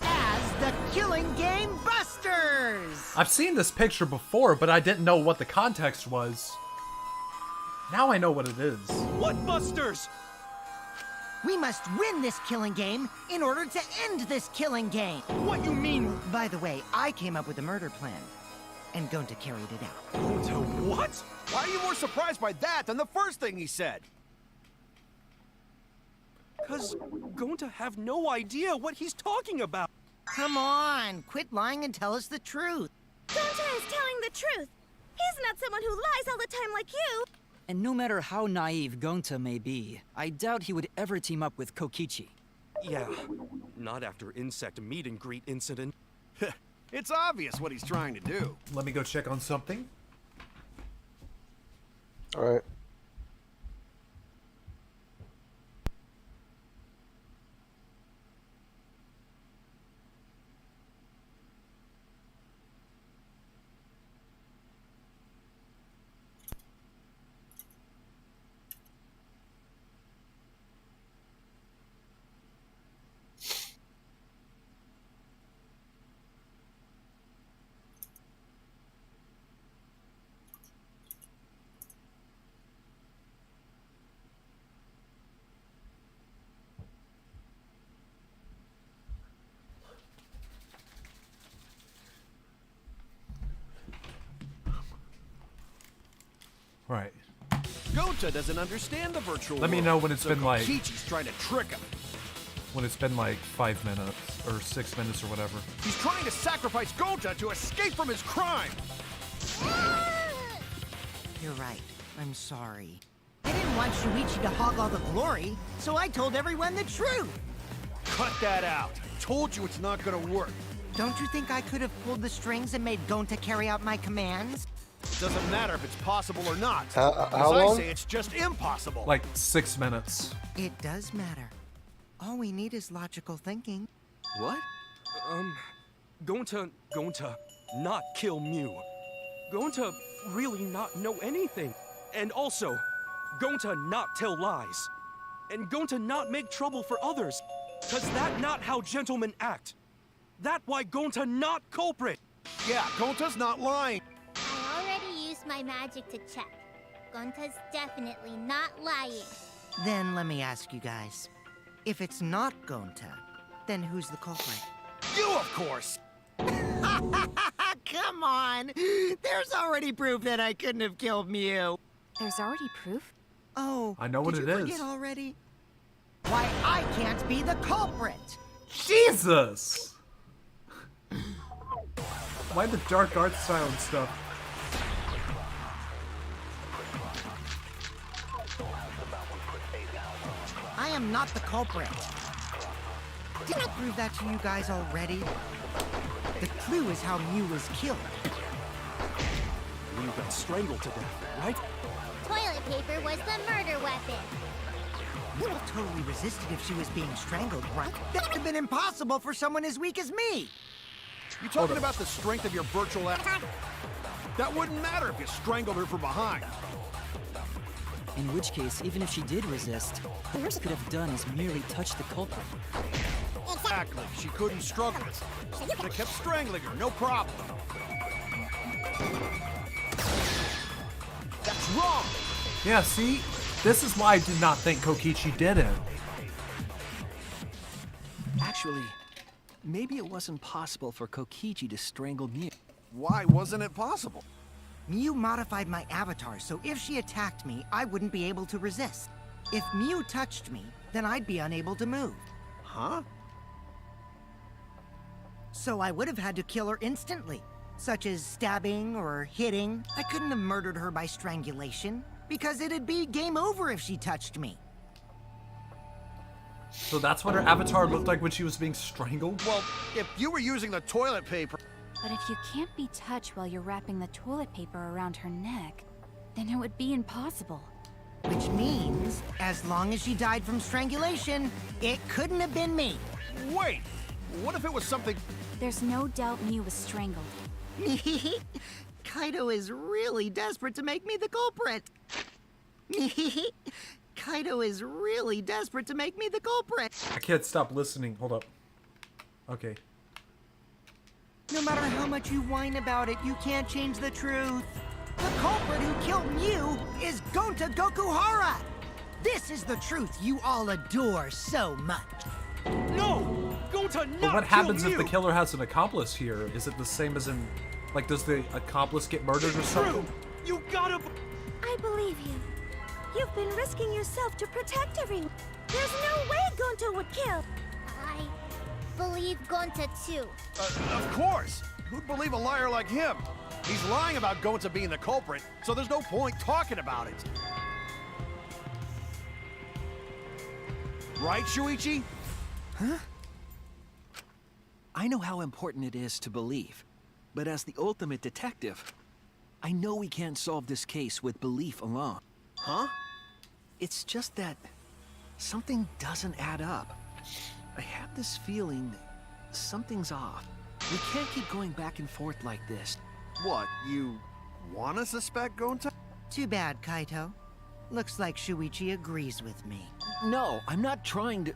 as the Killing Game Busters! I've seen this picture before, but I didn't know what the context was. Now I know what it is. What Busters? We must win this killing game in order to end this killing game. What you mean? By the way, I came up with a murder plan, and Gonta carried it out. Gonta what? Why are you more surprised by that than the first thing he said? Cause Gonta have no idea what he's talking about. Come on, quit lying and tell us the truth. Gonta is telling the truth. He's not someone who lies all the time like you. And no matter how naive Gonta may be, I doubt he would ever team up with Kokichi. Yeah, not after insect meet and greet incident. It's obvious what he's trying to do. Let me go check on something. Alright. Right. Gonta doesn't understand the virtual Let me world, know when it's so been like... Kokichi's trying to trick him. When it's been like 5 minutes, or 6 minutes, or whatever. He's trying to sacrifice Gonta to escape from his crime. You're right. I'm sorry. I didn't want Shuichi to hog all the glory, so I told everyone the truth. Cut that out. I told you it's not gonna work. Don't you think I could have pulled the strings and made Gonta carry out my commands? Doesn't matter if it's possible or not. How As I long? say, it's just impossible. Like 6 minutes. It does matter. All we need is logical thinking. What? Gonta not kill Mew. Gonta really not know anything. And also, Gonta not tell lies. And Gonta not make trouble for others. Cause that not how gentlemen act. That why Gonta not culprit. Yeah, Gonta's not lying. I already used my magic to check. Gonta's definitely not lying. Then let me ask you guys. If it's not Gonta, then who's the culprit? You, of course! Come on! There's already proof that I couldn't have killed Mew. There's already proof? Oh, I know what did it you is. forget already? Why, I can't be the culprit! Jesus! Why the dark art style and stuff? I am not the culprit. Did I prove that to you guys already? The clue is how Mew was killed. Mew got strangled to death, right? Toilet paper was the murder weapon. Mew totally resisted if she was being strangled, right? That would have been impossible for someone as weak as me! You talking about the strength of your virtual act? That wouldn't matter if you strangled her from behind. In which case, even if she did resist, the worst could have done is merely touch the culprit. Exactly. She couldn't struggle. They kept strangling her, no problem. Yeah, see? This is why I did not think Kokichi did it. Actually, maybe it wasn't possible for Kokichi to strangle Mew. Why wasn't it possible? Mew modified my avatar, so if she attacked me, I wouldn't be able to resist. If Mew touched me, then I'd be unable to move. Huh? So I would have had to kill her instantly, such as stabbing or hitting. I couldn't have murdered her by strangulation, because it'd be game over if she touched me. So that's what her avatar looked like when she was being strangled? Well, if you were using the toilet paper... But if you can't be touched while you're wrapping the toilet paper around her neck, then it would be impossible. Which means, as long as she died from strangulation, it couldn't have been me. Wait! What if it was something... There's no doubt Mew was strangled. Kaido is really desperate to make me the culprit. Kaido is really desperate to make me the culprit. I can't stop listening. Hold up. Okay. No matter how much you whine about it, you can't change the truth. The culprit who killed Mew is Gonta Gokuhara! This is the truth you all adore so much. No! Gonta not But what happens kill if the Mew! killer has an accomplice here? Is it the same as in... Like, does the accomplice get murdered or something? You gotta... I believe you. You've been risking yourself to protect everyone. There's no way Gonta would kill. I believe Gonta too. Of course! Who'd believe a liar like him? He's lying about Gonta being the culprit, so there's no point talking about it. Right, Shuichi? Huh? I know how important it is to believe, but as the ultimate detective, I know we can't solve this case with belief alone. Huh? It's just that something doesn't add up. I have this feeling something's off. We can't keep going back and forth like this. What, you wanna suspect Gonta? Too bad, Kaito. Looks like Shuichi agrees with me. No, I'm not trying to...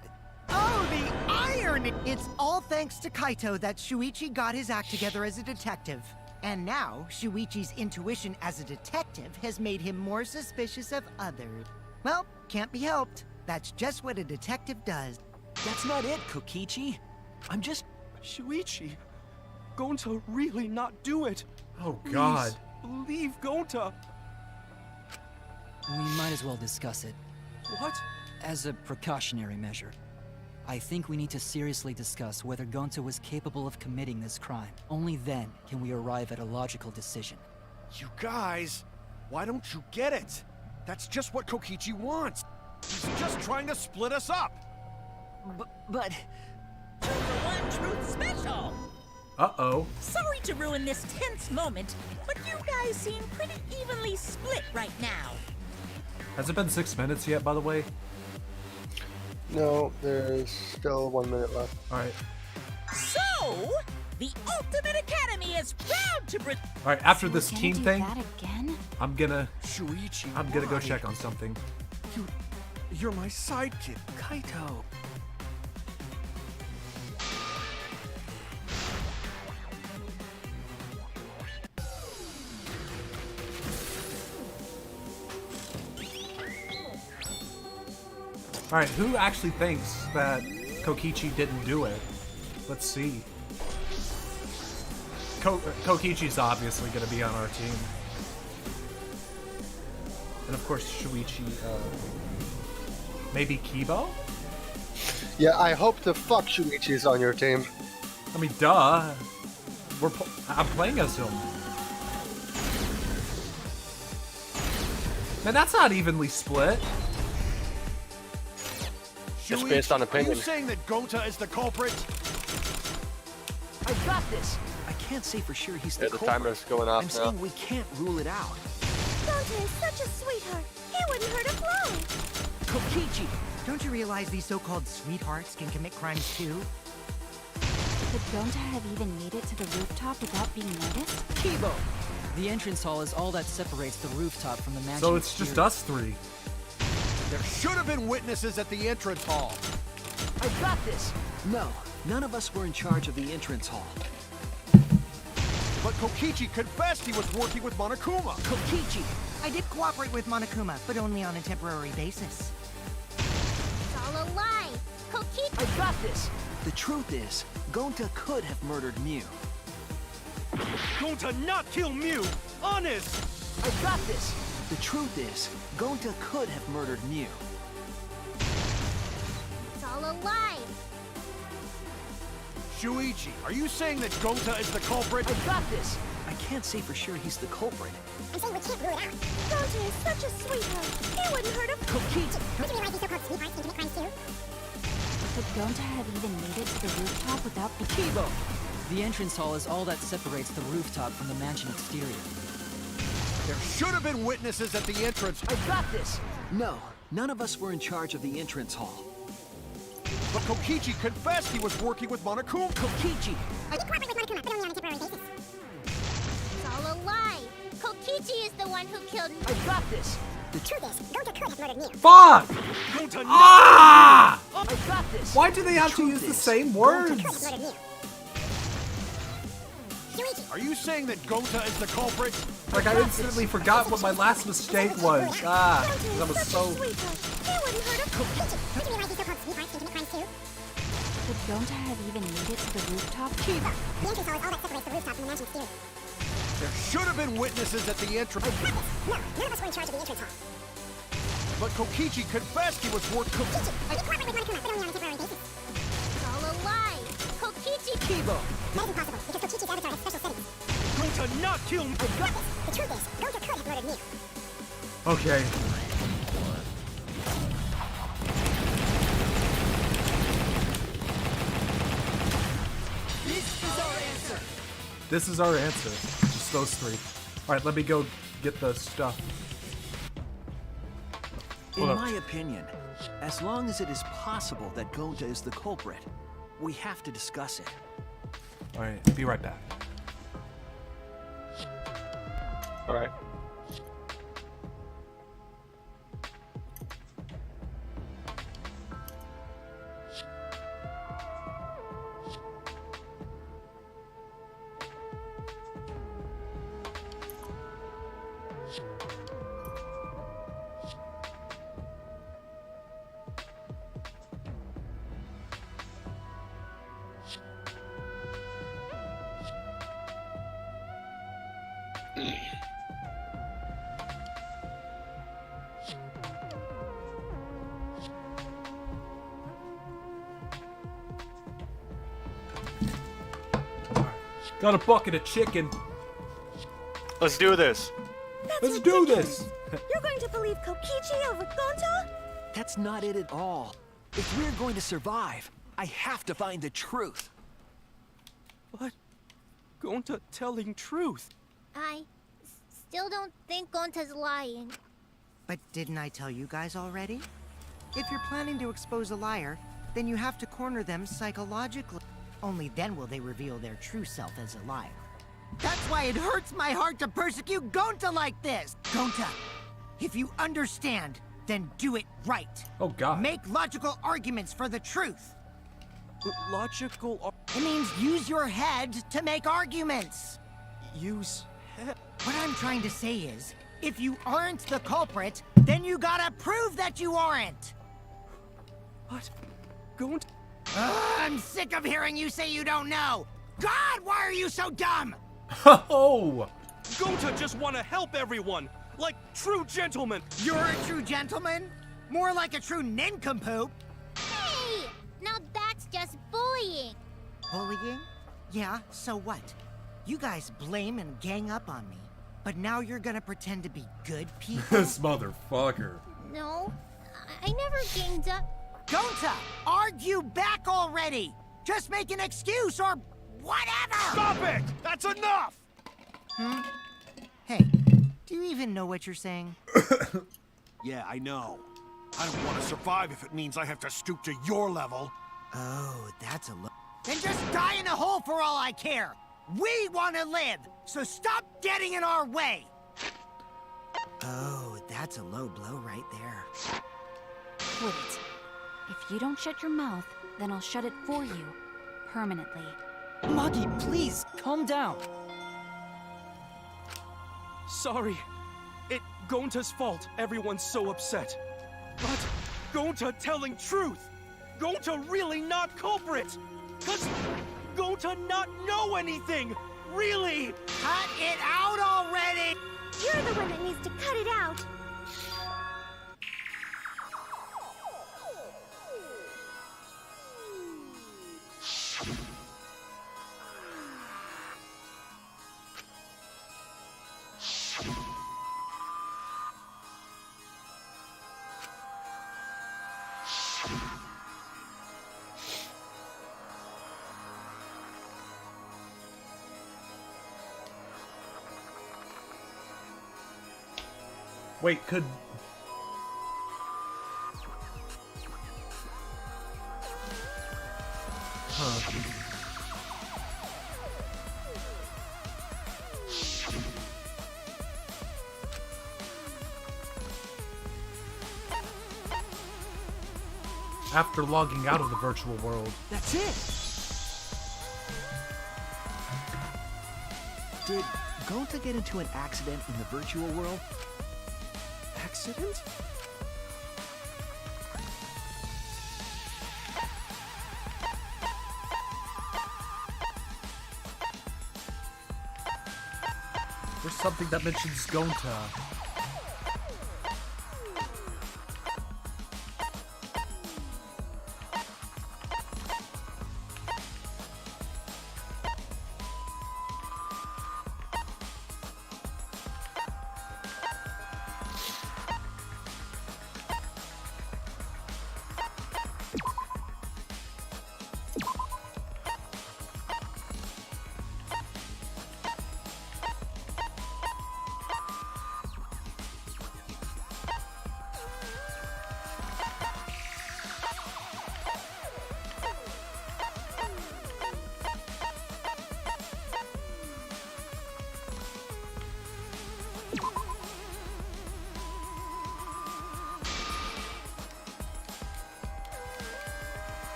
Oh, the irony! It's all thanks to Kaito that Shuichi got his act together as a detective. And now, Shuichi's intuition as a detective has made him more suspicious of others. Well, can't be helped. That's just what a detective does. That's not it, Kokichi. I'm just... Shuichi, Gonta really not do it. Oh, God. Please, believe Gonta. We might as well discuss it. What? As a precautionary measure, I think we need to seriously discuss whether Gonta was capable of committing this crime. Only then can we arrive at a logical decision. You guys, why don't you get it? That's just what Kokichi wants. He's just trying to split us up. But... Two for one truth special. Uh-oh. Sorry to ruin this tense moment, but you guys seem pretty evenly split right now. Has it been 6 minutes yet, by the way? No, there's still 1 minute left. Alright. So, the Ultimate Academy is proud to bring... Alright, after So this we're team gonna thing, do that again? I'm gonna Shuichi, go check on something. You're my sidekick. Kaito... Alright, who actually thinks that Kokichi didn't do it? Let's see. Kokichi's obviously going to be on our team. And of course, Shuichi, maybe Kibo? Yeah, I hope the fuck Shuichi's on your team. I mean, duh. I'm playing as him. Man, that's not evenly split. It's based on Are opinion. you saying that Gonta is the culprit? I got this! I can't say for sure he's the The culprit. timer's going off I'm now. saying we can't rule it out. Gonta is such a sweetheart. He wouldn't hurt a fly. Kokichi! Don't you realize these so-called sweethearts can commit crimes too? Could Gonta have even made it to the rooftop without being noticed? Kibo! The entrance hall is all that separates the rooftop from the mansion. So it's just us three. There should have been witnesses at the entrance hall. I got this! No, none of us were in charge of the entrance hall. But Kokichi confessed he was working with Monokuma. Kokichi! I did cooperate with Monokuma, but only on a temporary basis. It's all a lie. Kokichi. I got this! The truth is, Gonta could have murdered Mew. Gonta not kill Mew! Honest! I got this! The truth is, Gonta could have murdered Mew. It's all a lie. Shuichi, are you saying that Gonta is the culprit? I got this! I can't say for sure he's the culprit. I'm saying we can't rule it out. Gonta is such a sweetheart. He wouldn't hurt a Kokichi! Would you realize these so-called sweethearts can commit crimes too? Could Gonta have even made it to the rooftop without the Kibo! The entrance hall is all that separates the rooftop from the mansion exterior. There should have been witnesses at the entrance. I got this! No, none of us were in charge of the entrance hall. But Kokichi confessed he was working with Monokuma. Kokichi! I did cooperate with Monokuma, but only on a temporary basis. It's all a lie. Kokichi is the one who killed me. I got this! The truth is, Gonta could have murdered Mew. Fuck! Gonta Ah! I got this! Why do they have to use the same words? Could have murdered Mew. Shuichi. Are you saying that Gonta is the culprit? Like, I instantly forgot what my last mistake was. Ah, that was so... sweetheart. He wouldn't hurt a Kokichi. Would you realize these so-called sweethearts can commit crimes too? Could Gonta have even made it to the rooftop? The entrance hall is all that separates the rooftop from the mansion exterior. There should have been witnesses at the entrance. No, none of us were in charge of the entrance hall. But Kokichi confessed he was working. Kokichi. I did cooperate with Monokuma, but only on a temporary basis. It's all a lie. Kokichi. Kibo! That is impossible, because Kokichi's avatar has special settings. Gonta not kill me! I got this. The truth is, Gonta could have murdered Mew. Okay. This is our answer. Just those three. Alright, let me go get the stuff. In Hold up. my opinion, as long as it is possible that Gonta is the culprit, we have to discuss it. Alright, be right back. Alright. Got a bucket of chicken. Let's do this. Let's do this. You're going to believe Kokichi over Gonta? That's not it at all. If we're going to survive, I have to find the truth. What? Gonta telling truth? I still don't think Gonta's lying. But didn't I tell you guys already? If you're planning to expose a liar, then you have to corner them psychologically. Only then will they reveal their true self as a liar. That's why it hurts my heart to persecute Gonta like this! Gonta, if you understand, then do it right. Oh god. Make logical arguments for the truth. Logical... It means use your head to make arguments. Use head? What I'm trying to say is, if you aren't the culprit, then you gotta prove that you aren't! What? Gonta... I'm sick of hearing you say you don't know! God, why are you so dumb? Oh! Gonta just want to help everyone! Like true gentlemen! You're a true gentleman? More like a true nincompoop. Hey! Now that's just bullying. Bullying? Yeah, so what? You guys blame and gang up on me. But now you're gonna pretend to be good people? This motherfucker. No, I never ganged up. Gonta, argue back already! Just make an excuse or whatever! Stop it! That's enough! Hey, do you even know what you're saying? Yeah, I know. I don't want to survive if it means I have to stoop to your level. Oh, that's a low. Then just die in a hole for all I care! We want to live, so stop getting in our way! Oh, that's a low blow right there. Wait. If you don't shut your mouth, then I'll shut it for you. Permanently. Magi, please, calm down. sorry. It Gonta's fault everyone's so upset. But Gonta telling truth! Gonta really not culprit! 'Cause Gonta not know anything! Really! Cut it out already! You're the one that needs to cut it out. Wait, could... Huh. After logging out of the virtual world. That's it! Did Gonta get into an accident in the virtual world? Accident? There's something that mentions Gonta.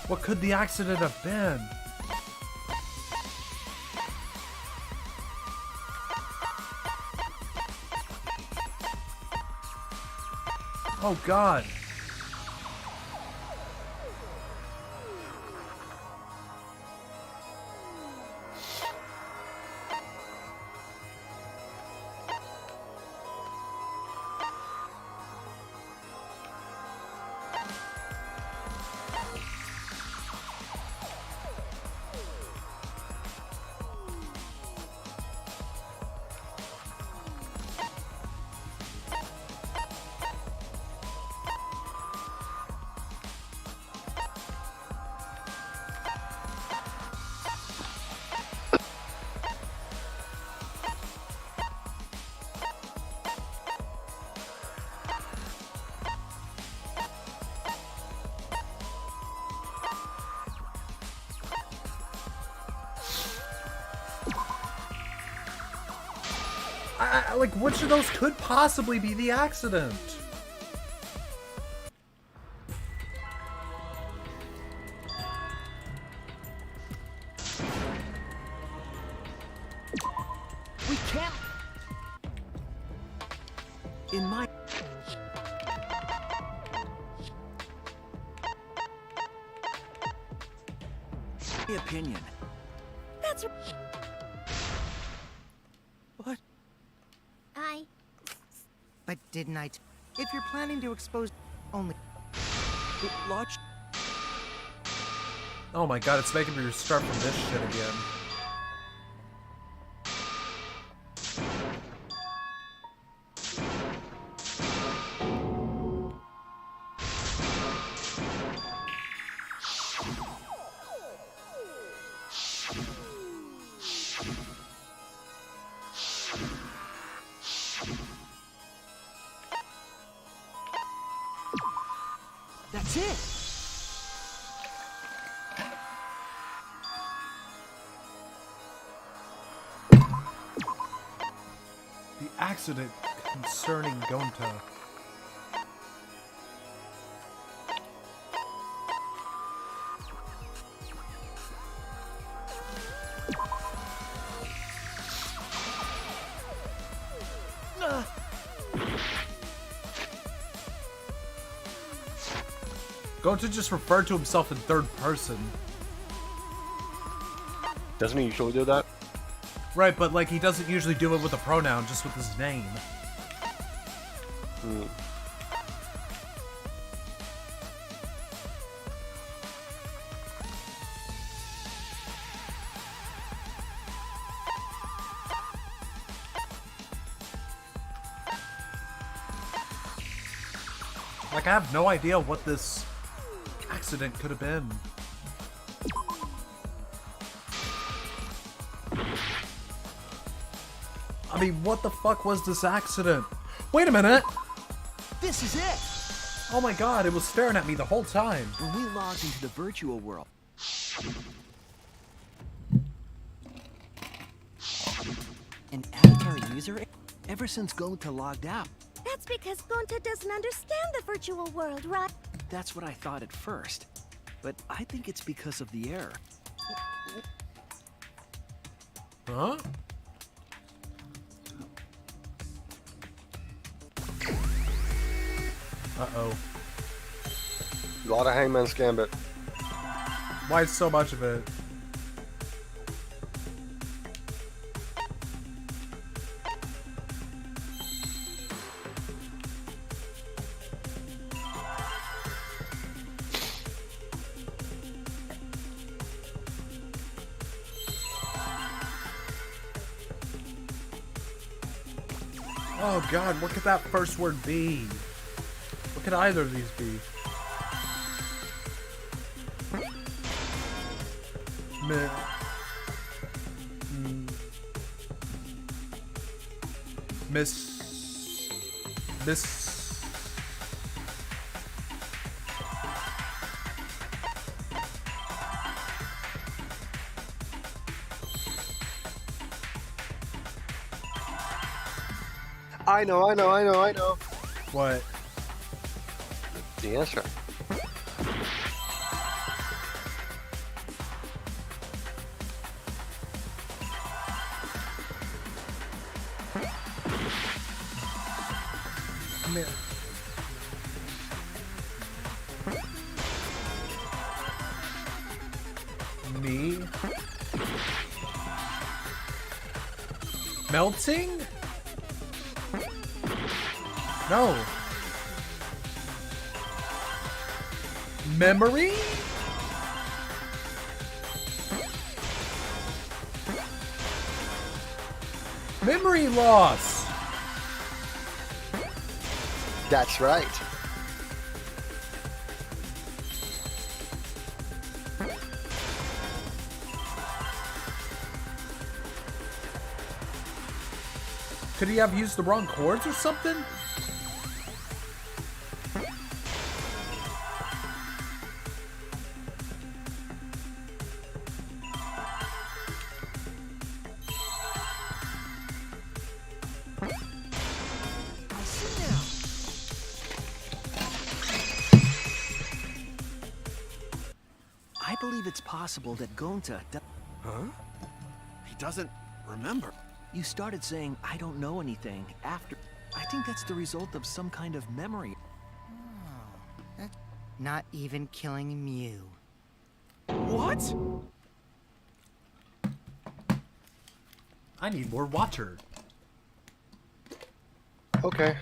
What could the accident have been? Oh God. Like, which of those could possibly be the accident? We can't... In my... opinion. That's... What? But didn't I... If you're planning to expose only... Lodge? Oh my God, it's making me restart from this shit again. That's it! The accident concerning Gonta. Gonta just referred to himself in third person. Doesn't he usually do that? Right, but like he doesn't usually do it with a pronoun, just with his name. Hmm. Like, I have no idea what this accident could have been. I mean, what the fuck was this accident? Wait a minute! This is it! Oh my god, it was staring at me the whole time. When we logged into the virtual world, an avatar user ever since Gonta logged out. That's because Gonta doesn't understand the virtual world, right? That's what I thought at first. But I think it's because of the error. Huh? Uh-oh. A lot of Hangman's Gambit. Why so much of it? Oh god, what could that first word be? What could either of these be? Miss. I know. What? The answer. Me? Melting? No. Memory? Memory loss. That's right. Could he have used the wrong chords or something? I believe it's possible that Gonta... Huh? He doesn't remember. You started saying, I don't know anything, after... I think that's the result of some kind of memory. Not even killing Mew. What? I need more water. Okay.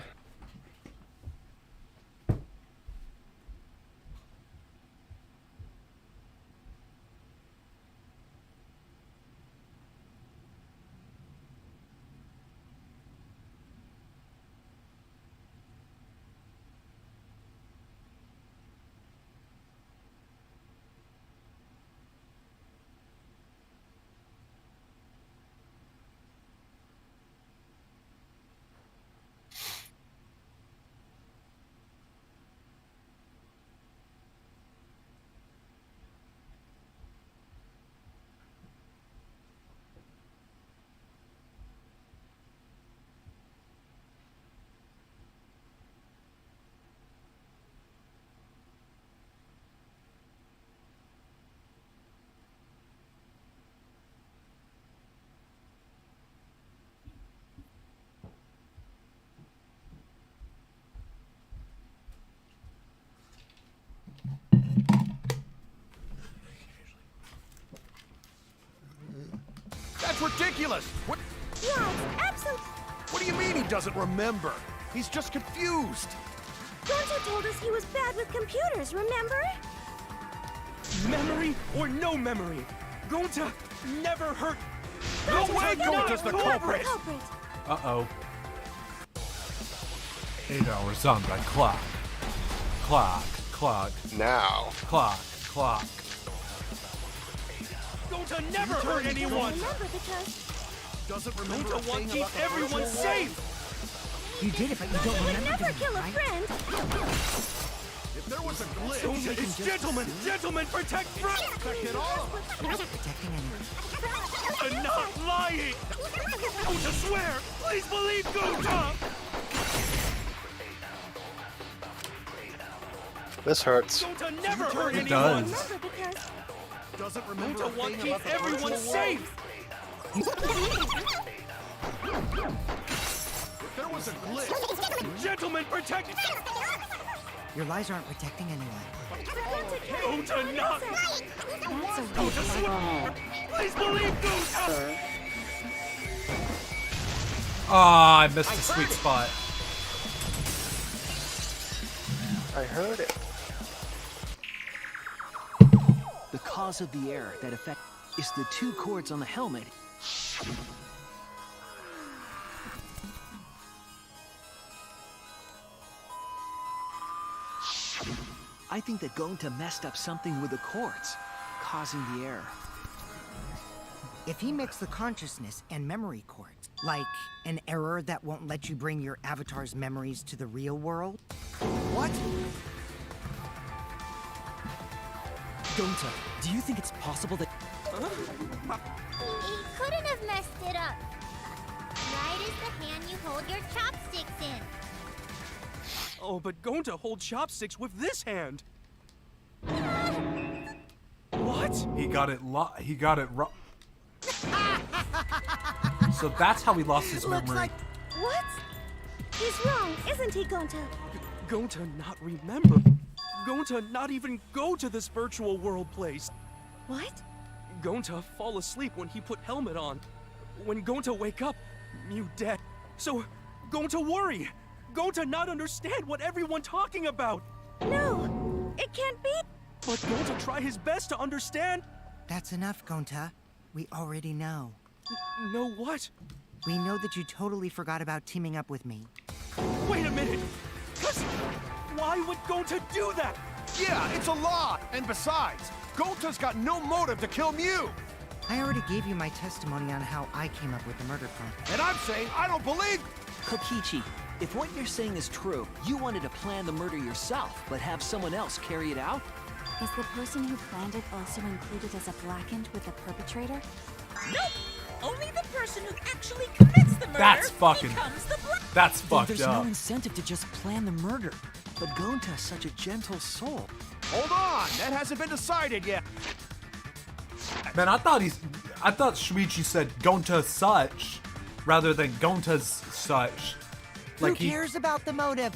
ridiculous! What? Yeah, it's absolutely... What do you mean he doesn't remember? He's just confused. Gonta told us he was bad with computers, remember? Memory or no memory, Gonta never hurt. No way Gonta's the culprit! Uh-oh. 8 hours on the clock. Clock, clock. Now. Clock, clock. Gonta never hurt anyone! Remember because... Doesn't remember Gonta wants to keep everyone safe! You did it, but you don't would remember never doing kill it, a right? friend. If there was a glitch, Gonta is gentlemen! Gentlemen, protect friends! protect all of us. Not protecting anyone. Gonta not lying! Gonta swear! Please believe Gonta! This hurts. Gonta never hurt It anyone! does. Remember because... Doesn't remember Gonta a wants thing to keep about the everyone virtual safe! If there was a glitch, Gentlemen, protect... Your lies aren't protecting anyone. Gonta not! Gonta swear! Please believe Gonta! Ah, I missed the sweet spot. I heard it. The cause of the error that affect is the 2 cords on the helmet. I think that Gonta messed up something with the cords, causing the error. If he mixed the consciousness and memory cords, like an error that won't let you bring your avatar's memories to the real world? what? Gonta, do you think it's possible that... He couldn't have messed it up. Right is the hand you hold your chopsticks in. Oh, but Gonta holds chopsticks with this hand. What? He got it wrong. So that's how he lost his memory. What? He's wrong, isn't he, Gonta? Gonta not remember. Gonta not even go to this virtual world place. What? Gonta fall asleep when he put helmet on. When Gonta wake up, Mew dead. So Gonta worry. Gonta not understand what everyone talking about. No, it can't be. But Gonta try his best to understand. That's enough, Gonta. We already know. Know what? We know that you totally forgot about teaming up with me. Wait a minute. 'Cause why would Gonta do that? Yeah, it's a lie. And besides, Gonta's got no motive to kill Mew. I already gave you my testimony on how I came up with the murder plan. And I'm saying I don't believe... Kokichi, if what you're saying is true, you wanted to plan the murder yourself, but have someone else carry it out? Is the person who planned it also included as a blackened with the perpetrator? Nope. Only the person who actually commits the murder That's fucking. becomes the black. That's Then fucked there's up. no incentive to just plan the murder. But Gonta's such a gentle soul. Hold on, that hasn't been decided yet. Man, I thought Shuichi said Gonta such rather than Gonta's such. Like Who cares about the motive?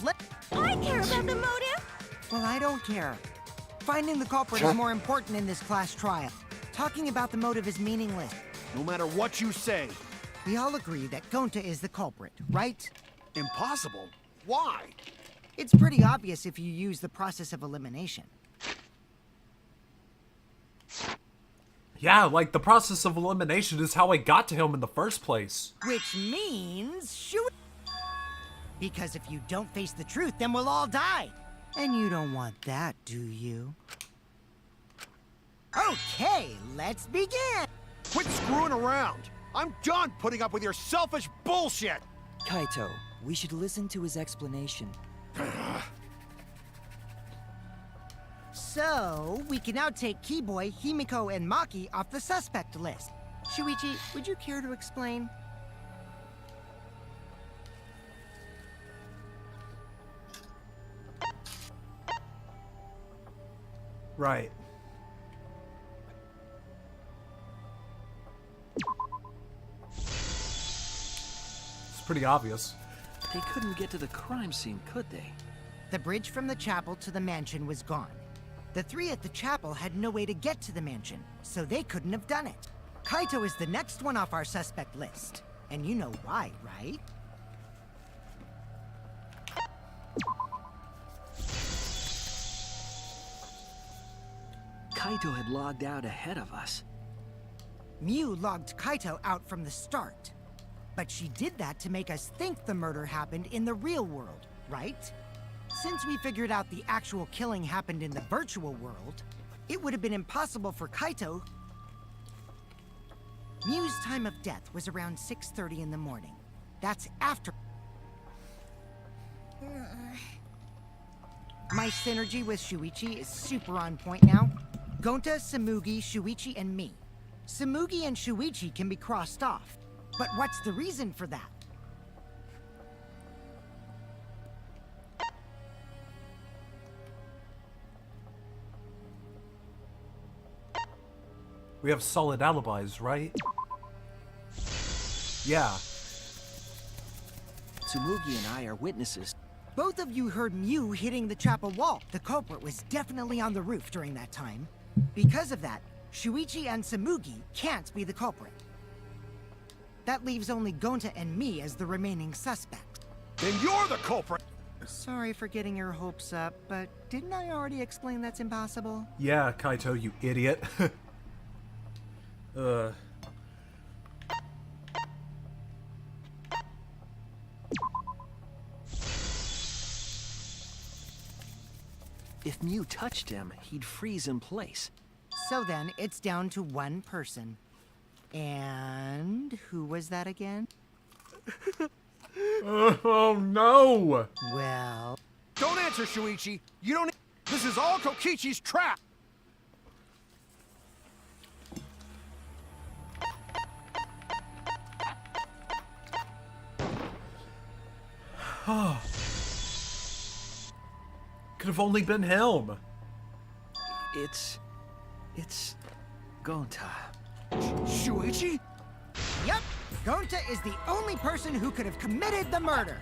I care about the motive. Well, I don't care. Finding the culprit is more important in this class trial. Talking about the motive is meaningless. No matter what you say. We all agree that Gonta is the culprit, right? Impossible. Why? It's pretty obvious if you use the process of elimination. Yeah, like the process of elimination is how I got to him in the first place. Which means shoot. Because if you don't face the truth, then we'll all die. And you don't want that, do you? Okay, let's begin. Quit screwing around. I'm done putting up with your selfish bullshit. Kaito, we should listen to his explanation. So, we can now take Keyboy, Himiko, and Maki off the suspect list. Shuichi, would you care to explain? Right. It's pretty obvious. They couldn't get to the crime scene, could they? The bridge from the chapel to the mansion was gone. The three at the chapel had no way to get to the mansion, so they couldn't have done it. Kaito is the next one off our suspect list. And you know why, right? Kaito had logged out ahead of us. Mew logged Kaito out from the start. But she did that to make us think the murder happened in the real world, right? Since we figured out the actual killing happened in the virtual world, it would have been impossible for Kaito. Mew's time of death was around 6:30 in the morning. That's after. My synergy with Shuichi is super on point now. Gonta, Tsumugi, Shuichi, and me. Tsumugi and Shuichi can be crossed off. But what's the reason for that? We have solid alibis, right? Yeah. Tsumugi and I are witnesses. Both of you heard Mew hitting the chapel wall. The culprit was definitely on the roof during that time. Because of that, Shuichi and Tsumugi can't be the culprit. That leaves only Gonta and me as the remaining suspects. Then you're the culprit! Sorry for getting your hopes up, but didn't I already explain that's impossible? Yeah, Kaito, you idiot. If Mew touched him, he'd freeze in place. So then, it's down to one person. And who was that again? Oh no! Well... Don't answer, Shuichi! You don't... This is all Kokichi's trap! Could have only been him. It's Gonta. Shuichi? Yep, Gonta is the only person who could have committed the murder.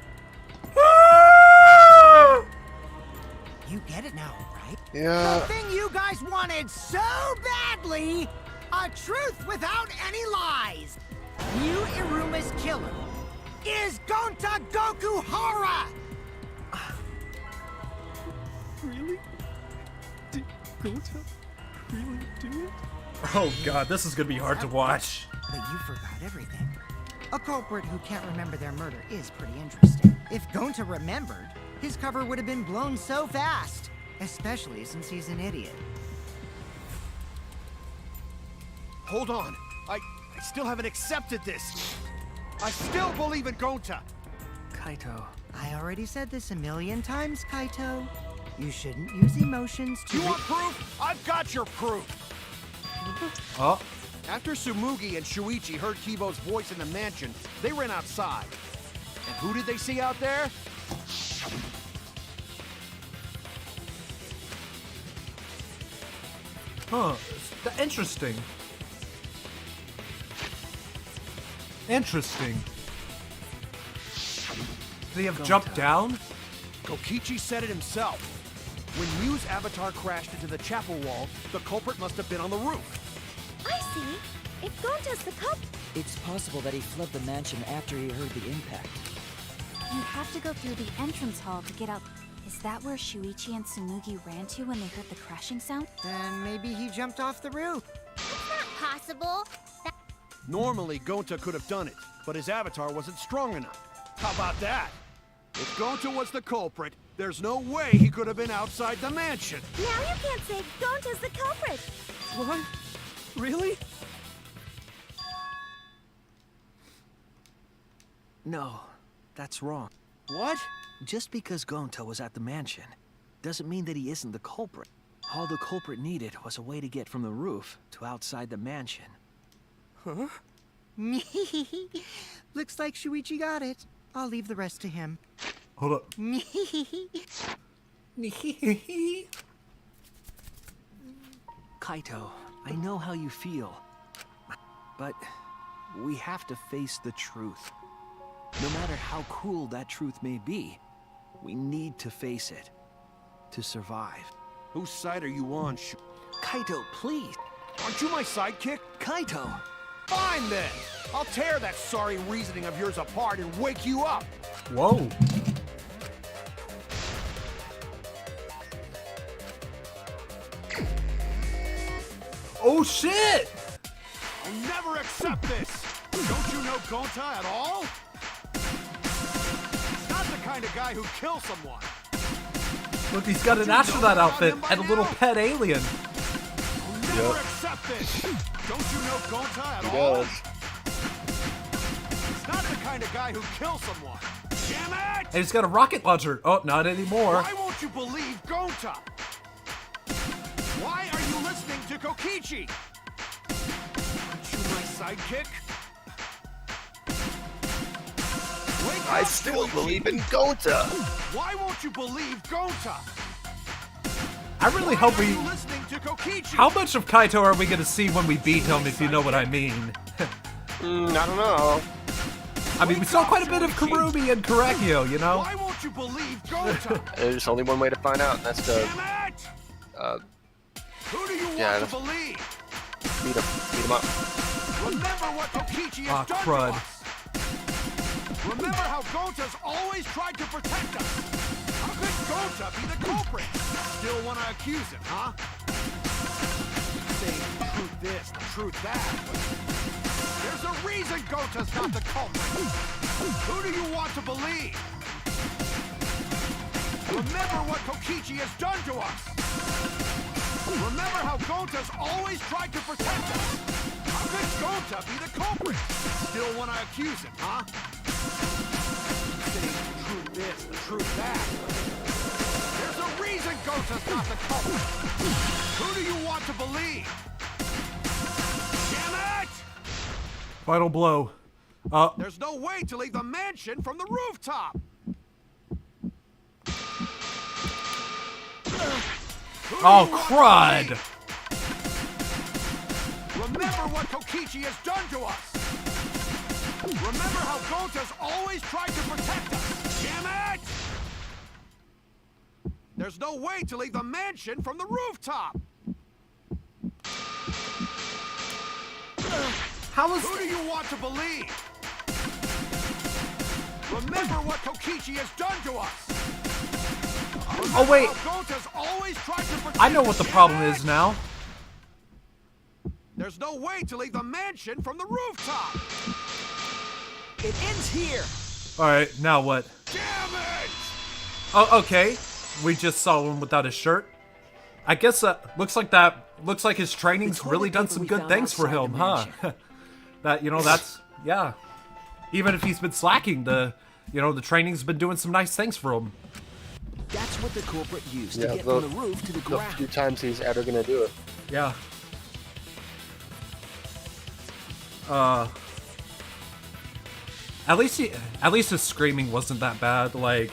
You get it now, right? Yeah. The thing you guys wanted so badly, a truth without any lies. Mew Iruma's killer is Gonta Gokuhara! Really? Did Gonta really do it? Oh god, this is gonna be hard to watch. But you forgot everything. A culprit who can't remember their murder is pretty interesting. If Gonta remembered, his cover would have been blown so fast. Especially since he's an idiot. Hold on. I still haven't accepted this. I still believe in Gonta. Kaito. I already said this a million times, Kaito. You shouldn't use emotions to... You want proof? I've got your proof! Oh. After Tsumugi and Shuichi heard Kibo's voice in the mansion, they ran outside. And who did they see out there? Huh. Interesting. Interesting. Did he have jumped down? Kokichi said it himself. When Mew's avatar crashed into the chapel wall, the culprit must have been on the roof. I see. If Gonta's the culprit... It's possible that he fled the mansion after he heard the impact. You have to go through the entrance hall to get out. Is that where Shuichi and Tsumugi ran to when they heard the crashing sound? Then maybe he jumped off the roof. It's not possible. Normally, Gonta could have done it, but his avatar wasn't strong enough. How about that? If Gonta was the culprit, there's no way he could have been outside the mansion. Now you can't say Gonta's the culprit. What? Really? No, that's wrong. What? Just because Gonta was at the mansion doesn't mean that he isn't the culprit. All the culprit needed was a way to get from the roof to outside the mansion. Huh? Looks like Shuichi got it. I'll leave the rest to him. Hold up. Kaito, I know how you feel, but we have to face the truth. No matter how cruel that truth may be, we need to face it to survive. Whose side are you on, Kaito, please. Aren't you my sidekick? Kaito! Fine then. I'll tear that sorry reasoning of yours apart and wake you up. Whoa. Oh shit! I'll never accept this. Don't you know Gonta at all? He's not the kind of guy who kills someone. Look, he's got an astronaut outfit and a little pet alien. I'll never accept this. Don't you know Gonta at He all? does. He's not the kind of guy who kills someone. Damn it! And he's got a rocket launcher. Oh, not anymore. Why won't you believe Gonta? Why are you listening to Kokichi? Aren't you my sidekick? Wake I up, still Kokichi. believe in Gonta. Why won't you believe Gonta? I really hope we... Why are you listening to Kokichi? How much of Kaito are we gonna see when we beat him, if you know what I mean? I don't know. I mean, we saw quite a bit of Kurumi and Korekio, you know? Why won't you believe Gonta? There's only one way to find out, and that's to Damn it! Who do you want to believe? beat him up. Remember what Kokichi has done crud. to us. Remember how Gonta's always tried to protect us. How could Gonta be the culprit? Still want to accuse him, huh? Saying the truth this, the truth that. But there's a reason Gonta's not the culprit. Who do you want to believe? Remember what Kokichi has done to us. Remember how Gonta's always tried to protect us. How could Gonta be the culprit? Still want to accuse him, huh? Saying the truth this, the truth that. There's a reason Gonta's not the culprit. Who do you want to believe? Damn it! Final blow. There's no way to leave the mansion from the rooftop. Oh, crud! Remember what Kokichi has done to us! Remember how Gonta's always tried to protect us! Damn it! There's no way to leave the mansion from the rooftop! Who do you want to believe? Remember what Kokichi has done to us! Oh, wait. How Gonta's always tried to protect I know what the problem is now. There's no way to leave the mansion from the rooftop! It ends here! Alright, now what? Damn it! Oh, okay. We just saw him without his shirt. I guess looks like his training's really done some good things for him, huh? That's, yeah. Even if he's been slacking, the training's been doing some nice things for him. That's what the culprit used Yeah, to get from the roof to the the ground. few times he's ever gonna do it. Yeah. At least his screaming wasn't that bad. Like,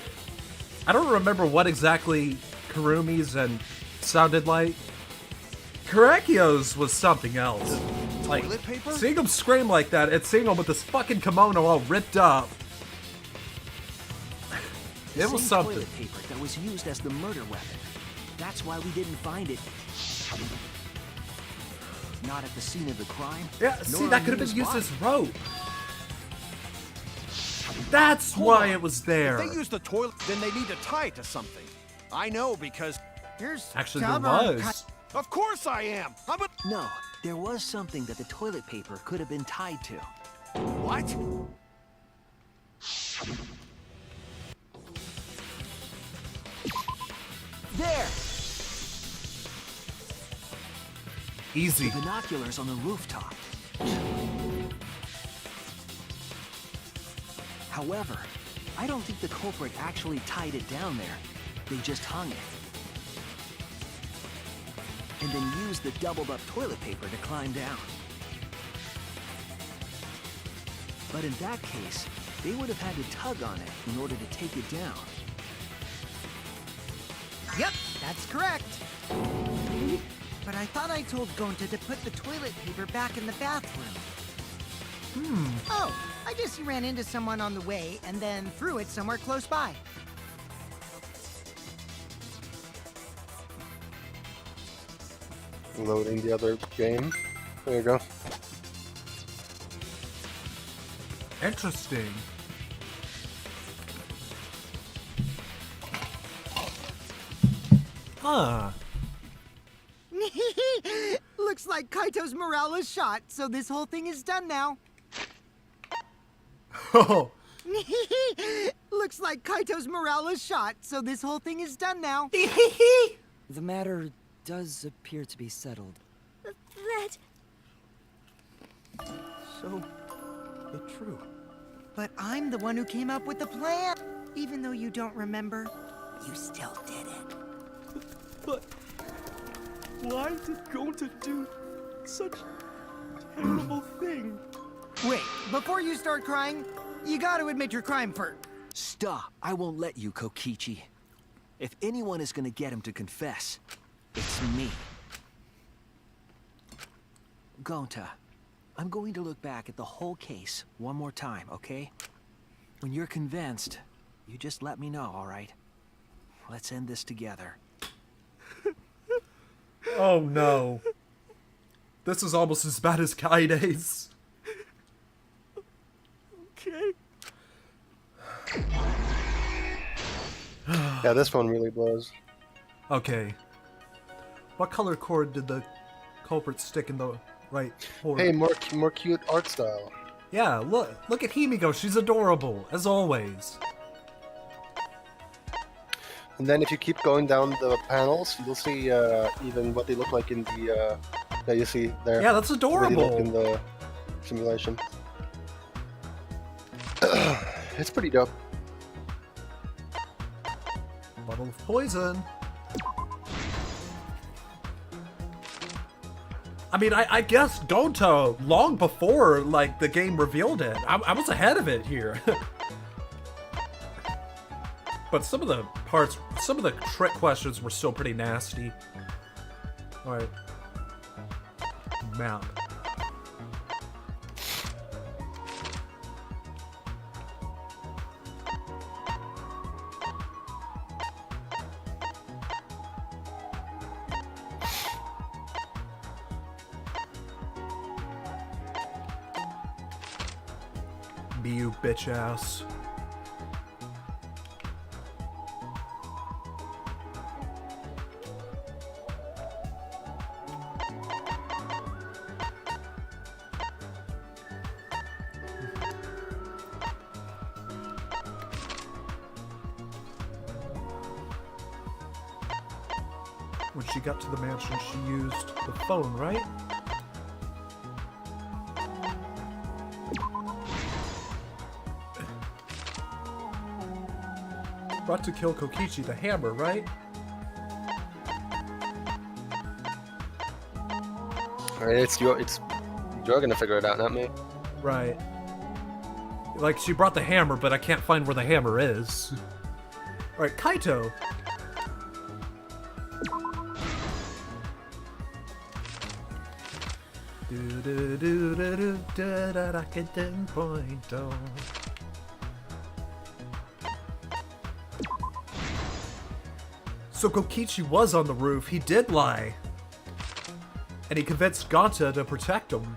I don't remember what exactly Kurumi's and sounded like. Korekio's was something else. Like, Toilet paper? seeing him scream like that and seeing him with this fucking kimono all ripped up. The It was same something. toilet paper that was used as the murder weapon. That's why we didn't find it. Not at the scene of the crime. Yeah, nor see, on that could have been Yuna's used body. as rope. That's Hold why on. it was there. If they use the toilet, then they need to tie it to something. I know because Actually, there was. Of course I am. No, there was something that the toilet paper could have been tied to. What? There! Easy. The binoculars on the rooftop. However, I don't think the culprit actually tied it down there. They just hung it. And then used the doubled up toilet paper to climb down. But in that case, they would have had to tug on it in order to take it down. Yep, that's correct. But I thought I told Gonta to put the toilet paper back in the bathroom. Oh, I guess he ran into someone on the way and then threw it somewhere close by. Loading the other game. There you go. Interesting. Huh. Looks like Kaito's morale is shot, so this whole thing is done now. Oh. Looks like Kaito's morale is shot, so this whole thing is done now. The matter does appear to be settled. That... So, true. But I'm the one who came up with the plan. Even though you don't remember, you still did it. But why did Gonta do such a terrible thing? Wait, before you start crying, you gotta admit your crime first. Stop. I won't let you, Kokichi. If anyone is gonna get him to confess, it's me. Gonta, I'm going to look back at the whole case one more time, okay? When you're convinced, you just let me know, all right? Let's end this together. Oh no. This is almost as bad as Kaede's. Okay. Yeah, this one really blows. Okay. What color cord did the culprit stick in the right cord? Hey, more cute art style. Yeah, look at Himiko. She's adorable, as always. And then if you keep going down the panels, you'll see even what they look like in the that you see there. Yeah, that's The way they look adorable. in the simulation. It's pretty dope. Bottle of poison. I mean, I guess Gonta long before like the game revealed it. I was ahead of it here. But some of the parts, some of the trick questions were still pretty nasty. All right. Map. Be you bitch ass. When she got to the mansion, she used the phone, right? Brought to kill Kokichi, the hammer, right? Alright, it's you're gonna figure it out, not me. Right. Like, she brought the hammer, but I can't find where the hammer is. Alright, Kaito. So Kokichi was on the roof. He did lie. And he convinced Gonta to protect him.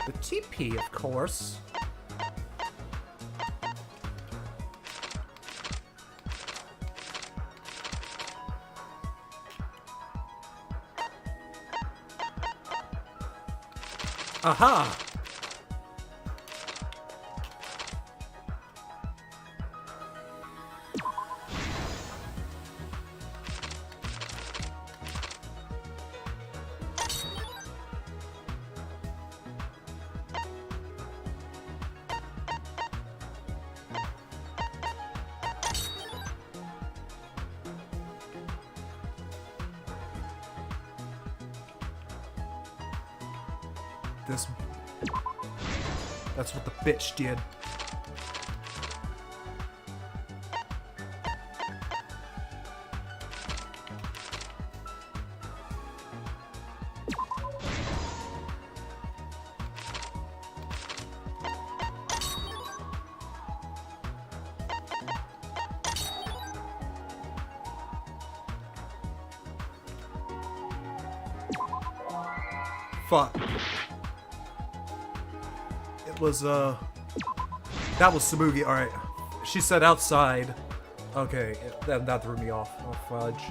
The TP, of course. Aha! This... That's what the bitch did. Fuck. It was, that was Tsumugi. Alright. She said outside. Okay, that threw me off. Oh, fudge.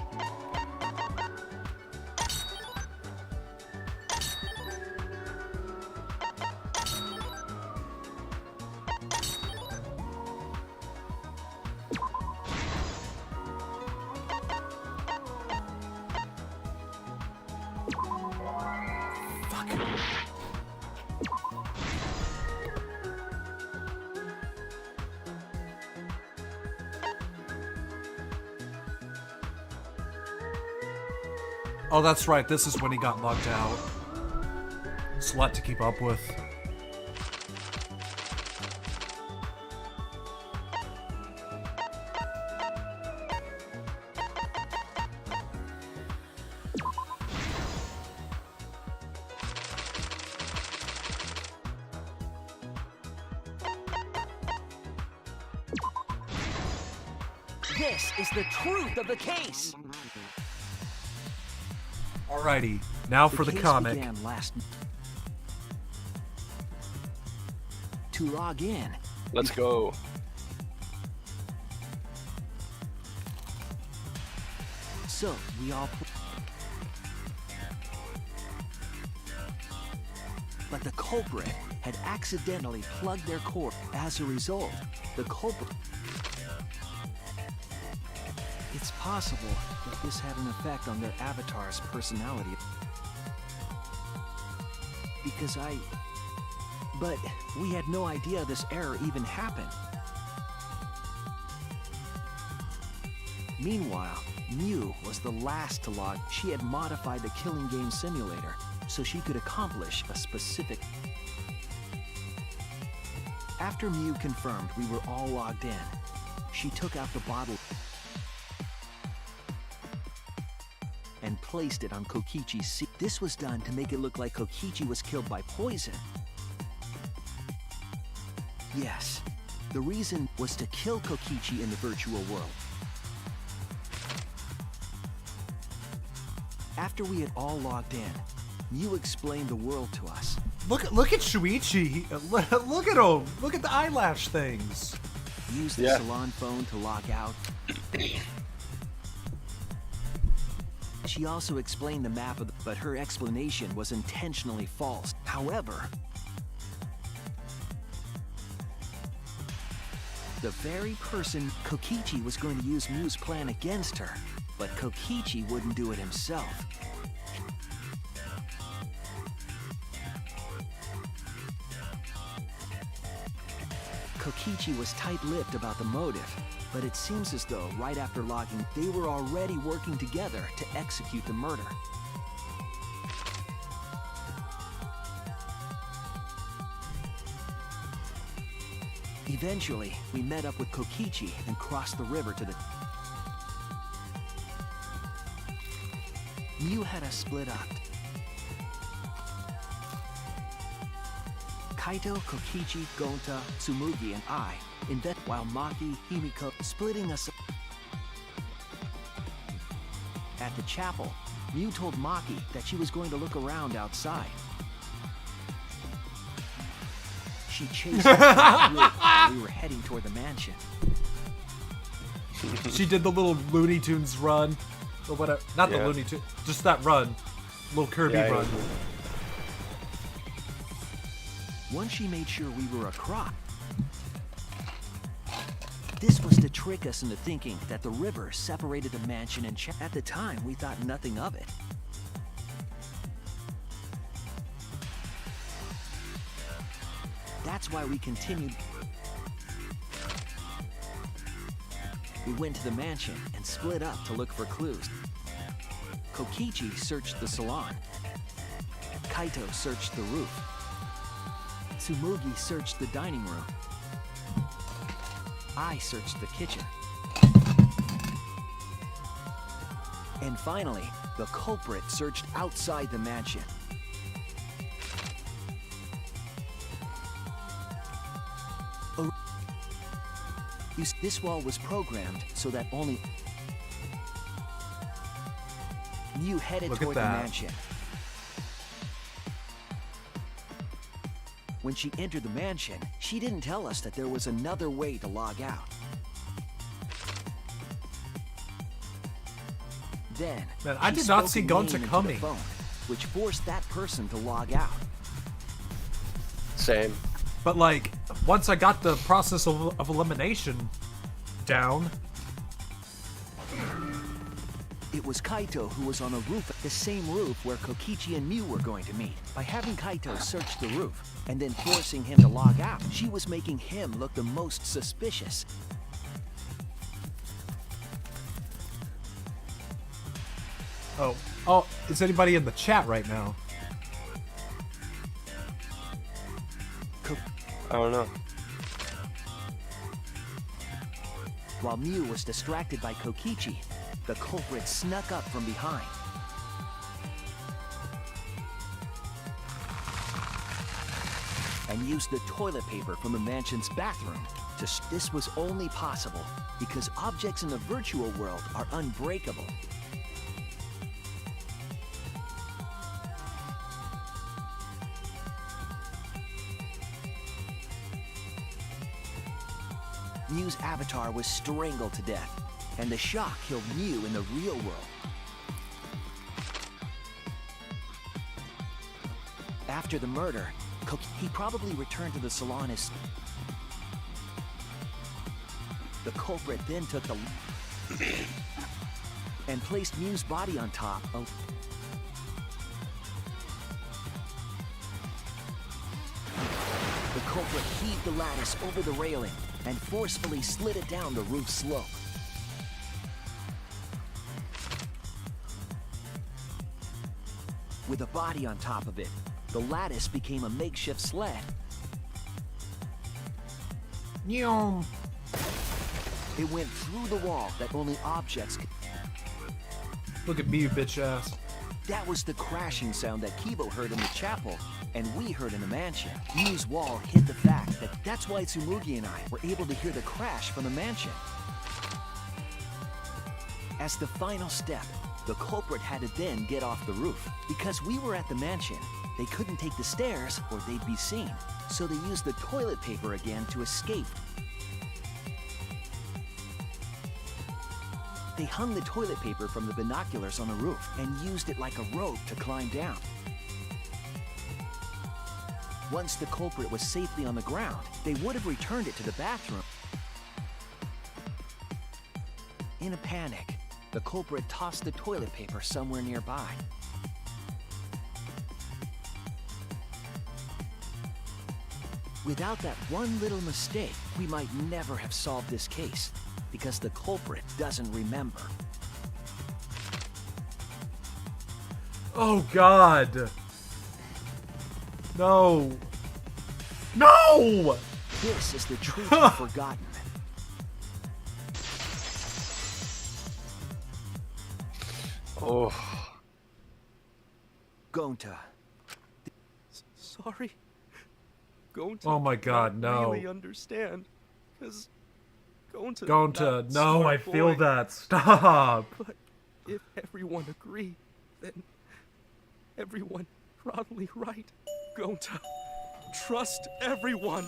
Oh, that's right. This is when he got locked out. It's a lot to keep up with. This is the truth of the case. Alrighty, now for the case comic. Began to log in. Let's go. So we all. But the culprit had accidentally plugged their cord. As a result, the culprit. It's possible that this had an effect on their avatar's personality. But we had no idea this error even happened. Meanwhile, Mew was the last to log. She had modified the killing game simulator so she could accomplish a specific. After Mew confirmed we were all logged in, she took out the bottle and placed it on Kokichi's seat. This was done to make it look like Kokichi was killed by poison. Yes, the reason was to kill Kokichi in the virtual world. After we had all logged in, Mew explained the world to us. Look at Shuichi. Look at him. Look at the eyelash things. Used the salon phone to log out. She also explained the map but her explanation was intentionally false. However, the very person Kokichi was going to use Mew's plan against her, but Kokichi wouldn't do it himself. Kokichi was tight-lipped about the motive, but it seems as though right after logging, they were already working together to execute the murder. Eventually, we met up with Kokichi and crossed the river to the... Mew had us split up. Kaito, Kokichi, Gonta, Tsumugi, and I invest while Maki, Himiko splitting us up. At the chapel, Mew told Maki that she was going to look around outside. She chased us while we were heading toward the mansion. She did the little Looney Tunes run. Or whatever. Not the Looney Tunes, just that run. Little Kirby run. Once she made sure we were across, this was to trick us into thinking that the river separated the mansion and at the time we thought nothing of it. That's why we continued. We went to the mansion and split up to look for clues. Kokichi searched the salon. Kaito searched the roof. Tsumugi searched the dining room. I searched the kitchen. And finally, the culprit searched outside the mansion. This wall was programmed so that only Mew headed toward the mansion. When she entered the mansion, she didn't tell us that there was another way to log out. Then, Man, I she did not spoke see a name Gonta into the coming. phone, which forced that person to log out. Same. But like, once I got the process of elimination down. It was Kaito who was on a roof, the same roof where Kokichi and Mew were going to meet. By having Kaito search the roof and then forcing him to log out, she was making him look the most suspicious. Oh, is anybody in the chat right now? I don't know. While Mew was distracted by Kokichi, the culprit snuck up from behind. And used the toilet paper from the mansion's bathroom. This was only possible because objects in the virtual world are unbreakable. Mew's avatar was strangled to death, and the shock killed Mew in the real world. After the murder, he probably returned to the salon as... The culprit then took the... and placed Mew's body on top of... The culprit heaved the lattice over the railing and forcefully slid it down the roof slope. With a body on top of it, the lattice became a makeshift sled. It went through the wall that only objects could... Look at me, you bitch ass. That was the crashing sound that Kibo heard in the chapel, and we heard in the mansion. Mew's wall hid the fact that that's why Tsumugi and I were able to hear the crash from the mansion. As the final step, the culprit had to then get off the roof. Because we were at the mansion, they couldn't take the stairs or they'd be seen. So they used the toilet paper again to escape. They hung the toilet paper from the binoculars on the roof and used it like a rope to climb down. Once the culprit was safely on the ground, they would have returned it to the bathroom. In a panic, the culprit tossed the toilet paper somewhere nearby. Without that one little mistake, we might never have solved this case, because the culprit doesn't remember. Oh God. No. No! This is the truth you've forgotten. Oh. Gonta. Sorry. Gonta. Oh my God, no. Really understand, because Gonta, no, I feel that. Stop. But if everyone agree, then everyone probably right. Gonta, trust everyone.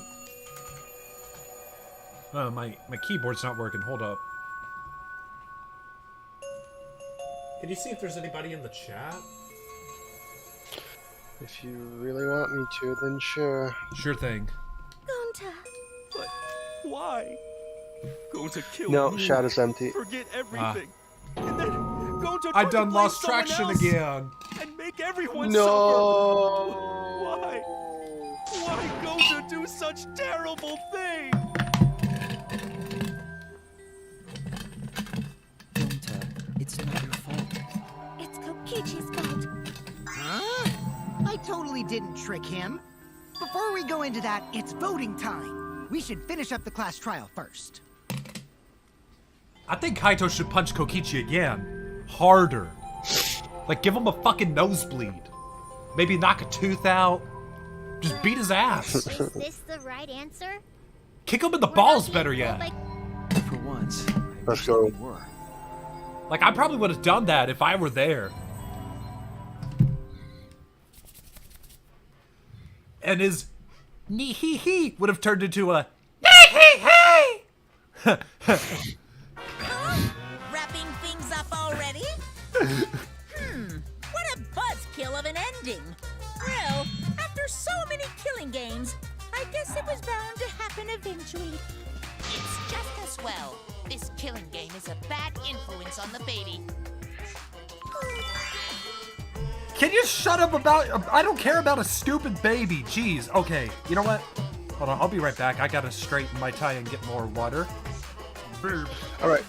My keyboard's not working. Hold up. Can you see if there's anybody in the chat? If you really want me to, then sure. Sure thing. Gonta. But why? Gonta killed No, me. chat is empty. Forget everything. And then Gonta I tried to done blame lost someone traction else again. and make everyone No. suffer. Why? Why Gonta do such terrible things? Gonta, it's not your fault. It's Kokichi's fault. Huh? I totally didn't trick him. Before we go into that, it's voting time. We should finish up the class trial first. I think Kaito should punch Kokichi again. Harder. Like, give him a fucking nosebleed. Maybe knock a tooth out. Just beat his ass. Is this the right answer? Kick him in the balls, better yet. For once, I Let's wish go. we were. Like, I probably would have done that if I were there. And is nee hee hee would have turned into a nee hee hee. Wrapping things up already? What a buzzkill of an ending. Well, after so many killing games, I guess it was bound to happen eventually. It's just as well. This killing game is a bad influence on the baby. Can you shut up about... I don't care about a stupid baby. Jeez. Okay, you know what? Hold on, I'll be right back. I gotta straighten my tie and get more water. All right.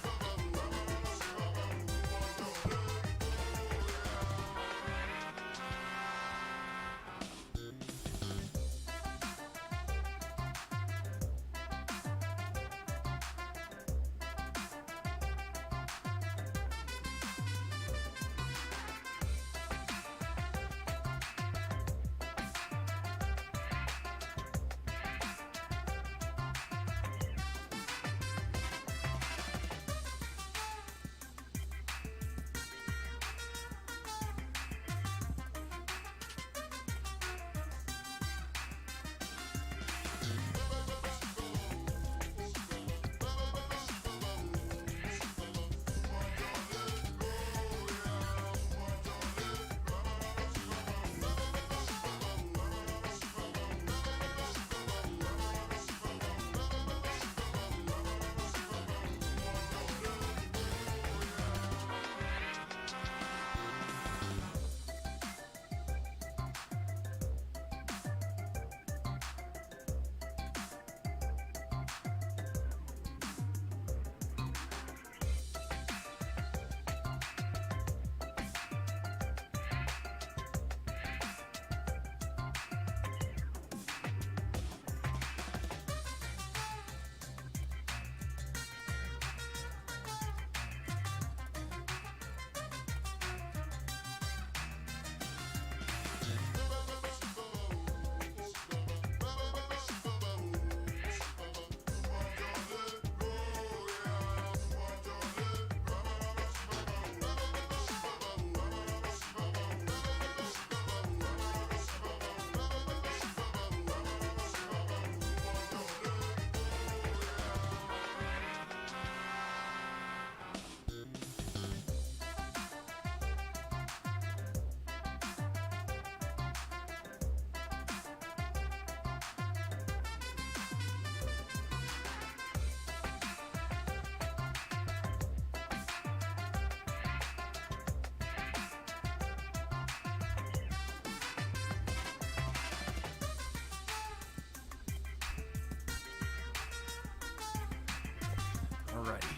Alrighty.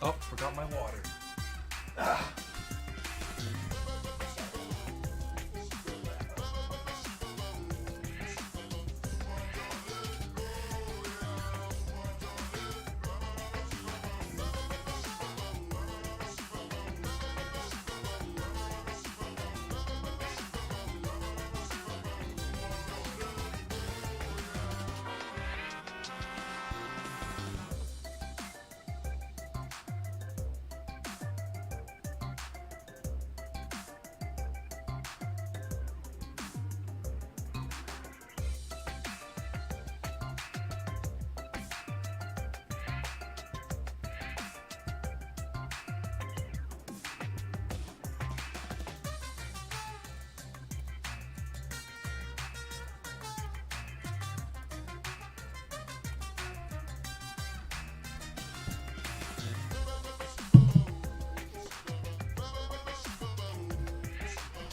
Oh, forgot my water.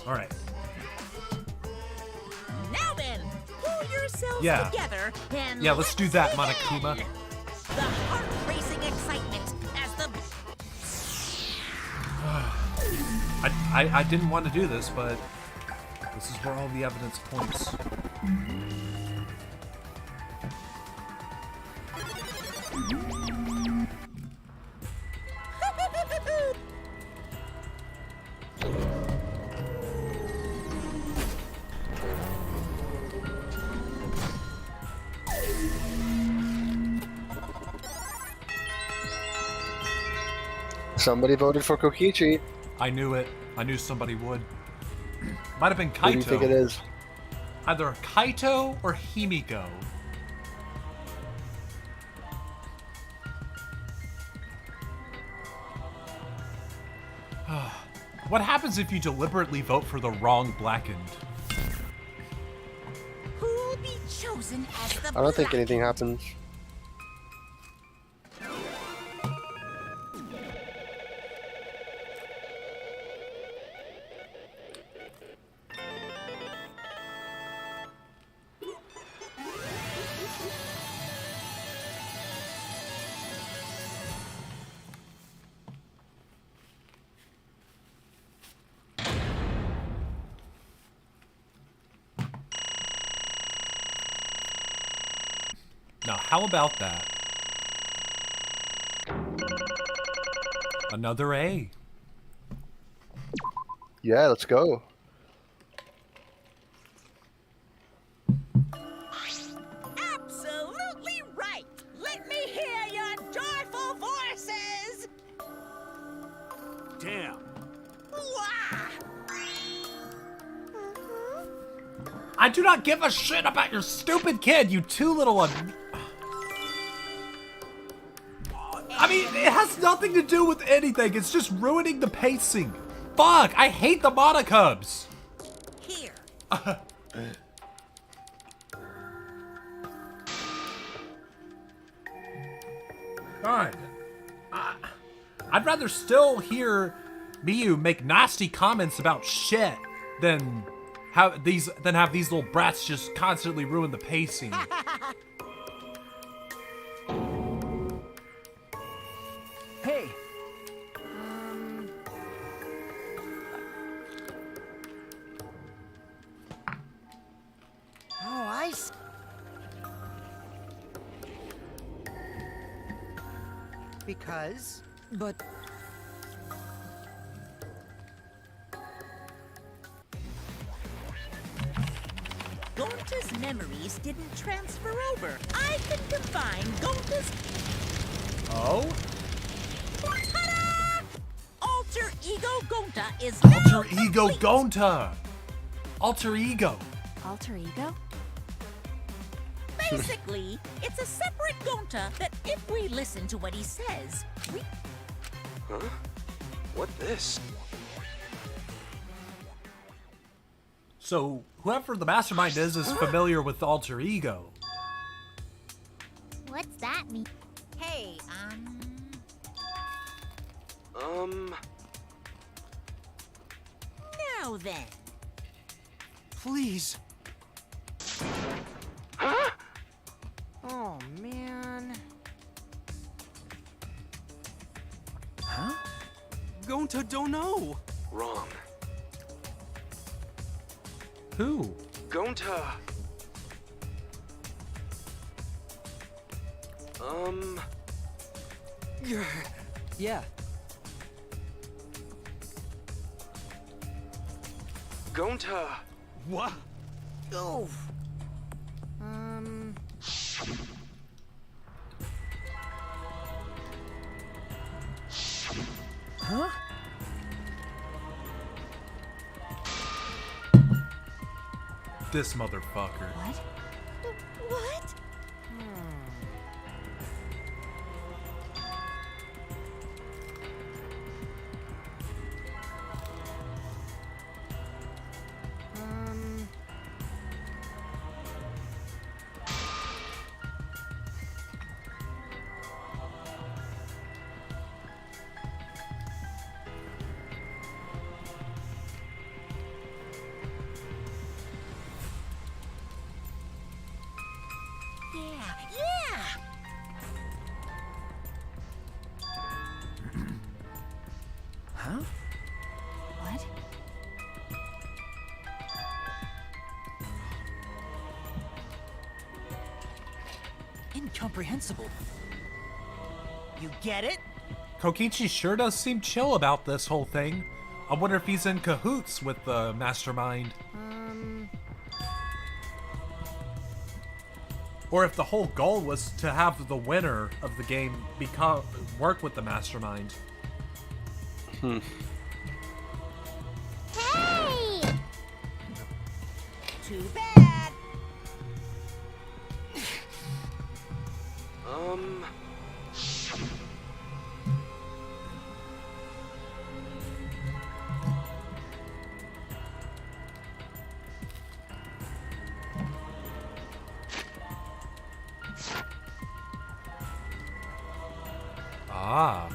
All right. Now then, pull yourselves together and let's do that, Monokuma. The heart-racing excitement as the... I didn't want to do this, but this is where all the evidence points. Somebody voted for Kokichi. I knew it. I knew somebody would. Might have been Kaito. Who do you think it is? Either Kaito or Himiko. What happens if you deliberately vote for the wrong blackened? Who'll be chosen as the I don't think anything happens. Now, how about that? Another A. Yeah, let's go. Absolutely right. Let me hear your joyful voices. Damn. I do not give a shit about your stupid kid, you two little... I mean, it has nothing to do with anything. It's just ruining the pacing. Fuck, I hate the Monokubs. Here. God. I'd rather still hear Miyu make nasty comments about shit than have these little brats just constantly ruin the pacing. Hey! Oh, I see. Because? But... Gonta's memories didn't transfer over. I can combine Gonta's... Oh? Ta-da! Alter Ego Gonta is Alter Ego Gonta! Alter Ego. Alter ego? Basically, it's a separate Gonta that if we listen to what he says, we... Huh? What this? So, whoever the mastermind is familiar with Alter Ego. What's that mean? Hey, Now then. Please. Oh, man. Huh? Gonta don't know. Wrong. Who? Gonta. Yeah. Gonta. What? Oh. Huh? This motherfucker. What? What? Yeah. Huh? What? Incomprehensible. You get it? Kokichi sure does seem chill about this whole thing. I wonder if he's in cahoots with the mastermind. Or if the whole goal was to have the winner of the game work with the mastermind. Hey! Too bad. Ah.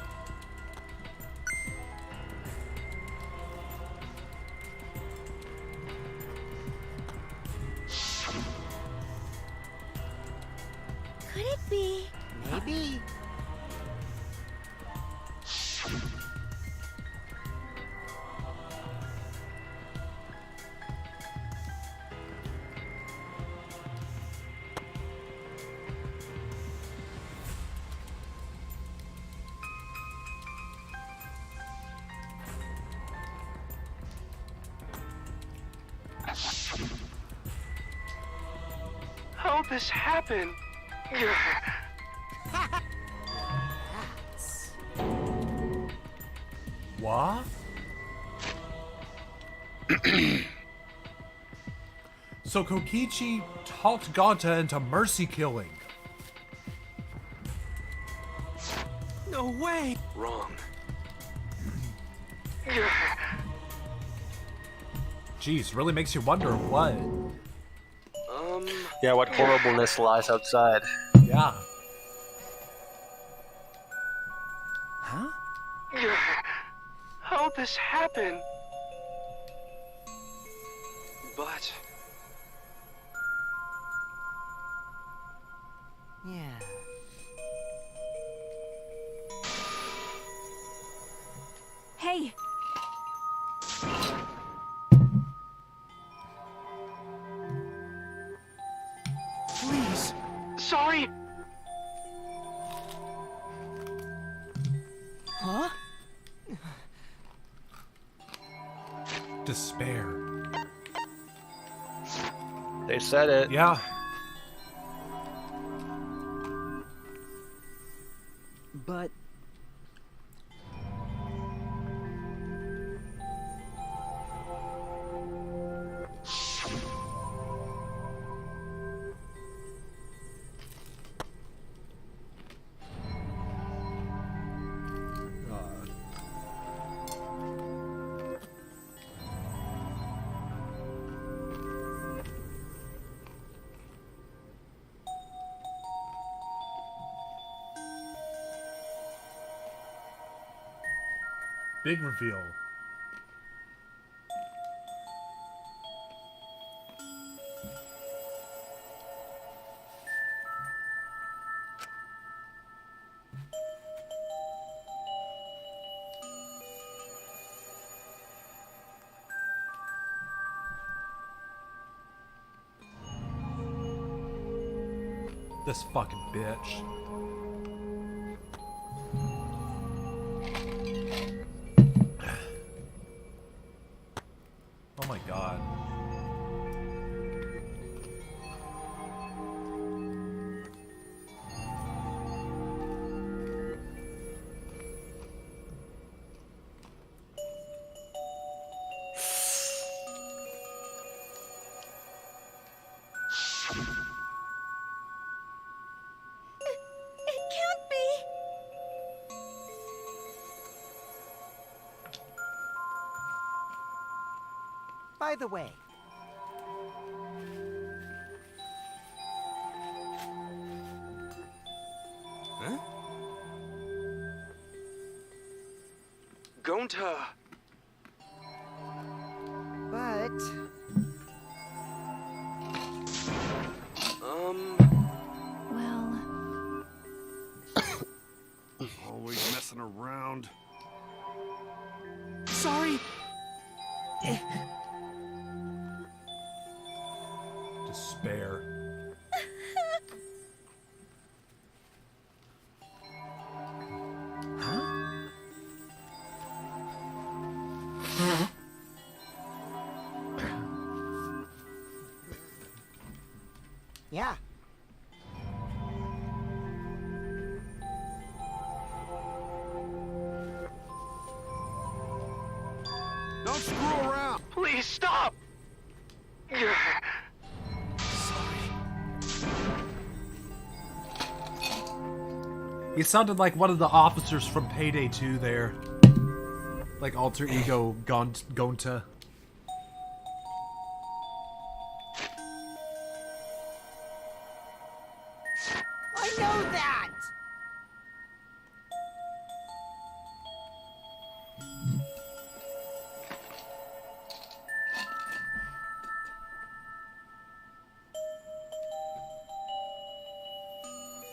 Could it be? Maybe. How'd this happen? What? So Kokichi talked Gonta into mercy killing. No way! Wrong. Jeez, really makes you wonder what. Yeah, what horribleness lies outside. Yeah. Huh? How'd this happen? But... Yeah. Hey! Please! Sorry! Huh? Despair. They said it. Yeah. But... Big reveal. This fucking bitch. Oh my god. It can't be. By the way, Huh? Gonta! but Well... Always messing around. Sorry! Despair. yeah. Don't screw around! Please stop! Sorry. He sounded like one of the officers from Payday 2 there. Like alter ego Gonta. I know that!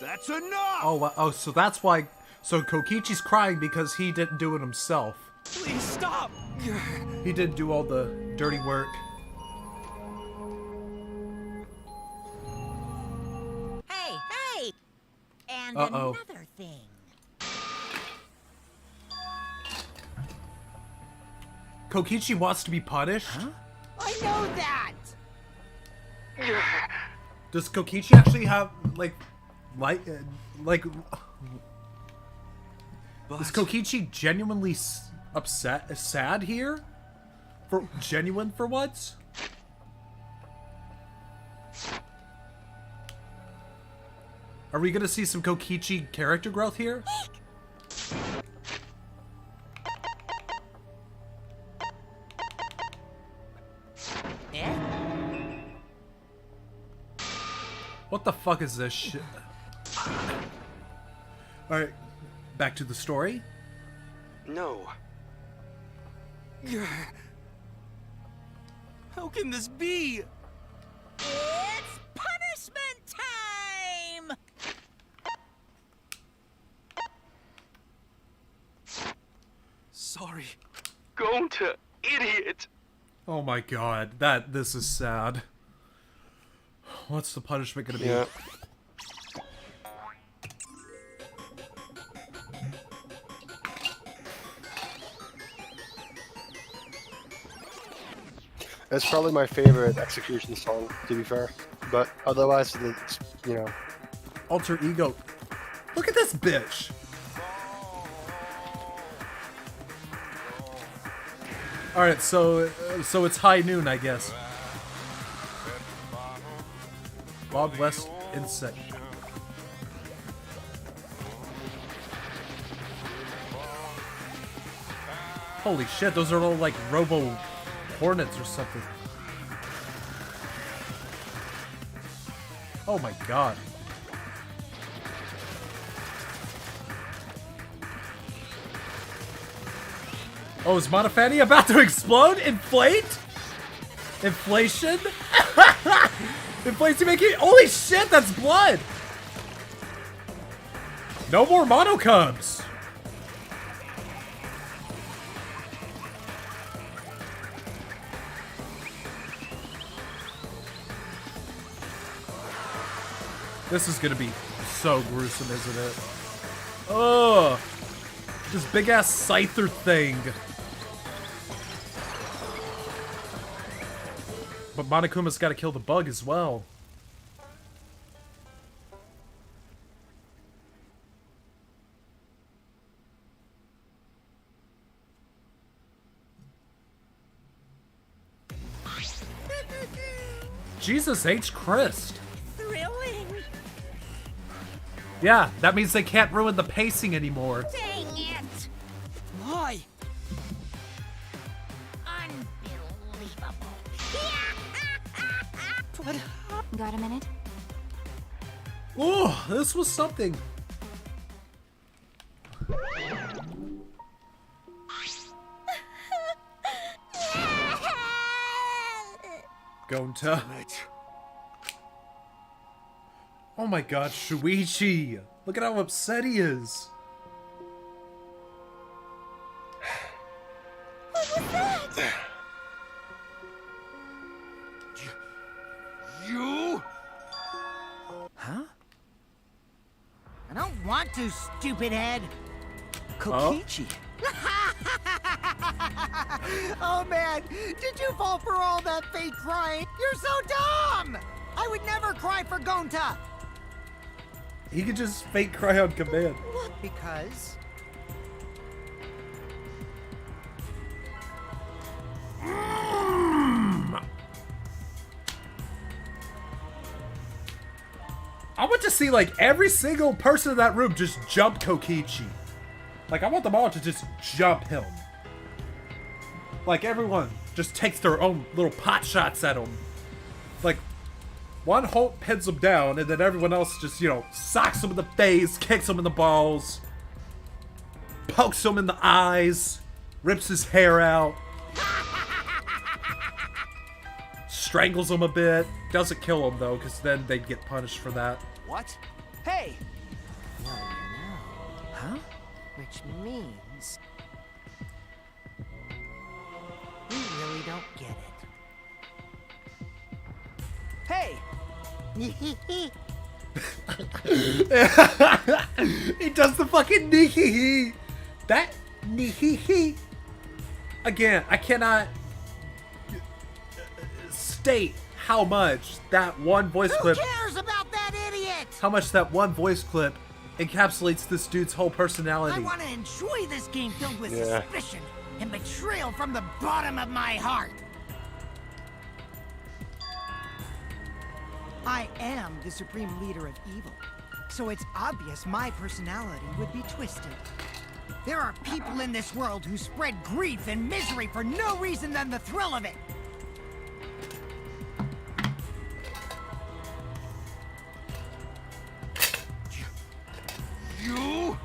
That's enough! Oh, so that's why. So Kokichi's crying because he didn't do it himself. Please stop! He didn't do all the dirty work. Hey, hey! And Uh-oh. another thing. Kokichi wants to be punished? I know that! Does Kokichi actually have, like... Is Kokichi genuinely sad here? Genuine for once? Are we gonna see some Kokichi character growth here? What the fuck is this shit? Alright, back to the story. No. How can this be? It's punishment time! Sorry. Gonta, idiot! Oh my god, this is sad. What's the punishment gonna be? Yeah. That's probably my favorite execution song, to be fair. But otherwise, it's, you know. Alter ego. Look at this bitch. Alright, so it's high noon, I guess. Wild West insect. Holy shit, those are all like robo hornets or something. Oh my god. Oh, is Monofani about to explode? Inflate? Inflation? Inflation making. Holy shit, that's blood! No more Monokubs! This is gonna be so gruesome, isn't it? Ugh! This big ass scyther thing. But Monokuma's gotta kill the bug as well. Jesus H. Christ. Thrilling! Yeah, that means they can't ruin the pacing anymore. Dang it! Why? Unbelievable. Got a minute? Oh, this was something. Gonta. Oh my god, Shuichi! Look at how upset he is. What was that? You? Huh? I don't want to, stupid head. Kokichi. Oh man, did you fall for all that fake crying? You're so dumb! I would never cry for Gonta. He could just fake cry on command. Because? I'm want to see, like, every single person in that room just jump Kokichi. Like, I want them all to just jump him. Like, everyone just takes their own little pot shots at him. Like, one Holt pins him down, and then everyone else just, you know, socks him in the face, kicks him in the balls, pokes him in the eyes, rips his hair out, strangles him a bit. Doesn't kill him, though, because then they'd get punished for that. What? Hey! No, no. Huh? Which means... we really don't get it. Hey! He does the fucking nee-hee-hee. That nee-hee-hee. Again, I cannot state how much that one voice clip... Who cares about that idiot? How much that one voice clip encapsulates this dude's whole personality. I want to enjoy this game filled with suspicion and betrayal from the bottom of my heart. I am the supreme leader of evil, so it's obvious my personality would be twisted. There are people in this world who spread grief and misery for no reason than the thrill of it. You?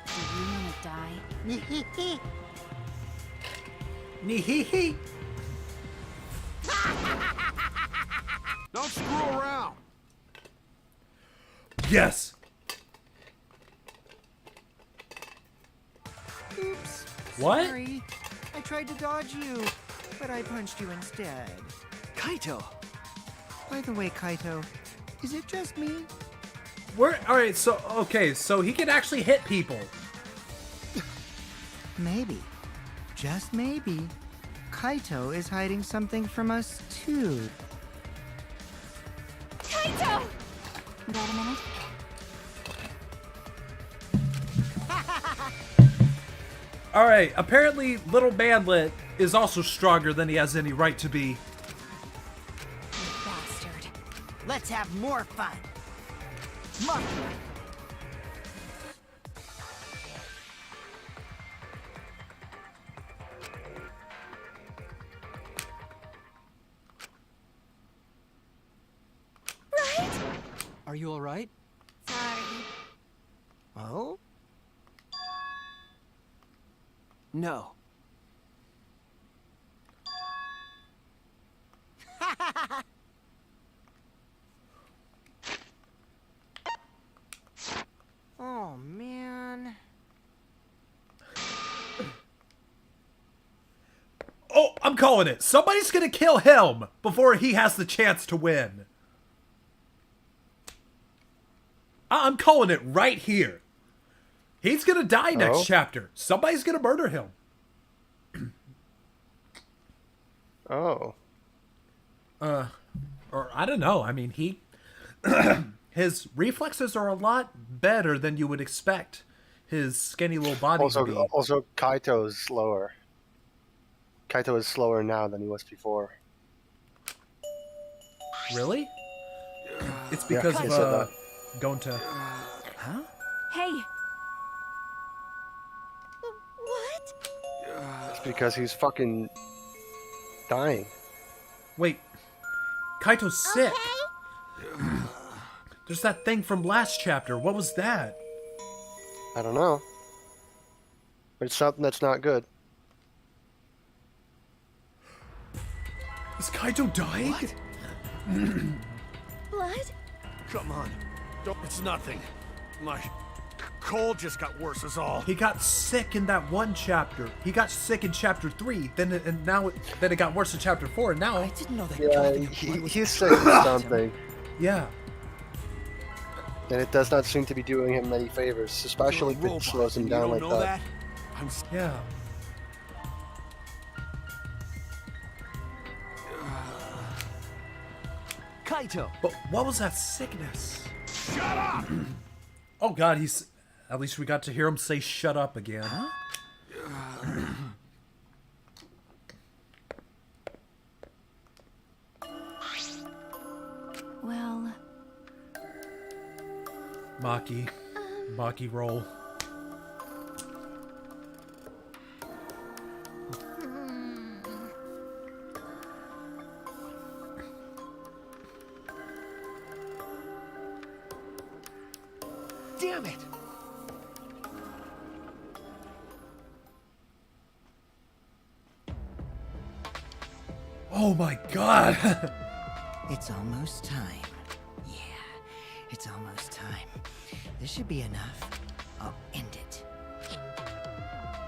Do you want to die? Nee-hee-hee. Don't screw around. Yes. Oops. What? Sorry. I tried to dodge you, but I punched you instead. Kaito! By the way, Kaito, is it just me? Alright, so, okay, so he can actually hit people. Maybe, just maybe, Kaito is hiding something from us too. Kaito! Got a minute? Alright, apparently Little Manlet is also stronger than he has any right to be. Bastard. Let's have more fun. Mark. Are you alright? Sorry. Oh? No. Oh, man. Oh, I'm calling it. Somebody's gonna kill him before he has the chance to win. I'm calling it right here. He's gonna die next chapter. Somebody's gonna murder him. Oh. Or I don't know. I mean, he... his reflexes are a lot better than you would expect his skinny little body to be. Also, Kaito is slower. Kaito is slower now than he was before. Really? It's because he of, said that. Gonta. Huh? Hey! What? It's because he's fucking dying. Wait. Kaito's sick. Okay. There's that thing from last chapter. What was that? I don't know. But it's something that's not good. Is Kaito dying? Blood? Come on. It's nothing. My cold just got worse is all. He got sick in that one chapter. He got sick in chapter 3. Then it got worse in chapter 4. And now I didn't know that. Yeah, he's sick with something. Yeah. And it does not seem to be doing him many favors, especially if it slows him down like that. Yeah. Kaito! But what was that sickness? Shut up! Oh god, he's... At least we got to hear him say shut up again. Huh? Maki roll. Damn it! Oh my god! It's almost time. Yeah, it's almost time. This should be enough. I'll end it.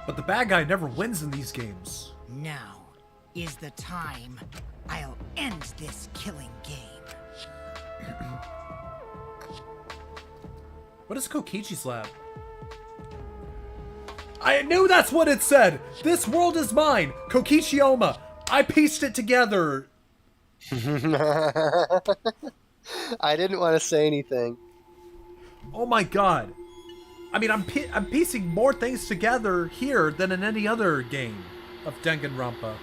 But the bad guy never wins in these games. Now is the time. I'll end this killing game. What is Kokichi's lab? I knew that's what it said! This world is mine! Kokichioma! I pieced it together! I didn't want to say anything. Oh my god. I mean, I'm piecing more things together here than in any other game of Danganronpa.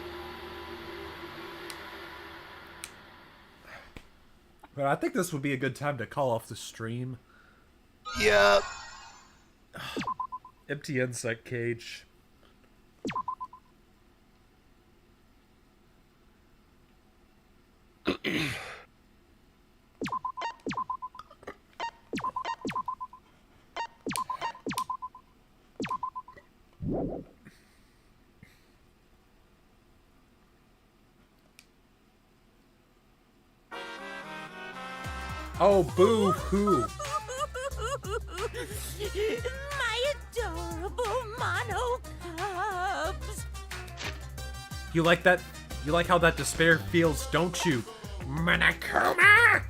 But I think this would be a good time to call off the stream. Yep. Empty insect cage. Oh, boo-hoo. My adorable mono cubs. You like that? You like how that despair feels, don't you? Monokuma!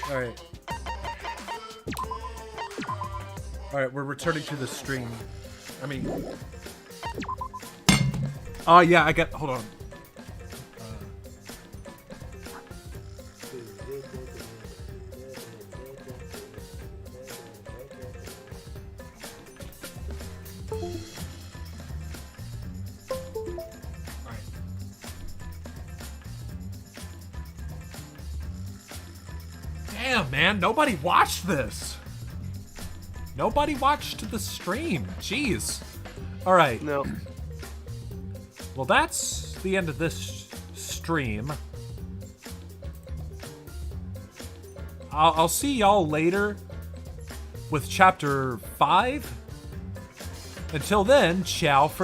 Alright. Alright, we're returning to the stream. I mean... Oh, yeah, I got... Hold on. Damn, man, nobody watched this. Nobody watched the stream. Jeez. All right. No. Well, that's the end of this stream. I'll see y'all later with chapter 5. Until then, ciao for now.